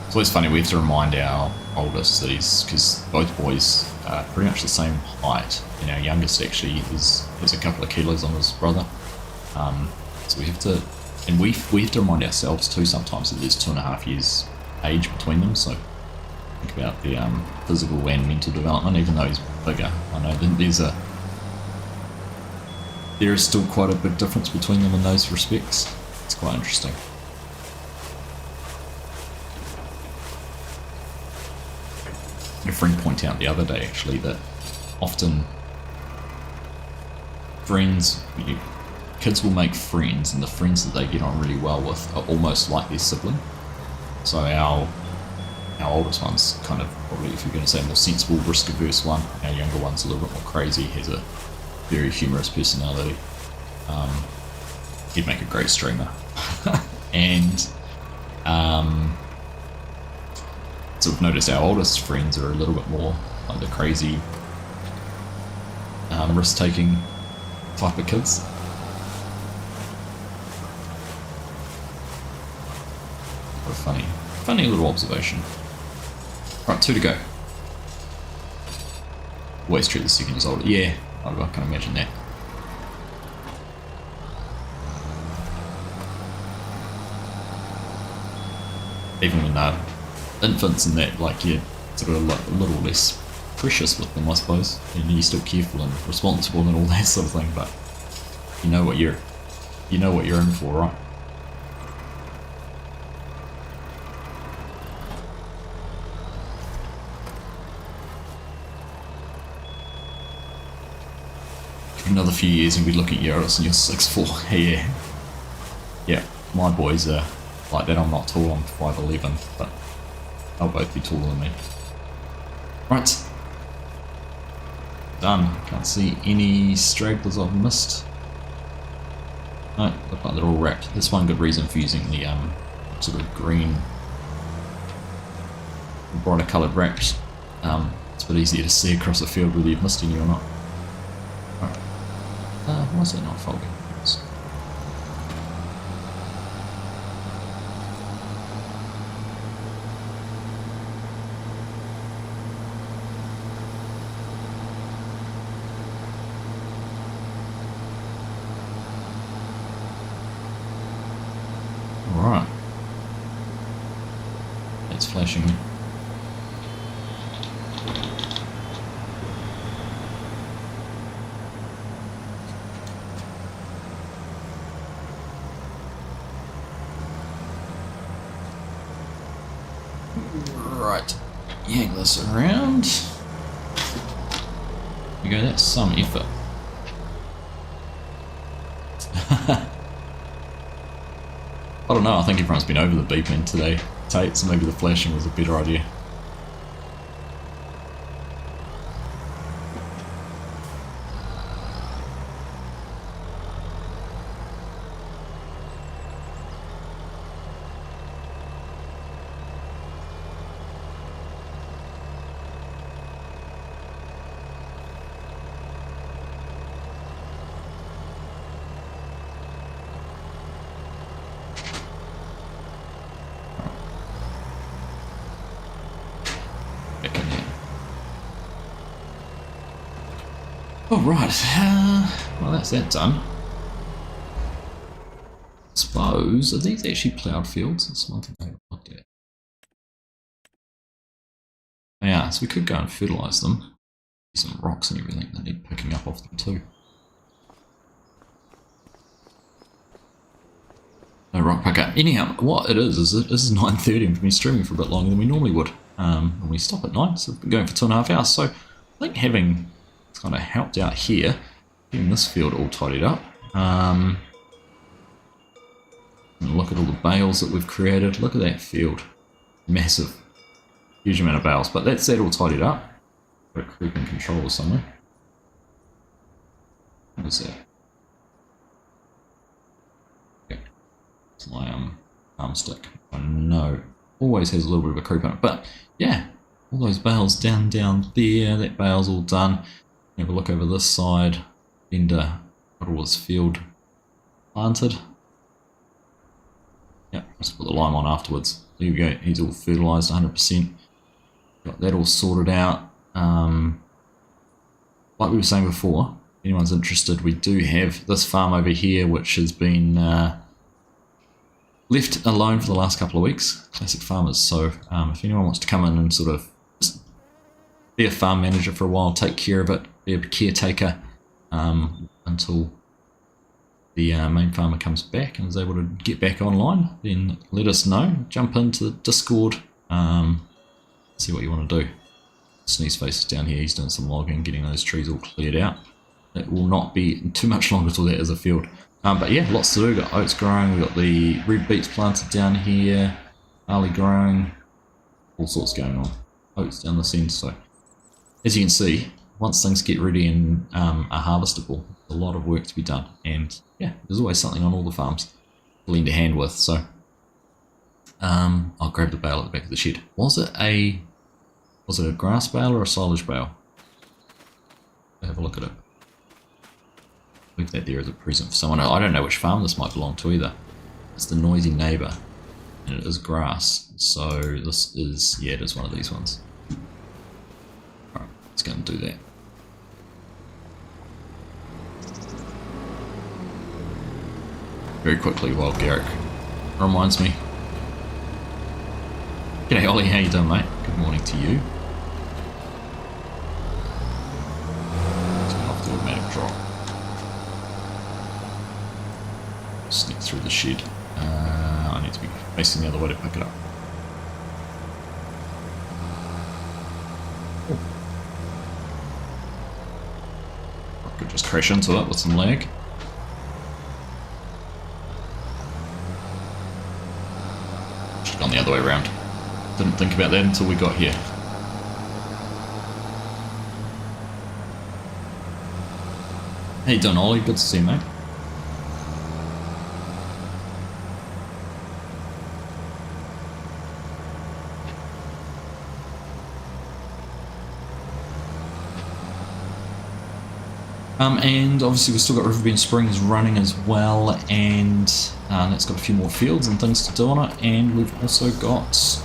Speaker 1: It's always funny, we have to remind our oldest that because both boys are pretty much the same height, and our youngest actually has a couple of kilos on his brother. So we have to, and we have to remind ourselves too sometimes that there's 2.5 years age between them, so think about the physical and mental development, even though he's bigger. I know that there is still quite a big difference between them in those respects. It's quite interesting. A friend pointed out the other day actually that often kids will make friends, and the friends that they get on really well with are almost like their sibling. So our oldest one's kind of probably, if you're going to say, more sensible, risk averse one. Our younger one's a little bit more crazy, has a very humorous personality. He'd make a great streamer. And so we've noticed our oldest friends are a little bit more like the crazy risk-taking type of kids. What a funny little observation. Right, 2 to go. Always treat the second as older. Yeah, I can imagine that. Even when infants and that, like, you're sort of a little less precious with them, I suppose, and you're still careful and responsible and all that sort of thing, but you know what you're in for, right? Another few years and we'd look at yours and you're 6'4". Yeah, my boys are like that. I'm not tall, I'm 5'11", but they'll both be taller than me. Right. Done. Can't see any stragglers I've missed. No, look like they're all wrapped. That's one good reason for using the sort of green, brighter coloured wraps. It's a bit easier to see across the field whether you've missed any or not. Right. Why is that not folding? Alright. It's flashing. Right, yank this around. There you go, that's some effort. I don't know, I think everyone's been over the beeping today, Tate, so maybe the flashing was a better idea. Alright, well that's that done. I suppose, are these actually ploughed fields? That's one thing I haven't looked at. Yeah, so we could go and fertilise them. Some rocks and everything that need picking up off them too. No rock picker. Anyhow, what it is this is 9:30 and we've been streaming for a bit longer than we normally would. When we stop at 9, so we've been going for 2.5 hours. So I think having kind of helped out here, getting this field all tidied up. And look at all the bales that we've created. Look at that field. Massive. Huge amount of bales. But that's that all tidied up. Got a creeping controller somewhere. What is that? Okay. It's my arm stick. I know. Always has a little bit of a creep on it. But yeah, all those bales down there. That bale's all done. Have a look over this side. Bender got all this field planted. Yeah, let's put the lime on afterwards. There we go. He's all fertilised 100%. Got that all sorted out. Like we were saying before, if anyone's interested, we do have this farm over here which has been left alone for the last couple of weeks. Classic farmers. So if anyone wants to come in and sort of just be a farm manager for a while, take care of it, be a caretaker until the main farmer comes back and is able to get back online, then let us know. Jump into the Discord, see what you want to do. Sneeze Face is down here, he's doing some logging, getting those trees all cleared out. It will not be too much longer till that is a field. But yeah, lots to do. We've got oats growing, we've got the red beets planted down here, barley growing, all sorts going on. Oats down this end, so as you can see, once things get ready and are harvestable, a lot of work to be done. And yeah, there's always something on all the farms to lend a hand with. So I'll grab the bale at the back of the shed. Was it a grass bale or a silage bale? Have a look at it. Leave that there as a present for someone. I don't know which farm this might belong to either. It's the Noisy Neighbour, and it is grass. So this is, yeah, it is one of these ones. Alright, let's go and do that. Very quickly while Garrick reminds me. G'day Ollie, how you doing mate? Good morning to you. Turn off the automatic drop. Sneak through the shed. I need to be facing the other way to pick it up. Oh. I could just crash into it with some lag. Should have gone the other way around. Didn't think about that until we got here. How you doing, Ollie? Good to see you, mate. And obviously we've still got Riverbend Springs running as well, and that's got a few more fields and things to do on it. And we've also got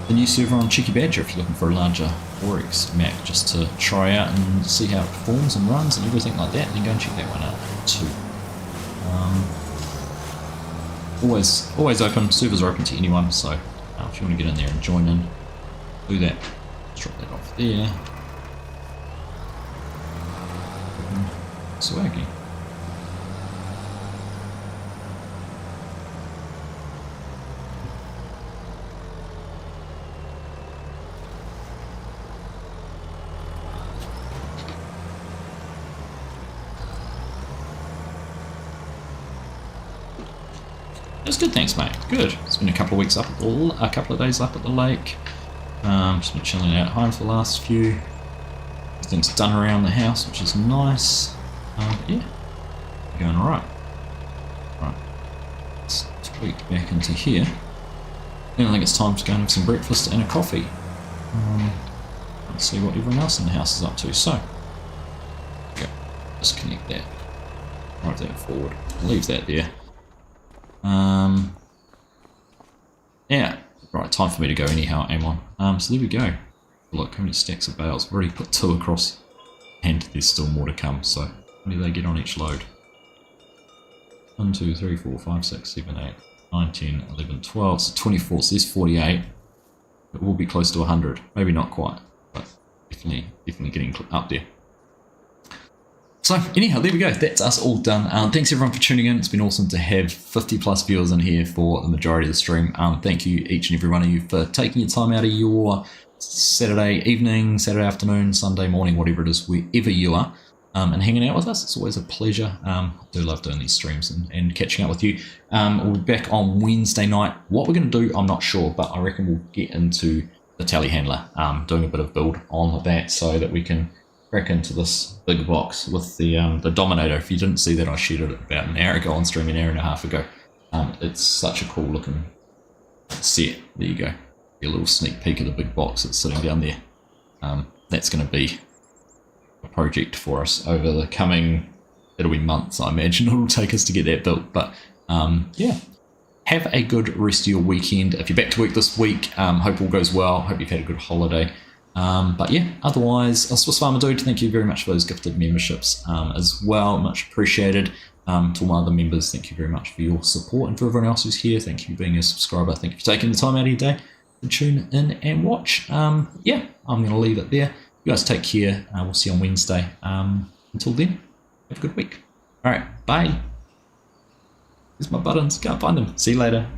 Speaker 1: the new server on Cheeky Badger if you're looking for a larger 4X map just to try out and see how it performs and runs and everything like that. Then go and check that one out too. Always open. Servers are open to anyone, so if you want to get in there and join in, do that. Let's drop that off there. Swaggy. That's good, thanks, mate. Good. It's been a couple of weeks up at a couple of days up at the lake. Just been chilling out at home for the last few. Things done around the house, which is nice. Yeah, going alright. Right, let's tweak back into here. Then I think it's time to go and have some breakfast and a coffee. Let's see what everyone else in the house is up to. So, go. Disconnect that. Drive that forward. Leave that there. Yeah, right, time for me to go anyhow, Amon. So there we go. Look, how many stacks of bales? I've already put 2 across, and there's still more to come, so how many do they get on each load? 1, 2, 3, 4, 5, 6, 7, 8, 9, 10, 11, 12, so 24, so there's 48. It will be close to 100, maybe not quite, but definitely getting up there. So anyhow, there we go. That's us all done. Thanks everyone for tuning in. It's been awesome to have 50 plus viewers in here for the majority of the stream. Thank you each and every one of you for taking your time out of your Saturday evening, Saturday afternoon, Sunday morning, whatever it is, wherever you are, and hanging out with us. It's always a pleasure. I do love doing these streams and catching up with you. We'll be back on Wednesday night. What we're going to do, I'm not sure, but I reckon we'll get into the telehandler, doing a bit of build on that so that we can crack into this big box with the Dominator. If you didn't see that, I shared it about an hour ago on stream, an hour and a half ago. It's such a cool looking set. There you go. A little sneak peek of the big box that's sitting down there. That's going to be a project for us over the coming, it'll be months, I imagine it'll take us to get that built. But yeah, have a good rest of your weekend. If you're back to work this week, hope all goes well. Hope you've had a good holiday. But yeah, otherwise, Swiss Farmer Dude, thank you very much for those gifted memberships as well. Much appreciated. To all my other members, thank you very much for your support. And for everyone else who's here, thank you for being a subscriber. Thank you for taking the time out of your day to tune in and watch. Yeah, I'm going to leave it there. You guys take care. We'll see you on Wednesday. Until then, have a good week. All right, bye. Here's my buttons. Can't find them. See you later.